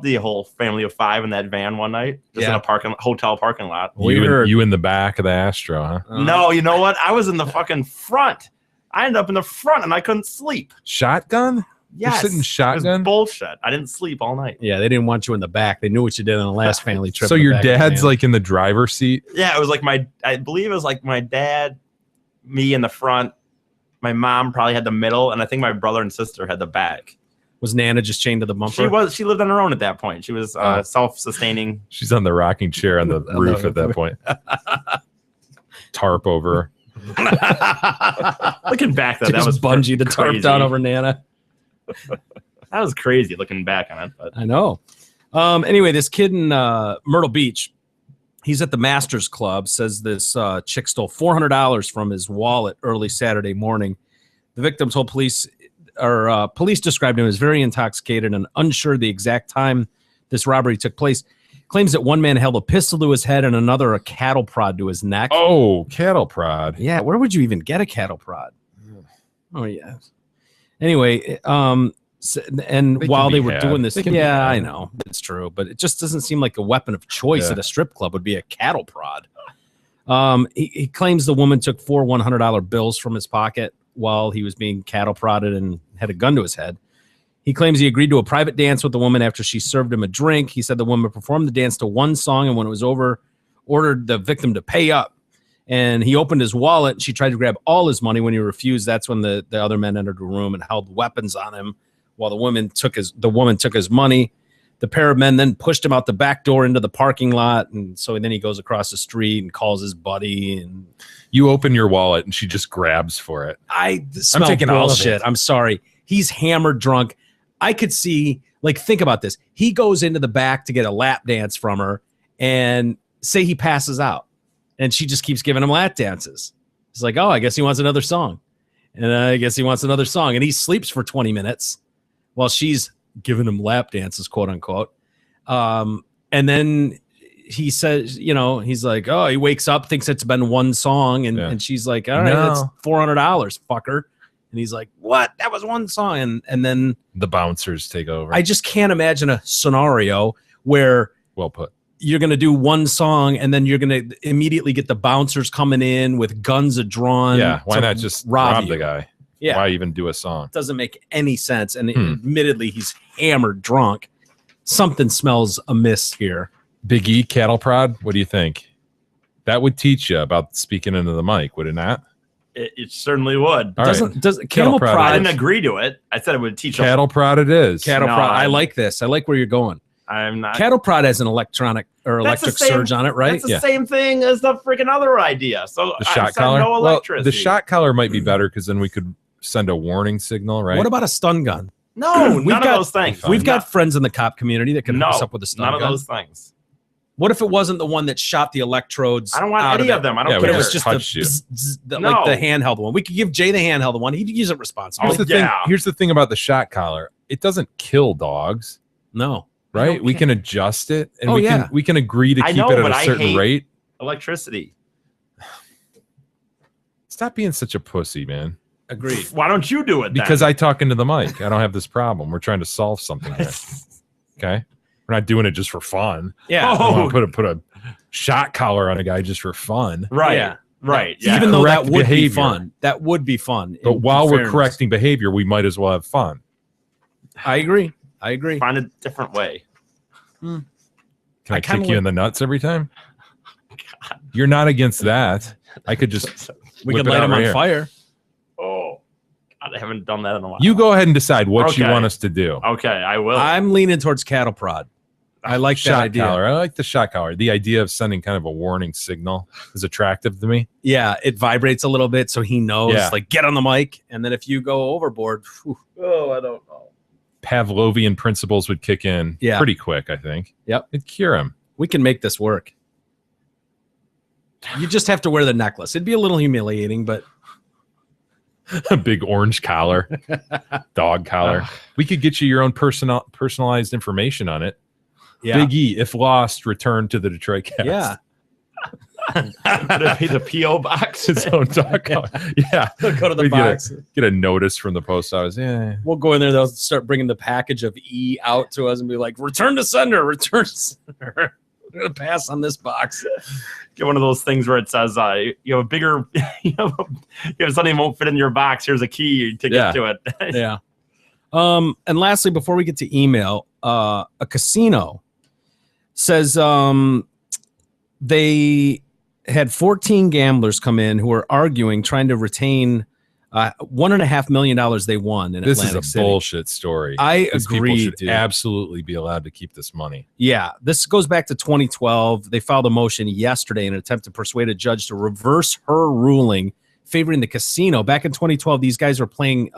the whole family of 5 in that van one night, just in Yeah. a hotel parking lot. We you, heard. you in the back of the Astro, huh? No, you know what? I was in the fucking front. I ended up in the front and I couldn't sleep. Shotgun? Yes, sitting it was shotgun? bullshit. I didn't sleep all night. Yeah, they didn't want you in the back. They knew what you did on the last family trip. So in the your back of the dad's van. like in the driver's seat? Yeah, it was like I believe it was like my dad, me in the front. My mom probably had the middle, and I think my brother and sister had the back. Was Nana just chained to the bumper? She lived on her own at that point. She was self-sustaining. She's on the rocking chair on the roof at that point. Tarp over her. Looking back, though, that Just was bungee the tarp crazy. down over Nana. That was crazy looking back on it. But I know. Anyway, this kid in Myrtle Beach, he's at the Masters Club, says this chick stole $400 from his wallet early Saturday morning. The victim told police described him as very intoxicated and unsure the exact time this robbery took place. Claims that one man held a pistol to his head and another a cattle prod to his neck. Oh, cattle prod. Yeah, where would you even get a cattle prod? Oh, yeah. Anyway, and They while can they be were had. doing this, They can be yeah, I had. know it's true, but it just doesn't seem like a weapon of choice Yeah. at a strip club would be a cattle prod. He claims the woman took 4 $100 bills from his pocket while he was being cattle prodded and had a gun to his head. He claims he agreed to a private dance with the woman after she served him a drink. He said the woman performed the dance to one song, and when it was over, ordered the victim to pay up. And he opened his wallet. She tried to grab all his money. When he refused, that's when the other men entered the room and held weapons on him while the woman took his money. The pair of men then pushed him out the back door into the parking lot. And so then he goes across the street and calls his buddy. And You open your wallet and she just grabs for it. I smell taking all of bullshit. it. I'm sorry. He's hammered drunk. I could see, like, think about this. He goes into the back to get a lap dance from her and say he passes out. And she just keeps giving him lap dances. It's like, oh, I guess he wants another song. And I guess he wants another song. And he sleeps for 20 minutes while she's giving him lap dances, quote unquote. And then he says, he's like, oh, he wakes up, thinks it's been one song. And she's like, all right, that's $400, fucker. And he's like, what? That was one song. And then The bouncers take over. I just can't imagine a scenario where well put. you're going to do one song and then you're going to immediately get the bouncers coming in with guns drawn. Yeah, why to not just rob you. the guy? Yeah. Why even do a song? Doesn't make any sense. And admittedly, he's hammered drunk. Something smells amiss here. Big E, cattle prod, what do you think? That would teach you about speaking into the mic, would it not? it certainly would. All right. Does camel prod. prod? I didn't agree to it. I said it would teach Cattle prod it is. Cattle No, prod. I I- like this. I like where you're going. I'm not. Cattle prod has an electronic or That's the electric same- surge on it, right? That's the same thing as the freaking other idea. So The I shot said collar? no Well, electricity. the shot collar might be better because then we could send a warning signal, right? What about a stun gun? No, We've none got- of those things. We've got friends in the cop community that can no, hook us up with a stun none gun. of those things. What if it wasn't the one that shot the electrodes? I don't want out any it? of them. I don't Yeah, But we it care. was just the, touched you. like the No. handheld one. We could give Jay the handheld one. He'd use it responsibly. Here's Oh, the thing. yeah. Here's the thing about the shot collar. It doesn't kill dogs, No. right? We can adjust it, and Oh, we yeah. can agree to I keep know, it at but a I certain hate- rate. Electricity. Stop being such a pussy, man. Agreed. Why don't you do it then? Because I talk into the mic. I don't have this problem. We're trying to solve something here. Okay, we're not doing it just for fun. Yeah. I don't want to put a shot collar on a guy just for fun. Right. Yeah. Right. Yeah. Even though that Correct would be behavior. fun. That would be fun. But in while we're fairness. correcting behavior, we might as well have fun. I agree. I agree. Find a different way. Can I I kinda kick you in the nuts every time? You're not against that. I could just We whip could it light out him right on here. fire. Oh, God, I haven't done that in a while. You go ahead and decide what you Okay. want us to do. Okay, I will. I'm leaning towards cattle prod. I like that Shot idea. collar. I like the shot collar. The idea of sending kind of a warning signal is attractive to me. Yeah, it vibrates a little bit so he knows, Yeah. like, get on the mic. And then if you go overboard, whew, Oh, I don't know. Pavlovian principles would kick in Yeah. pretty quick, I think. Yep. It'd cure him. we can make this work. You just have to wear the necklace. It'd be a little humiliating, but A big orange collar, dog collar. We could get you your own personalized information on it. yeah. Big E, if lost, return to the Detroit Cast. Yeah. the P.O. box. His own dog collar. Yeah. Go to the We box. Get a notice from the post office. Yeah. We'll go in there. They'll start bringing the package of E out to us and be like, return to sender, return to sender. We're going to pass on this box. Get one of those things where it says, you have a bigger, you have something that won't fit in your box. Here's a key to get to it. Yeah. And lastly, before we get to email, a casino says they had 14 gamblers come in who were arguing, trying to retain $1.5 million they won in This Atlantic is a City. bullshit story. I These agree, People should dude. absolutely be allowed to keep this money. Yeah, this goes back to 2012. They filed a motion yesterday in an attempt to persuade a judge to reverse her ruling favoring the casino. Back in 2012, these guys were playing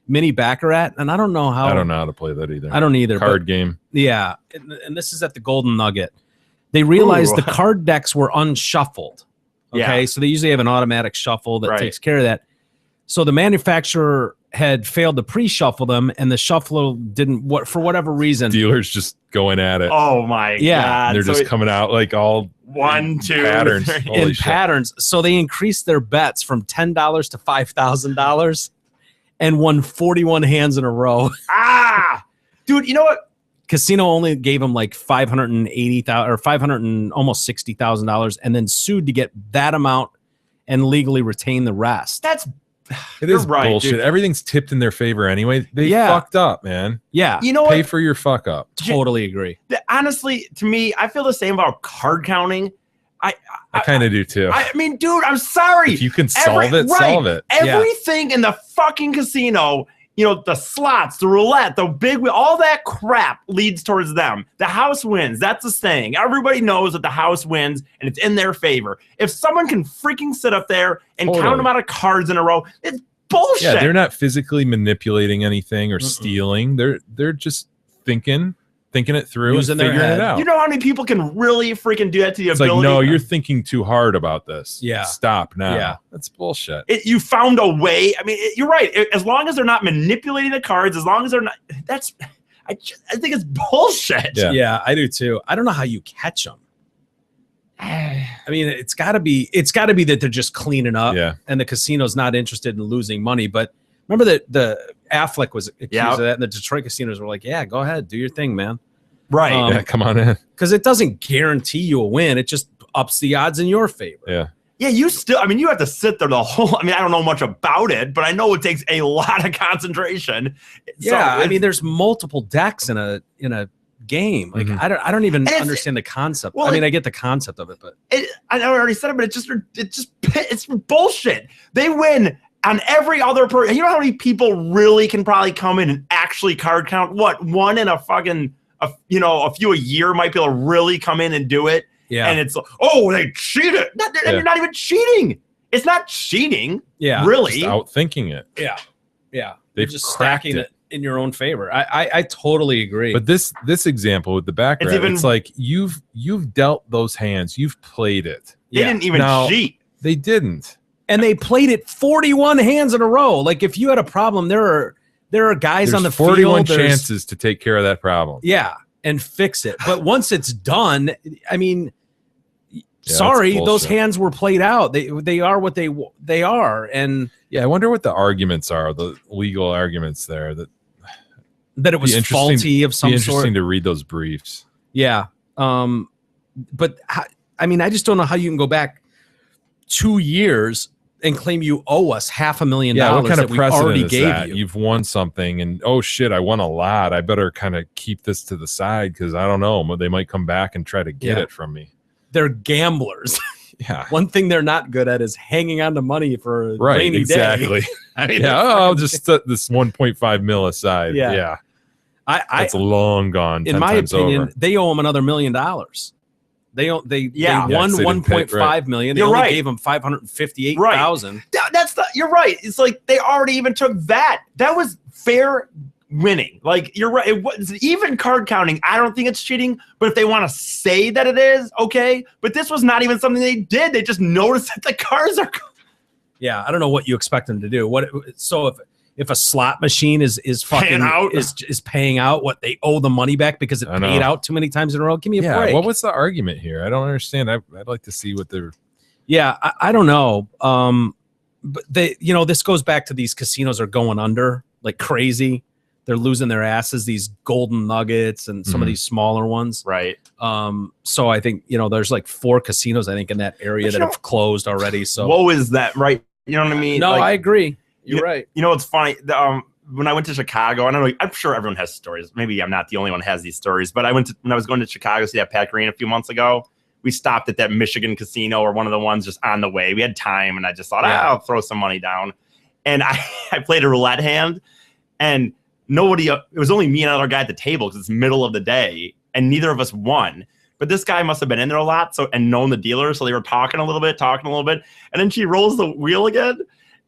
mini baccarat, and I don't know how. I don't know how to play that either. I don't either. Card game. Yeah, and this is at the Golden Nugget. They realized Ooh. the card decks were unshuffled. Okay, Yeah. so they usually have an automatic shuffle that Right. takes care of that. So the manufacturer had failed to pre-shuffle them, and the shuffler didn't. For whatever reason, Dealers just going at it. Oh my Yeah. God. They're So just coming out like all 1, 2 patterns. 3. Holy in shit. patterns. So they increased their bets from $10 to $5,000 and won 41 hands in a row. Dude, you know what? Casino only gave them like $580,000 or $500 and almost $60,000, and then sued to get that amount and legally retain the rest. That's It You're is right, bullshit. dude. Everything's tipped in their favor anyway. They Yeah. fucked up, man. Yeah, you know Pay what? for your fuck up. totally agree. Honestly, to me, I feel the same about card counting. I kind of do too. I mean, dude, I'm sorry. If you can solve it, right. solve it. Everything in the fucking casino, the slots, the roulette, the big wheel, all that crap leads towards them. The house wins. That's the thing. Everybody knows that the house wins and it's in their favor. If someone can freaking sit up there and count Totally. them out of cards in a row, it's bullshit. Yeah, they're not physically manipulating anything or stealing. They're just thinking it through Using and their figuring head. it out. You know how many people can really freaking do that to the It's like, ability? no, you're thinking too hard about this. Yeah. Stop now. Yeah. That's bullshit. You found a way. I mean, you're right. As long as they're not manipulating the cards, as long as they're not, I think it's bullshit. Yeah. Yeah, I do too. I don't know how you catch them. I mean, it's got to be that they're just cleaning up, Yeah. and the casino's not interested in losing money. But remember that the Affleck was accused of that, and the Detroit casinos were like, "Yeah, go ahead, do your thing, man." Right. Yeah, come on in. Because it doesn't guarantee you a win; it just ups the odds in your favor. Yeah. Yeah, you have to sit there the whole, I don't know much about it, but I know it takes a lot of concentration. Yeah, I mean, there's multiple decks in a game. Like Mhm. I don't even And it's- understand the concept. well, I mean, I get the concept of it, but I already said it, but it's bullshit. They win on every other person. You know how many people really can probably come in and actually card count? What, one in a fucking, a few a year might be able to really come in and do it. yeah, And it's, oh, they cheated. And you're not even cheating. It's not cheating. yeah, Really. Just outthinking it. yeah. You're They've just cracked stacking it. it in your own favor. I totally agree. But this example with the baccarat, It's even- it's like you've dealt those hands. You've played it. They didn't even Now- cheat. They didn't. and they played it 41 hands in a row. Like if you had a problem, there are guys There's on the 41 field. there's- chances to take care of that problem. Yeah, and fix it. But once it's done, I mean, Yeah, sorry, that's those bullshit. hands were played out. They are what they are, and Yeah, I wonder what the arguments are, the legal arguments there. that it was Be interesting- faulty of Be some interesting sort. to read those briefs. Yeah. But I mean, I just don't know how you can go back 2 years and claim you owe us $500,000 Yeah, what kind of that we precedent already is gave that? you. You've won something, and oh shit, I won a lot. I better kind of keep this to the side because I don't know. They might come back and try to get Yeah. it from me. They're gamblers. Yeah, One thing they're not good at is hanging on to money for a right. rainy Exactly. day. I mean, Yeah, they're I'll fucking- just set this 1.5 mil aside. Yeah. Yeah, I that's long gone. in 10 my times opinion, over. they owe them another $1 million. They Yeah. won Yeah, 'cause they didn't pay- 1.5 million. They You're only right. gave them 558,000. You're right. It's like they already even took that. That was fair winning. Like you're right. It was even card counting. I don't think it's cheating, but if they want to say that it is, okay. But this was not even something they did. They just noticed that the cards are. Yeah, I don't know what you expect them to do. So if a slot machine is fucking Paying out. is paying out what they owe the money back because it I know. paid out too many times in a row, give me a Yeah, break. what was the argument here? I don't understand. I'd like to see what they're. Yeah, I don't know. But this goes back to these casinos are going under like crazy. They're losing their asses. These Golden Nuggets and some of Mhm. these smaller ones. Right. So I think there's like 4 casinos I think in that area But that you have closed already. So Woe is that, right? You know what I mean? no, Like, I agree. You're right. You know what's funny? When I went to Chicago, and I'm sure everyone has stories. Maybe I'm not the only one who has these stories, but when I was going to Chicago to see that Pat Green a few months ago, we stopped at that Michigan casino or one of the ones just on the way. We had time, and I just thought, I'll throw some money down. And I played a roulette hand, and nobody, it was only me and another guy at the table because it's middle of the day, and neither of us won. But this guy must have been in there a lot and known the dealer, so they were talking a little bit, and then she rolls the wheel again.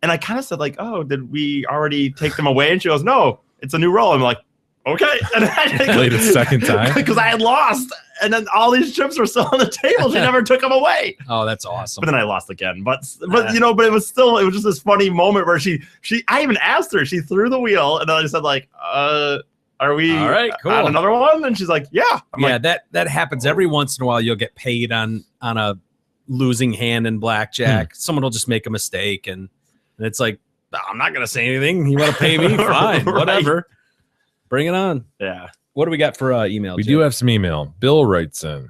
And I kind of said, like, oh, did we already take them away? And she goes, no, it's a new roll. I'm like, okay. And I Played a second time? because I had lost. And then all these chips were still on the table. She never took them away. Oh, that's awesome. But then I lost again. But it was just this funny moment where I even asked her, she threw the wheel. And then I just said, like, are we All right, cool. on another one? And she's like, yeah. I'm yeah, like, that happens every once in a while. You'll get paid on a losing hand in blackjack. Someone will just make a mistake, and it's like, I'm not gonna say anything. You want to pay me? Fine, Right. whatever. Bring it on. yeah. What do we got for email? We Jim? do have some email. Bill writes in,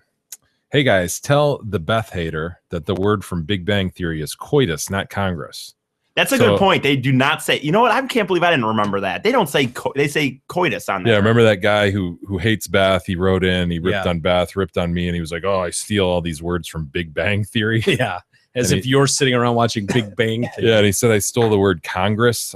hey guys, tell the Beth hater that the word from Big Bang Theory is coitus, not Congress. That's a good point. They do not say, you know what? I can't believe I didn't remember that. They don't say, they say coitus on there. Yeah, remember that guy who hates Beth? He wrote in, he ripped Yeah. on Beth, ripped on me, and he was like, oh, I steal all these words from Big Bang Theory. Yeah, as And if you're sitting around watching Big Bang. Yeah, and he said I stole the word Congress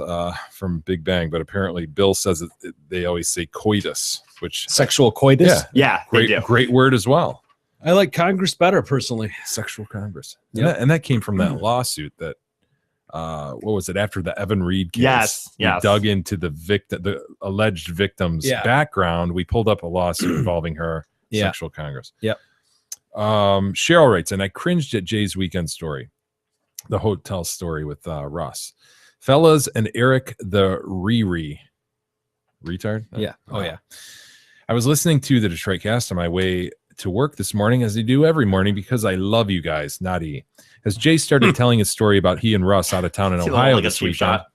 from Big Bang, but apparently Bill says they always say coitus, which Sexual coitus. Yeah. Yeah, they do. great word as well. I like Congress better personally. Sexual Congress. Yep. And that came from that lawsuit that what was it, after the Evan Reed case? Yes, We yes. dug into the alleged victim's Yeah. background. We pulled up a lawsuit involving her. Yeah. Sexual Congress. Yep. Cheryl writes, and I cringed at Jay's weekend story, the hotel story with Russ. Fellas and Eric the retard? Yeah. Oh yeah. I was listening to the Detroit Cast on my way to work this morning, as I do every morning, because I love you guys. Not E. As Jay started telling his story about he and Russ out of town in See, Ohio like a this cheap weekend, shot.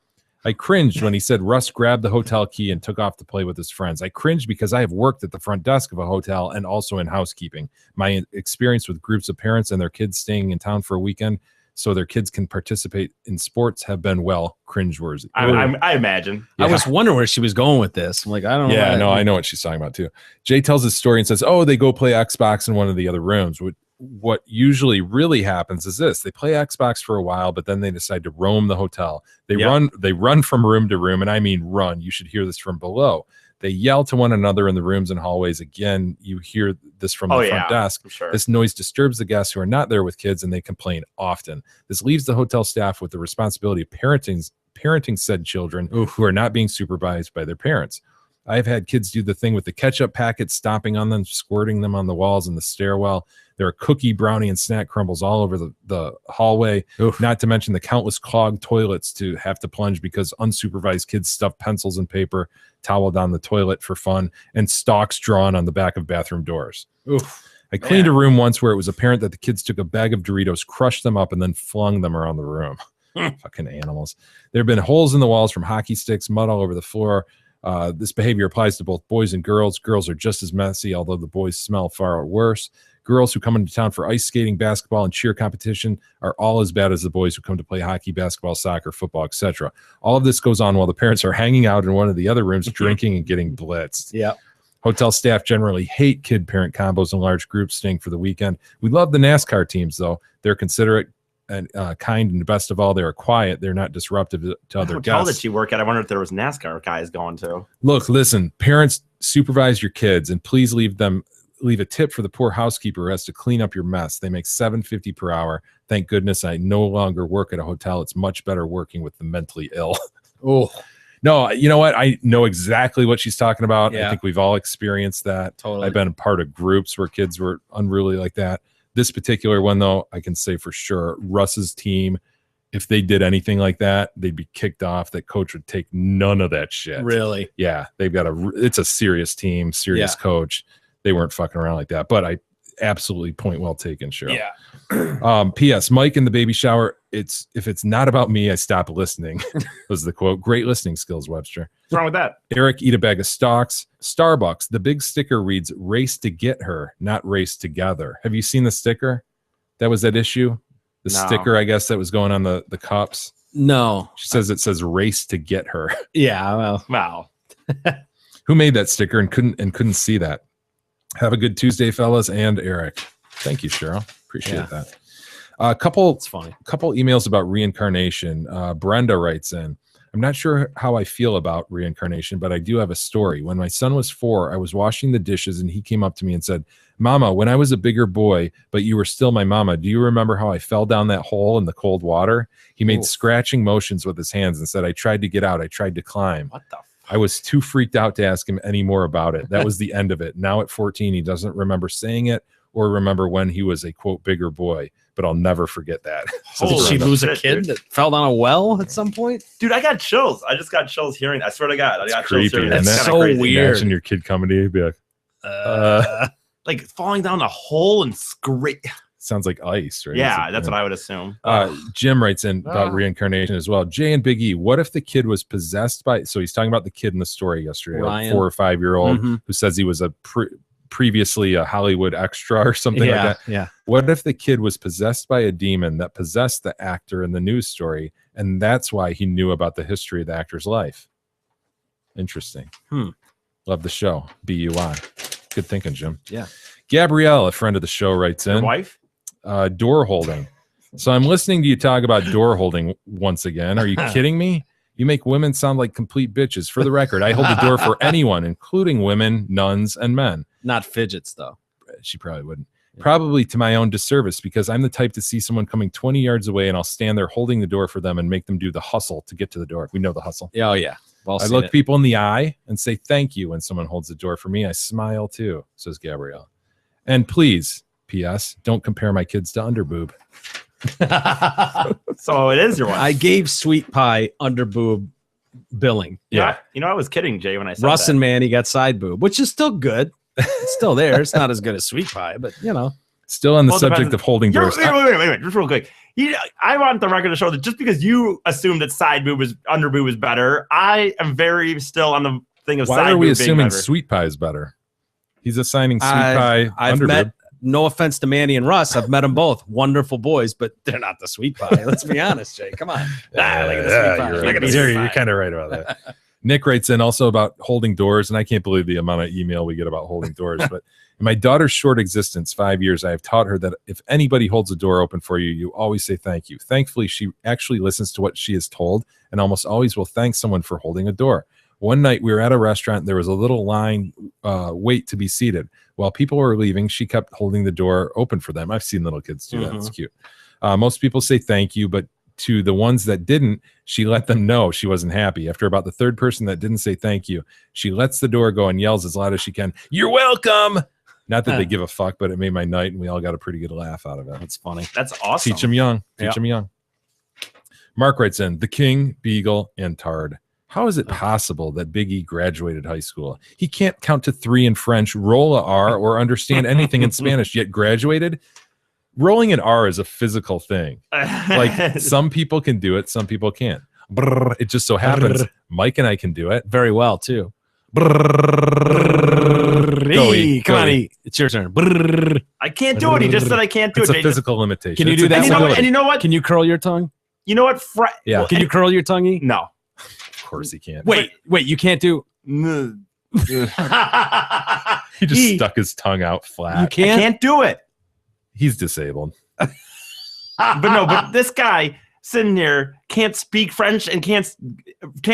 I cringed when he said Russ grabbed the hotel key and took off to play with his friends. I cringed because I have worked at the front desk of a hotel and also in housekeeping. My experience with groups of parents and their kids staying in town for a weekend so their kids can participate in sports have been, well, cringeworthy. I imagine. I was wondering where she was going with this. I'm like, I don't know. Yeah, no, I know what she's talking about too. Jay tells his story and says, oh, they go play Xbox in one of the other rooms. What usually really happens is this: they play Xbox for a while, but then they decide to roam the hotel. They run from room to room, and I mean run. You should hear this from below. They yell to one another in the rooms and hallways. Again, you hear this from the front desk. for sure. This noise disturbs the guests who are not there with kids, and they complain often. This leaves the hotel staff with the responsibility of parenting said children who are not being supervised by their parents. I've had kids do the thing with the ketchup packets, stomping on them, squirting them on the walls in the stairwell. There are cookie, brownie, and snack crumbles all over the hallway, not to mention the countless clogged toilets to have to plunge because unsupervised kids stuff pencils and paper towel down the toilet for fun, and stalks drawn on the back of bathroom doors. I cleaned a room once where it was apparent that the kids took a bag of Doritos, crushed them up, and then flung them around the room. Fucking animals. There have been holes in the walls from hockey sticks, mud all over the floor. This behavior applies to both boys and girls. Girls are just as messy, although the boys smell far worse. Girls who come into town for ice skating, basketball, and cheer competition are all as bad as the boys who come to play hockey, basketball, soccer, football, etc. All of this goes on while the parents are hanging out in one of the other rooms, drinking and getting blitzed. Yeah. Hotel staff generally hate kid-parent combos in large groups staying for the weekend. We love the NASCAR teams, though. They're considerate and kind, and best of all, they are quiet. They're not disruptive to other hotel guests. that you work at, I wonder if there was NASCAR guys going to. Look, listen, parents, supervise your kids, and please leave a tip for the poor housekeeper who has to clean up your mess. They make $7.50 per hour. Thank goodness I no longer work at a hotel. It's much better working with the mentally ill. Oh, no, you know what? I know exactly what she's talking about. Yeah. I think we've all experienced that. Totally. I've been a part of groups where kids were unruly like that. This particular one, though, I can say for sure, Russ's team, if they did anything like that, they'd be kicked off. That coach would take none of that shit. really? Yeah, they've got it's a serious team, serious coach. They weren't fucking around like that. But I absolutely point well taken, Cheryl. Yeah. P.S. Mike in the baby shower. If it's not about me, I stop listening. Was the quote. Great listening skills, Webster. What's wrong with that? Eric, eat a bag of stalks. Starbucks. The big sticker reads "Race to get her, not race together." Have you seen the sticker? That was that issue. The No. sticker, I guess, that was going on the cups. No. She says it says "Race to get her." Yeah. Well. Wow. Who made that sticker and couldn't see that? Have a good Tuesday, fellas, and Eric. Thank you, Cheryl. Appreciate that. A couple emails about reincarnation. Brenda writes in, I'm not sure how I feel about reincarnation, but I do have a story. When my son was 4, I was washing the dishes and he came up to me and said, Mama, when I was a bigger boy, but you were still my mama, do you remember how I fell down that hole in the cold water? He made scratching motions with his hands and said, I tried to get out. I tried to climb. What the I was too freaked out to ask him any more about it. That was the end of it. Now at 14, he doesn't remember saying it or remember when he was a, quote, bigger boy, but I'll never forget that. Did she lose a kid that fell down a well at some point? Dude, I got chills. I just got chills hearing. I swear to God, I got chills hearing. And That's that's so weird. Imagine your kid coming to you and be like, Like falling down a hole and scrape. sounds like ice, right? Yeah, that's what I would assume. Jim writes in about reincarnation as well. Jay and Big E, what if the kid was possessed by, so he's talking about the kid in the story yesterday, Ryan. a 4 or 5 year old Mhm. who says he was a previously a Hollywood extra or something like that. Yeah. What if the kid was possessed by a demon that possessed the actor in the news story, and that's why he knew about the history of the actor's life? Interesting. Love the show. BUI. Good thinking, Jim. Yeah. Gabrielle, a friend of the show, writes in. Your wife? Door holding. So I'm listening to you talk about door holding once again. Are you kidding me? You make women sound like complete bitches. For the record, I hold the door for anyone, including women, nuns, and men. Not fidgets, though. She probably wouldn't. Probably to my own disservice, because I'm the type to see someone coming 20 yards away and I'll stand there holding the door for them and make them do the hustle to get to the door. We know the hustle. Yeah, oh, yeah. Well, I look people in the eye and say thank you when someone holds the door for me. I smile too, says Gabrielle. And please, P.S., don't compare my kids to underboob. So it is your wife. I gave Sweet Pie underboob billing. Yeah. You know, I was kidding, Jay, when I said Russ that. and Manny got side boob, which is still good. It's still there. It's not as good as Sweet Pie, but you know. Still on the Well, subject depends. of holding You're- doors. Wait, just real quick. I want the record to show that just because you assume that side boob is under boob is better, I am very still on the thing of Why side are we boob being assuming better. Sweet Pie is better? He's assigning Sweet Pie I've underboob. met, no offense to Manny and Russ, I've met them both. Wonderful boys, but they're not the Sweet Pie. Let's be honest, Jay. Come on. Look at the Sweet Pie. Look at the Sweet Pie. You're kind of right about that. Nick writes in also about holding doors, and I can't believe the amount of email we get about holding doors. But in my daughter's short existence, 5 years, I have taught her that if anybody holds a door open for you, you always say thank you. Thankfully, she actually listens to what she is told and almost always will thank someone for holding a door. One night we were at a restaurant, and there was a little line wait to be seated. While people were leaving, she kept holding the door open for them. I've seen little kids do that. It's cute. Most people say thank you, but to the ones that didn't, she let them know she wasn't happy. After about the third person that didn't say thank you, she lets the door go and yells as loud as she can, "You're welcome." Not that they give a fuck, but it made my night, and we all got a pretty good laugh out of it. That's funny. That's awesome. Teach them young. Yeah. Teach them young. Mark writes in, the King, Beagle, and Tard. How is it possible that Big E graduated high school? He can't count to 3 in French, roll a R, or understand anything in Spanish, yet graduated? Rolling an R is a physical thing. Like, some people can do it, some people can't. Brrr, it just so happens Mike and I can do it very well, too. Go, E. Come on, E. It's your turn. I can't do it. He just said I can't do It's it. a physical limitation. Can you It's do a that? disability. And you know what? Can you curl your tongue? You know what? Yeah. Can you curl your tongue, E? No. Of course he can't. Wait, you can't do. He just E. stuck his tongue out flat. You I can't. can't do it. He's disabled. But this guy sitting here can't speak French and can't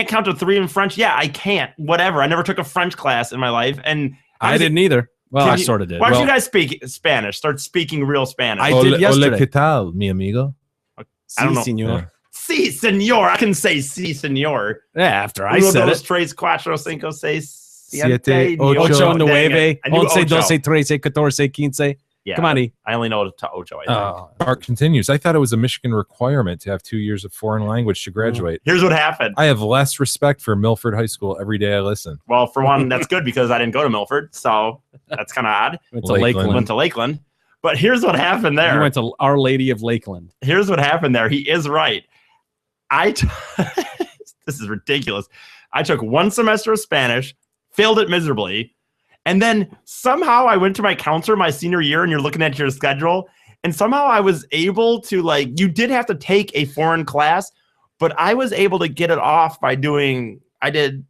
count to 3 in French. Yeah, I can't. Whatever. I never took a French class in my life, and I didn't either. Well, I you- sort of did. Why don't Well, you guys speak Spanish? Start speaking real Spanish. I did yesterday. ¿Qué tal, mi amigo? I don't know. Senor. Sí, señor. I can say sí, señor. Yeah, after I Uno, said dos, it. tres, cuatro, cinco, seis, Siete, siete, ocho. Ocho, Dang nueve, it. I knew once, ocho. doce, trece, catorce, quince. Yeah, Come on, E. I only know to ocho, I think. Mark continues. I thought it was a Michigan requirement to have 2 years of foreign language to graduate. Here's what happened. I have less respect for Milford High School every day I listen. Well, for one, that's good because I didn't go to Milford, so that's kind of odd. Went to Lakeland. Lakeland. Went to Lakeland. But here's what happened You there. went to Our Lady of Lakeland. Here's what happened there. He is right. This is ridiculous. I took 1 semester of Spanish, failed it miserably, and then somehow I went to my counselor my senior year, and you're looking at your schedule, and somehow I was able to, like, you did have to take a foreign class, but I was able to get it off by doing, I did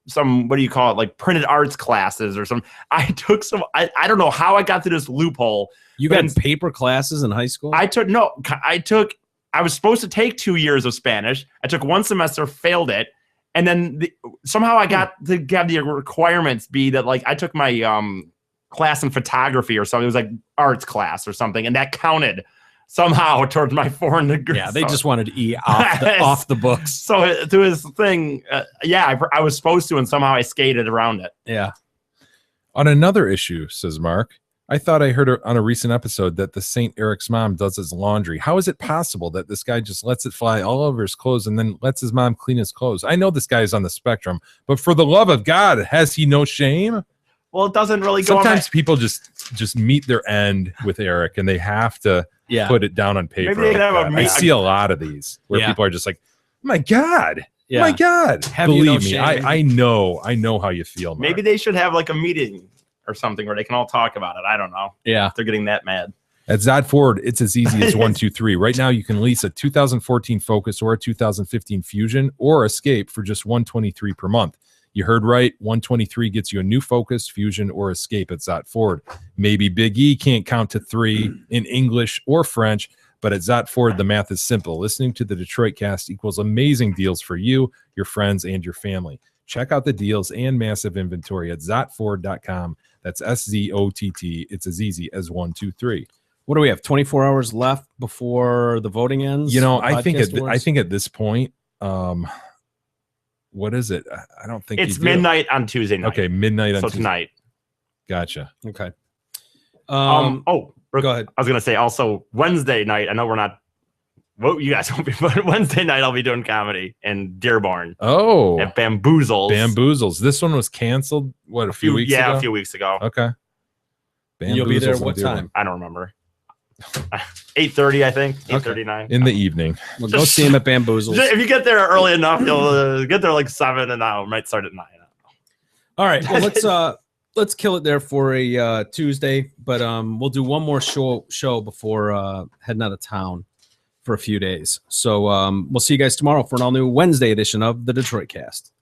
some, what do you call it, like printed arts classes or some. I took some, I don't know how I got to this loophole. You But got in- paper classes in high school? I was supposed to take 2 years of Spanish. I took 1 semester, failed it. And then somehow I got to have the requirements be that, like, I took my class in photography or something. It was like arts class or something. And that counted somehow towards my foreign degree. Yeah, they So- just wanted to eat off the books. So to his thing, I was supposed to, and somehow I skated around it. Yeah. On another issue, says Mark, I thought I heard on a recent episode that the St. Eric's mom does his laundry. How is it possible that this guy just lets it fly all over his clothes and then lets his mom clean his clothes? I know this guy is on the spectrum, but for the love of God, has he no shame? Well, it doesn't really go. Sometimes people just meet their end with Eric and they have to put it down on paper. Maybe they could have I see a lot of these where Yeah. people are just like, oh my God. Yeah. My God. Have you no Believe me, shame? I know how you feel, Mark. Maybe they should have like a meeting or something where they can all talk about it. I don't know. Yeah. They're getting that mad. At Zod Ford, it's as easy as 1, 2, 3. Right now, you can lease a 2014 Focus or a 2015 Fusion or Escape for just $123 per month. You heard right. $123 gets you a new Focus, Fusion, or Escape at Zot Ford. Maybe Big E can't count to 3 in English or French, but at Zot Ford, the math is simple. Listening to the Detroit Cast equals amazing deals for you, your friends, and your family. Check out the deals and massive inventory at zotford.com. That's SZOTT. It's as easy as 1, 2, 3. What do we have? 24 hours left before the voting ends? You know, The I think podcast awards? at this point, what is it? I don't think It's you do. midnight on Tuesday night. Okay, midnight on So Tuesday. tonight. Gotcha. Okay. Go ahead. I was gonna say also Wednesday night. I know we're not. Well, you guys won't be, but Wednesday night I'll be doing comedy in Dearborn Oh, at Bamboozles. Bamboozles. This one was canceled. What, a few weeks ago? a few weeks ago. Okay. You'll be there Bamboozles in what Dearborn. time? I don't remember. 8:30, I think. 8:39. In the evening. We'll go see him at Bamboozles. If you get there early enough, you'll get there like 7, and I might start at 9. All right. Well, let's kill it there for a Tuesday, but we'll do one more show before heading out of town for a few days. So we'll see you guys tomorrow for an all new Wednesday edition of the Detroit Cast.